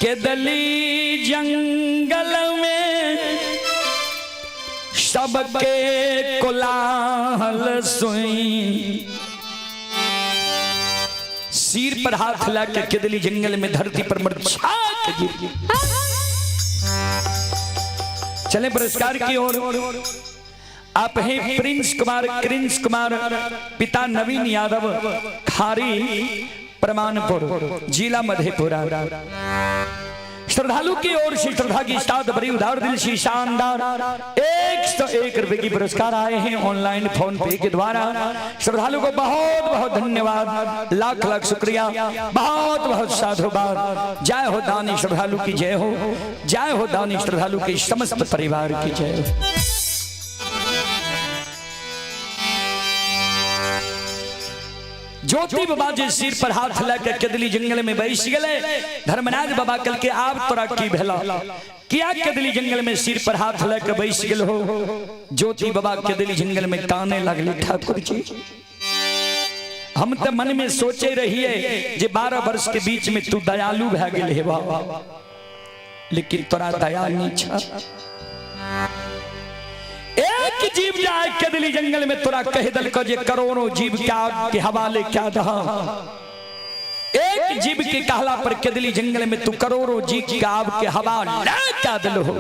केदली जंगल में सबके कोलाहल सुई, सिर पर हाथ लाके केदली जंगल में धरती पर मूर्छा गिरी। चले पुरस्कार की ओर। आप हैं प्रिंस कुमार पिता नवीन यादव, खारी प्रमाणपुर जिला मधेपुरा। श्रद्धालु की ओर से श्रद्धा की स्टार्ट बड़ी उदार दिल से शानदार 101 रुपए की पुरस्कार आए हैं ऑनलाइन फोन पे के द्वारा। श्रद्धालु को बहुत बहुत धन्यवाद, लाख लाख शुक्रिया, बहुत बहुत साधुवाद। जय हो दानी श्रद्धालु की जय हो, जय हो दानी श्रद्धालु के समस्त परिवार की जय हो। ज्योति बाबा जी सिर पर हाथ लेकर केदली जंगल में बैस गए। धर्मराज बाबा कल के आप तोरा की भेला, क्या केदली जंगल में सिर पर हाथ लेकर बैस गए हो। ज्योति बाबा केदली जंगल में काने लगले, ठाकुर जी हम तो मन में सोचे रहिए जे 12 वर्ष के बीच में तू दयालु भै गेल हे बाबा, लेकिन तोरा दया नहीं छा। एक जीव जाए केदली जंगल में तोरा कह दल को जे करोड़ों जीव क्या के हवाले क्या दहा। एक जीव के कहला पर केदली जंगल में तू करोड़ों जीव की आब के हवा क्या दिल हो।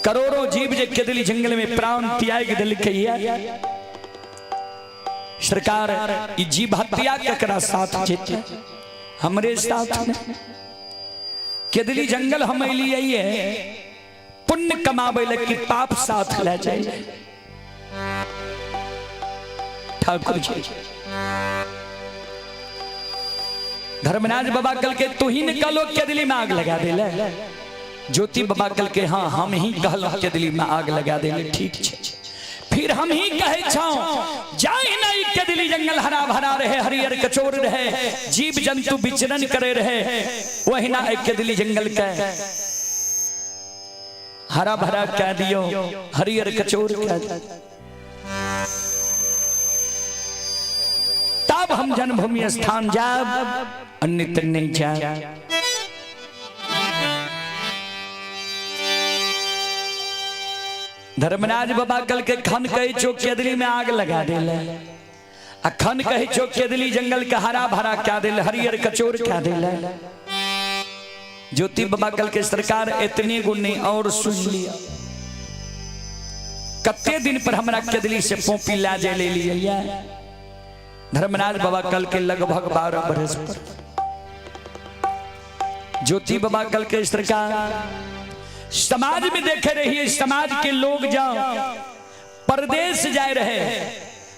करोड़ों जीव जे केदली जंगल में प्राण त्याग दिल कहिया सरकार ई जीव हत्या ककरा साथ जेते हमरे साथ में केदली जंगल हम लिए पुण्य कमावे लगी पाप साथ ले जाए। ठाकुर जी धर्मराज बाबा कल के तू ही निकलो केदली में आग लगा दे ले। ज्योति बाबा कल के हाँ हम ही कहलो केदली में आग लगा दे ले। ठीक है फिर हम ही कहे छाओ जाए नहीं केदली जंगल हरा भरा रहे हरियर कचोर रहे जीव जंतु विचरण करे रहे वही ना एक केदली जंगल का हरा भरा कह दियो हरियर कचोर कह दियो। तब हम जन्मभूमि स्थान जाब अन्यत्र नहीं जाब। धर्मराज बाबा कल के खन कहे चो केदली में आग लगा दे ले खन कहे चो केदली जंगल का हरा भरा क्या दे हरियर कचोर क्या दे ले। ज्योति बाबा कल के सरकार इतनी गुण नहीं और सुन लिया कत्ते दिन पर हमरा केदली से पोपी ला जे ले लिया। धर्मराज बाबा कल के लगभग 12 बरस पर ज्योति बाबा कल के सरकार समाज में देखे रहिए समाज के लोग जाओ परदेश जाए रहे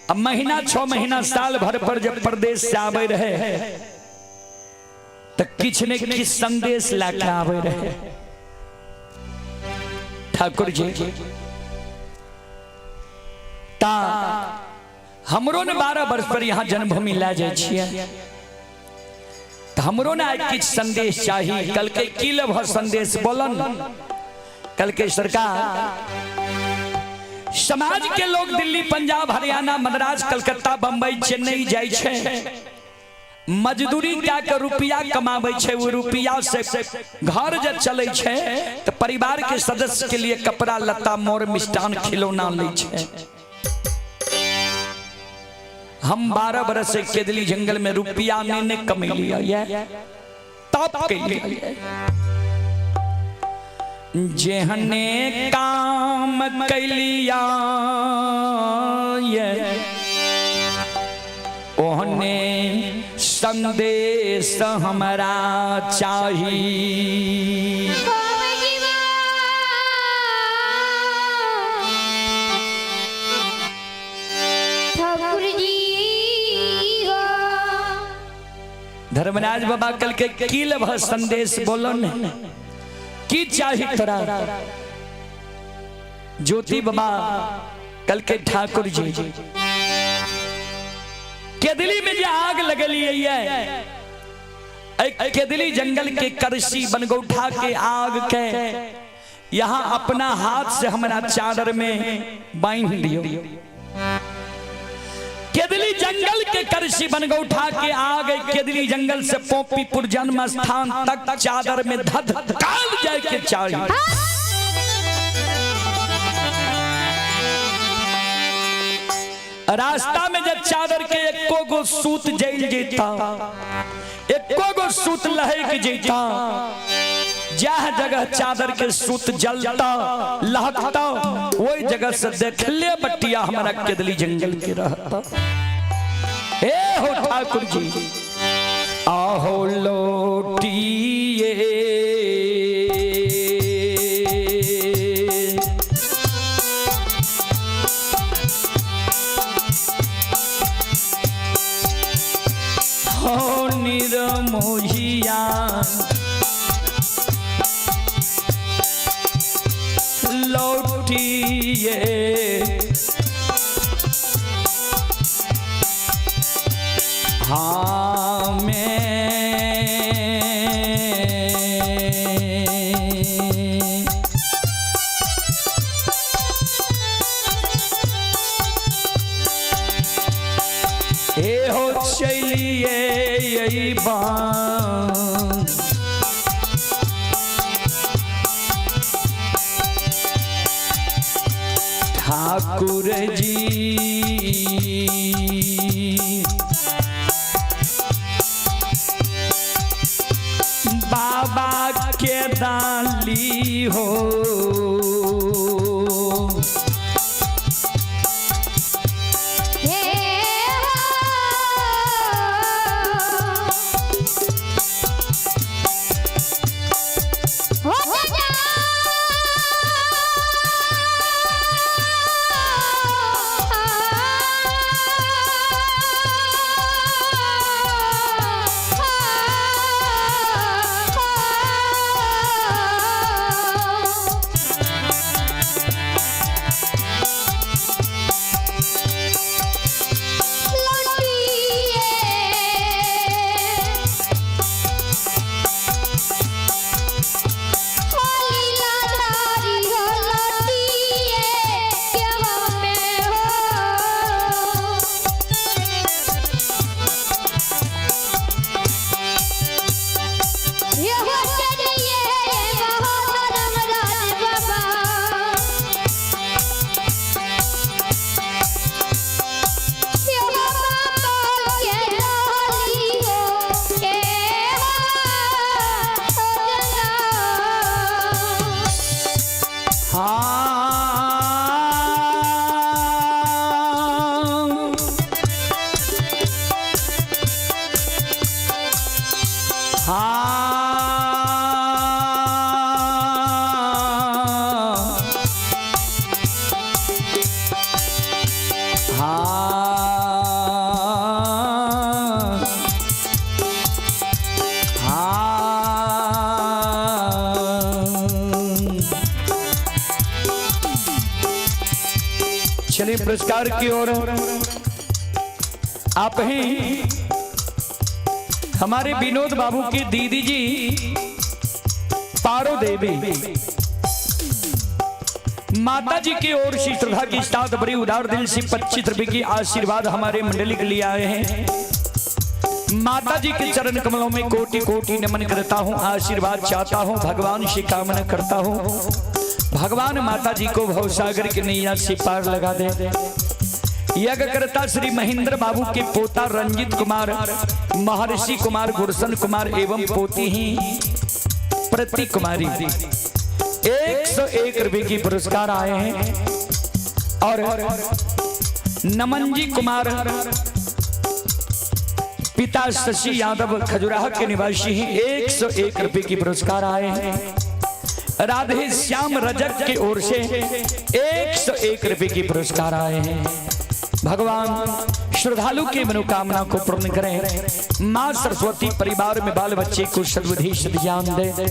अब महीना 6 महीना साल भर पर जब परदेश से आवे रहे तो किछ ने किछ संदेश लाके आवे रहे। ठाकुर जी ता हमरो ने 12 वर्ष पर यहाँ जन्मभूमि ला जाए छिए तो हमरो ने आज किछ संदेश चाहिए। कल के की लभ संदेश बोलन कल के सरकार समाज के लोग दिल्ली पंजाब हरियाणा मद्रास कलकत्ता बंबई चेन्नई जाय छे मजदूरी क्या के रुपया कमावे छे वो रुपया से घर जब चले छे तो परिवार के सदस्य के लिए कपड़ा लत्ता मोर मिष्ठान खिलौना ले छे। हम 12 बरस से केदली जंगल में रुपया ने कमा लिया ये तब के लिए जेहने काम कैलिया ये ओहने संदेश हमारा चाहिए। धर्मराज बाबा कल के किल भ संदेश बोलो ने की चाहिए तोरा। ज्योति बाबा कल के ठाकुर जी केदली में जो आग लगली है केदली जंगल के करसी बनगौठा के आग के यहाँ अपना हाथ से हमारा चादर में बांध दियो। केदली जंगल के करसी बनगौठा के आग केदली जंगल से पोपीपुर जन्म स्थान तक चादर में धधकाल जाए के चाहिए। रास्ता में जब चादर के एको गो सूत जल जेता एको गो सूत लहक जेता जहाँ जगह चादर के सूत जलता लहकता वही जगह से देख ले बटिया हमारा केदली जंगल के रहता। ए हो ठाकुर जी आहो लोटिए हो निरमोहिया लौटिए हाँ ए हो चलिए यही बात ठाकुर जी डाली हो। चलिए पुरस्कार की ओर आप हैं हमारे विनोद बाबू की दीदी जी पारो देवी, माता जी की ओर से श्रद्धा की साथ बड़ी उदार दिल से 25 रुपए की आशीर्वाद हमारे मंडली के लिए आए हैं। माता जी के चरण कमलों में कोटि कोटि नमन करता हूँ, आशीर्वाद चाहता हूँ, भगवान से कामना करता हूँ भगवान माता जी को भवसागर की नैया से पार लगा दे। यज्ञ करता श्री महेंद्र बाबू के पोता रंजित कुमार, महर्षि कुमार, गुरसन कुमार एवं पोती ही प्रति कुमारी 101 रुपए की पुरस्कार आए हैं। और नमन जी कुमार पिता शशि यादव खजुराहो के निवासी हैं, 101 रुपए की पुरस्कार आए हैं। राधे श्याम रजक की ओर से 101 रुपए की पुरस्कार आए हैं। भगवान श्रद्धालु की मनोकामना को पूर्ण करें। माँ सरस्वती परिवार में बाल बच्चे को सद्बुद्धि सद्ज्ञान दे।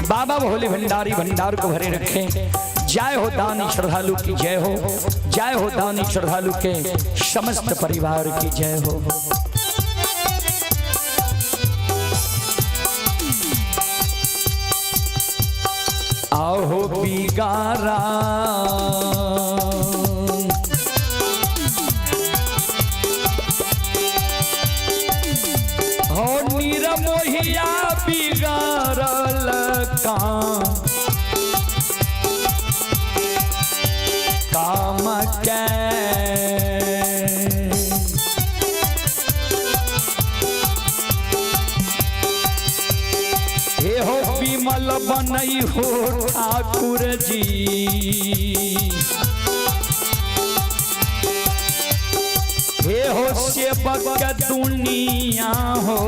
बाबा भोले भंडारी भंडार को भरे रखें। जय हो दानी श्रद्धालु की जय हो, जय हो दानी श्रद्धालु के समस्त परिवार की जय हो। आओ बिगारा हो निरमोहिया बिगारल काम के हे हो विमल बनई हो ठाकुर जी, हे हो सेवक दुनिया हो।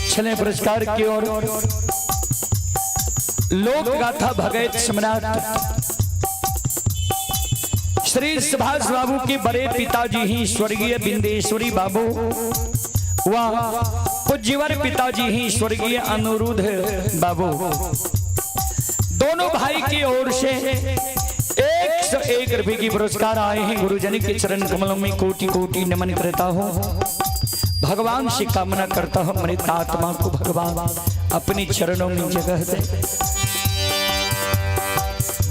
चले पुरस्कार की ओर लोक गाथा भगत सम्राट श्री सुभाष बाबू के बड़े पिताजी ही स्वर्गीय बिंदेश्वरी बाबू व पूज्यवर पिताजी ही स्वर्गीय अनुरुद्ध बाबू, दोनों भाई की ओर से 101 रुपए की पुरस्कार आए हैं। गुरुजन के चरण कमलों में कोटि कोटि नमन करता हूँ। भगवान से कामना करता हूँ मृत आत्मा को भगवान अपने चरणों में जगह दे।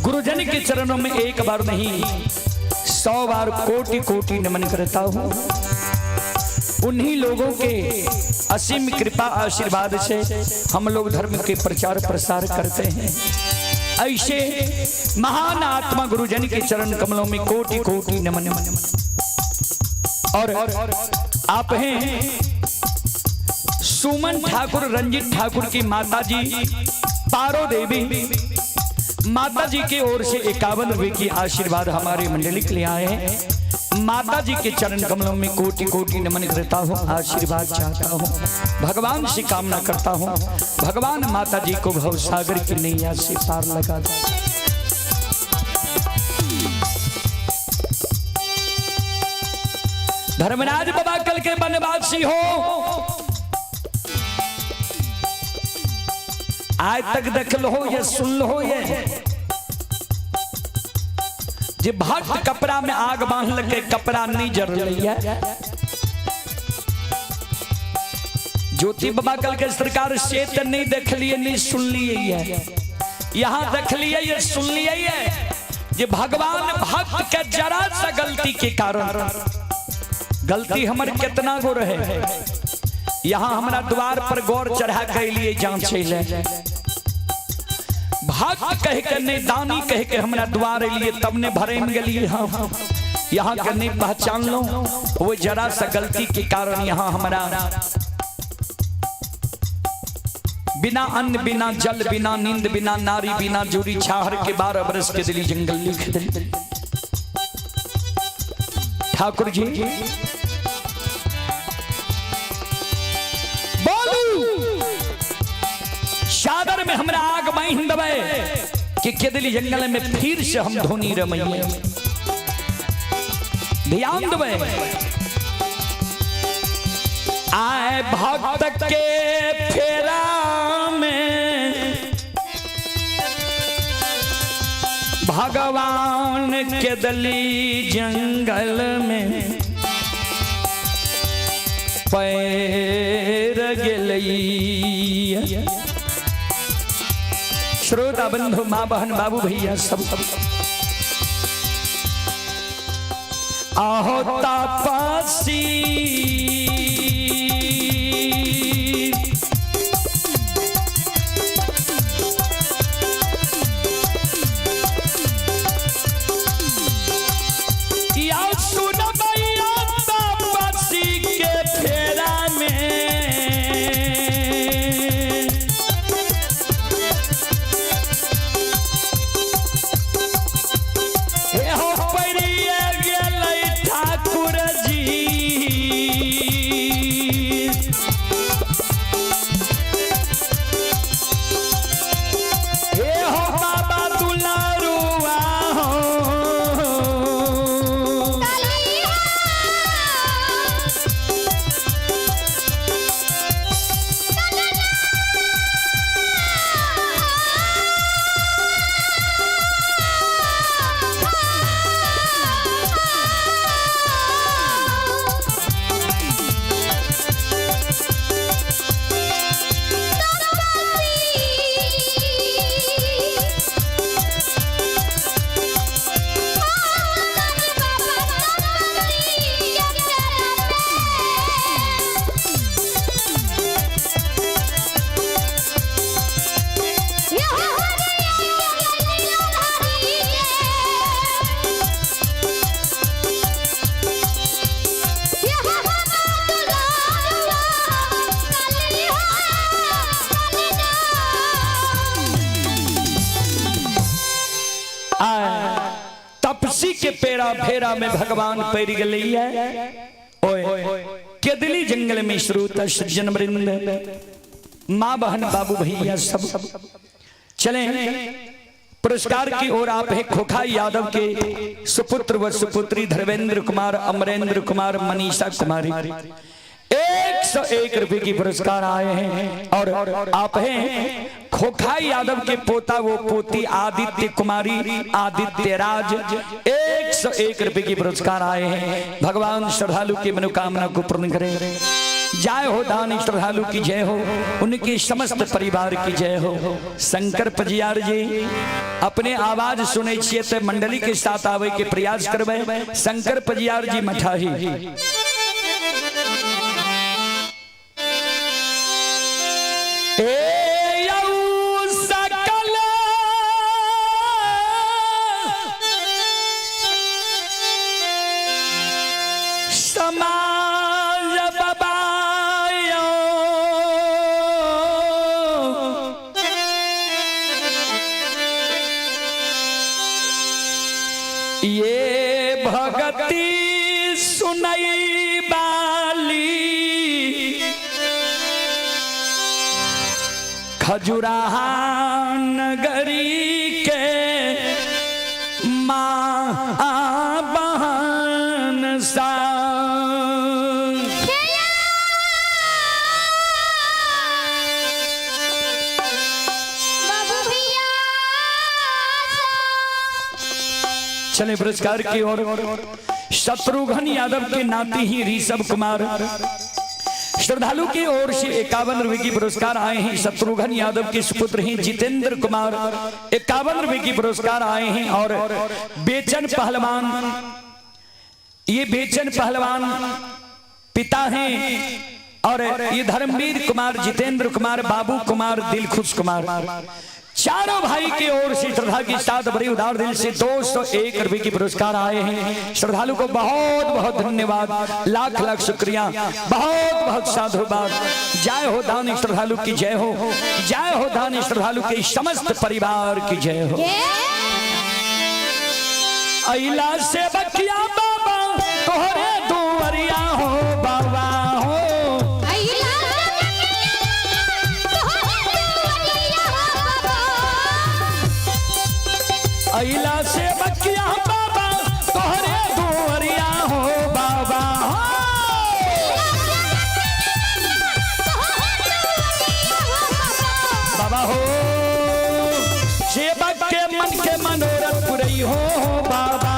गुरुजन के चरणों में एक बार नहीं 100 बार कोटि कोटि नमन करता हूँ। उन्हीं लोगों के असीम कृपा आशीर्वाद से हम लोग धर्म के प्रचार प्रसार करते हैं। ऐसे महान आत्मा गुरुजन के चरण कमलों में कोटि कोटि नमन। और आप हैं सुमन ठाकुर रंजित ठाकुर की माताजी पारो देवी, माताजी की ओर से 51 रुपए की आशीर्वाद हमारे मंडली के लिए आए हैं। माताजी के चरण कमलों में कोटि कोटि नमन करता हूँ, आशीर्वाद चाहता हूँ। भगवान से कामना करता हूँ भगवान माताजी को भव सागर की नैया से पार लगा दे। धर्मराज बाबा कल के बनवासी हो, आज तक देख लो ये सुन लो ये जे भक्त कपड़ा में आग बांध के कपड़ा नहीं जर रही है। ज्योति बाबा कल के सरकार से तो नहीं देख लिए नहीं सुन लिए है, यहाँ देख लिए ये सुन लिए है जे भगवान भक्त के जरा सा गलती के कारण, गलती हमारे कितना गो रहे, यहाँ हमारा द्वार पर गौर चढ़ा के लिए जांच ले भक्त कह के नहीं दानी कह के हमारा द्वार लिए तब ने भरे में गलिए। हाँ यहाँ के नहीं पहचान लो वो जरा सा गलती के कारण यहाँ हमारा बिना अन्न बिना जल बिना नींद बिना नारी बिना जोड़ी छाहर के 12 बरस के दिली जंगल लिख दे। ठाकुर जी चादर में हमरा आग बांध दबे कि केदली जंगल में फिर से हम धोनी रमैये। ध्यान दबे आए भक्त के फेरा में भगवान केदली जंगल में पैर गेलई। श्रोता बंधु माँ बहन बाबू भैया सब आहो तापसी या सुन भैया तापसी के फेरा में तपसी के पेड़ा फेरा में भगवान पैर गई है। ओए केदली जंगल में श्रोता सज्जन वृंद माँ बहन बाबू भैया सब चलें पुरस्कार की ओर। आप हैं खोखा यादव के सुपुत्र व सुपुत्री धर्मेंद्र कुमार, अमरेंद्र कुमार, मनीषा कुमारी। 101 रुपए की पुरस्कार आए हैं। और आप हैं खोखा यादव के पोता व पोती आदित्य कुमारी, आदित्य राज। 101 रुपए की पुरस्कार आए हैं। भगवान श्रद्धालु की मनोकामना को पूर्ण करें। जय हो दानी श्रद्धालु की जय हो, उनके समस्त परिवार की जय हो। शंकर पजियार जी अपने आवाज सुने छिए तो मंडली के साथ आवे के प्रयास करवे। शंकर पजियार जी मठाही। ये भगती सुनई बाली खजुराहा नगरी के माँ बहन सा। चले पुरस्कार की ओर। शत्रुघ्न यादव के नाती ही ऋषभ कुमार। श्रद्धालु की ओर से 51 रुपए की पुरस्कार आए हैं। शत्रुघ्न यादव के सुपुत्र हैं जितेंद्र कुमार। 51 रुपए की पुरस्कार आए हैं। और बेचन पहलवान, ये बेचन पहलवान पिता हैं। और ये धर्मवीर कुमार, जितेंद्र कुमार, बाबू कुमार, दिलखुश कुमार, चारों भाई की ओर से श्रद्धा के साथ बड़े उदार दिल से 201 रुपए की पुरस्कार आए हैं। श्रद्धालु को बहुत बहुत धन्यवाद, लाख लाख शुक्रिया, बहुत बहुत साधुवाद। जय हो दानी श्रद्धालु की जय हो, जय हो दानी श्रद्धालु के समस्त परिवार की जय हो। अइला से बकिया बाबा तोहरे दुआरिया हो बाबा हो। अइला से बकिया बाबा तोहरे दुआरिया हो बाबा हो। बाबा हो सेवक के मन के मनोरथ पुरई हो बाबा।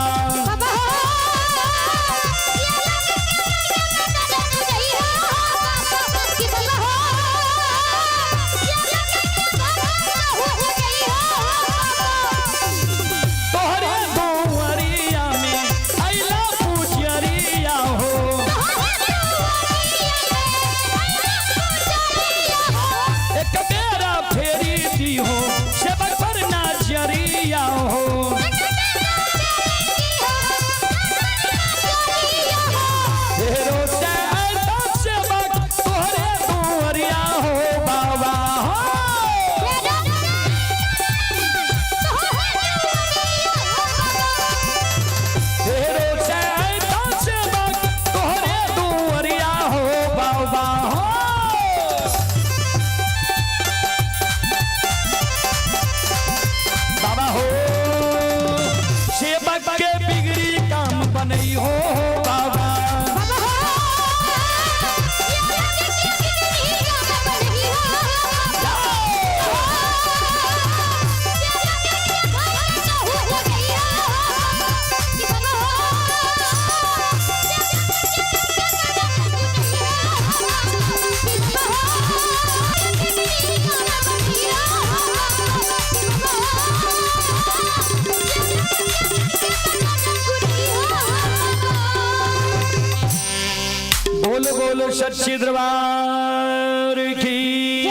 बोलो सच्चे दरबार की।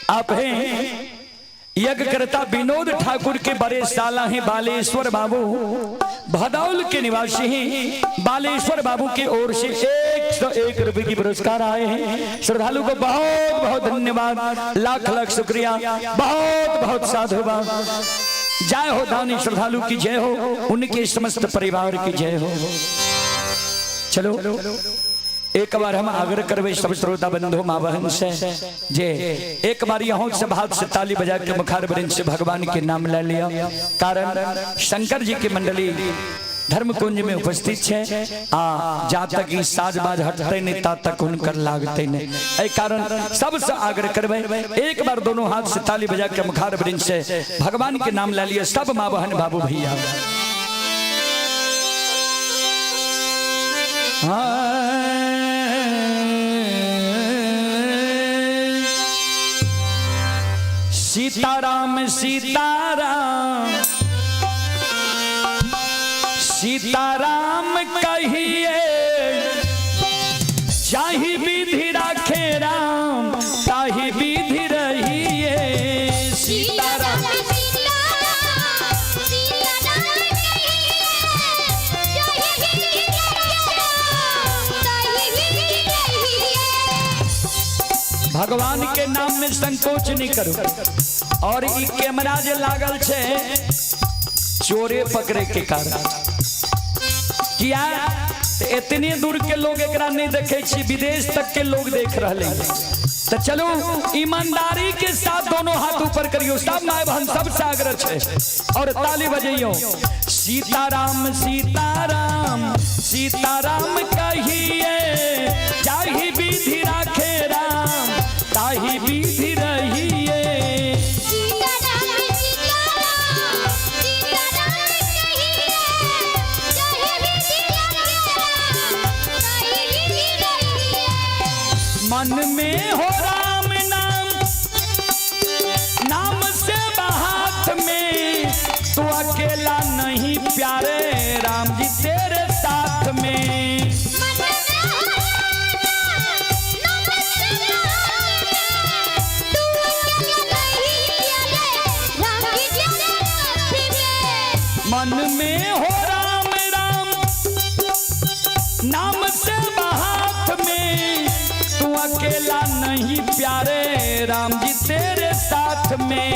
आप हैं यज्ञकर्ता विनोद ठाकुर के बड़े साला हैं बालेश्वर बाबू, भदौल के निवासी हैं। बालेश्वर बाबू की ओर से 101 रुपए की पुरस्कार आए हैं। श्रद्धालु को बहुत बहुत धन्यवाद, लाख लाख शुक्रिया, बहुत बहुत साधुवाद। जय हो दानी श्रद्धालु की जय हो, उनके समस्त परिवार की जय हो। चलो एक बार हम आग्रह करवे सब श्रोता बंधु माँ बहन से जे एक बार यहाँ से हाथ से ताली बजा के मुखार वृंद से भगवान के नाम ले लिया। कारण शंकर जी की मंडली धर्म कुंज में उपस्थित है जा तक ई साज बाज हटते नहीं ता तक उनकर लागते नहीं। ए कारण सबसे आग्रह करवे एक बार दोनों हाथ से ताली बजा के मुखार वृंद से भगवान के नाम ले लिया सब माँ बहन बाबू भैया। सीताराम सीताराम सीताराम कहिए चाहे विधि राखे राम ताहि विधि रहिए। सीताराम भगवान के नाम में संकोच नहीं करो। और ई कैमरा जे लागल छे चोरे पकड़े के कारण किया इतने दूर के लोग एकरा नहीं देखे छी विदेश तक के लोग देख रहे हैं। तो चलो ईमानदारी के साथ दोनों हाथ ऊपर करियो सब माय बहन सब सागर छे और ताली बजाइयो। सीताराम सीताराम सीताराम कहिए जाहि विधि राखे राम ताहि विधि रहिए। मन में हो राम नाम नाम से हाथ में तू अकेला नहीं प्यारे राम जी तेरे साथ में। मन में हो राम राम नाम से हाथ में तू अकेला नहीं प्यारे राम जी तेरे साथ में।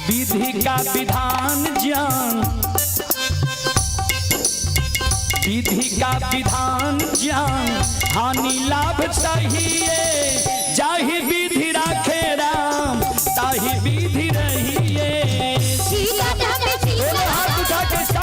विधि का विधान जान विधि का विधान जान हानि लाभ चाहिए जाहि विधि राखे राम ताहि विधि रहिए। हाथ उठा के सब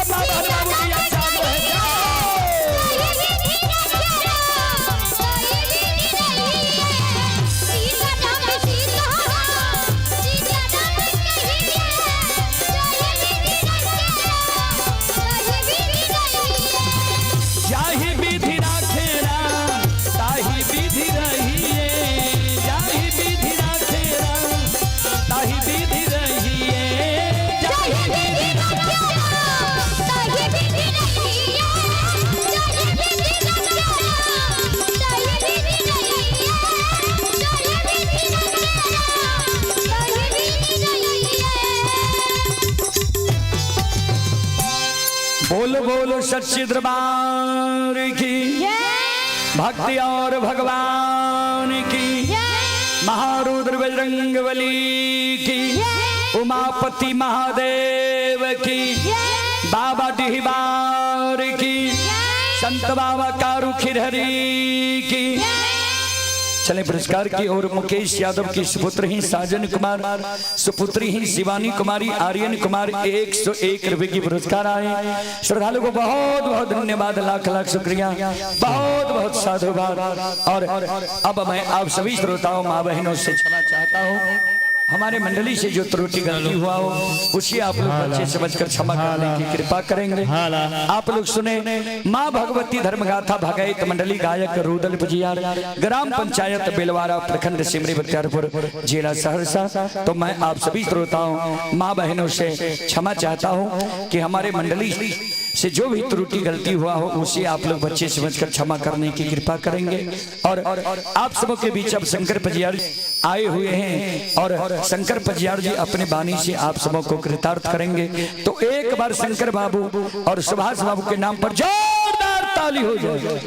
जाहि विधि राखे राम ताहि विधि रहिए जाहि विधि राखे राम ताहि विधि रहिए जाहि विधि राखे राम ताहि विधि रहिए जाहि विधि राखे राम ताहि विधि रहिए जाहि विधि राखे राम ताहि विधि रहिए। बोलो बोलो सच्चे दरबार की भक्ति और भगवान की महारुद्र बजरंग बली की उमापति महादेव की बाबा डिहबार की संत बाबा कारू खिरहरी की। चले पुरस्कार की ओर मुकेश यादव की सुपुत्र ही साजन कुमार सुपुत्री ही शिवानी कुमारी आर्यन कुमार 101 रुपए की पुरस्कार आए। श्रद्धालु को बहुत बहुत धन्यवाद लाख लाख शुक्रिया बहुत बहुत साधुवाद। और अब मैं आप सभी श्रोताओं माँ बहनों से क्षमा चाहता हूँ हमारे मंडली से जो त्रुटि गलती हुआ हो उसी आप लोग अच्छे समझकर क्षमा करने की कृपा करेंगे। आप लोग सुने माँ भगवती धर्मगाथा भगैत मंडली गायक रुदल पुजियार ग्राम पंचायत बेलवारा प्रखंड सिमरी बख्तियारपुर जिला सहरसा। तो मैं आप सभी श्रोताओं माँ बहनों से क्षमा चाहता हूँ कि हमारे मंडली से जो भी त्रुटि गलती हुआ हो उसे आप लोग बच्चे समझकर क्षमा करने की कृपा करेंगे। और आप सबों के बीच अब शंकर पजियार आए हुए हैं और शंकर पजियार जी अपने बानी से आप सबों को कृतार्थ करेंगे। तो एक बार शंकर बाबू और सुभाष बाबू के नाम पर जोरदार ताली हो जाए।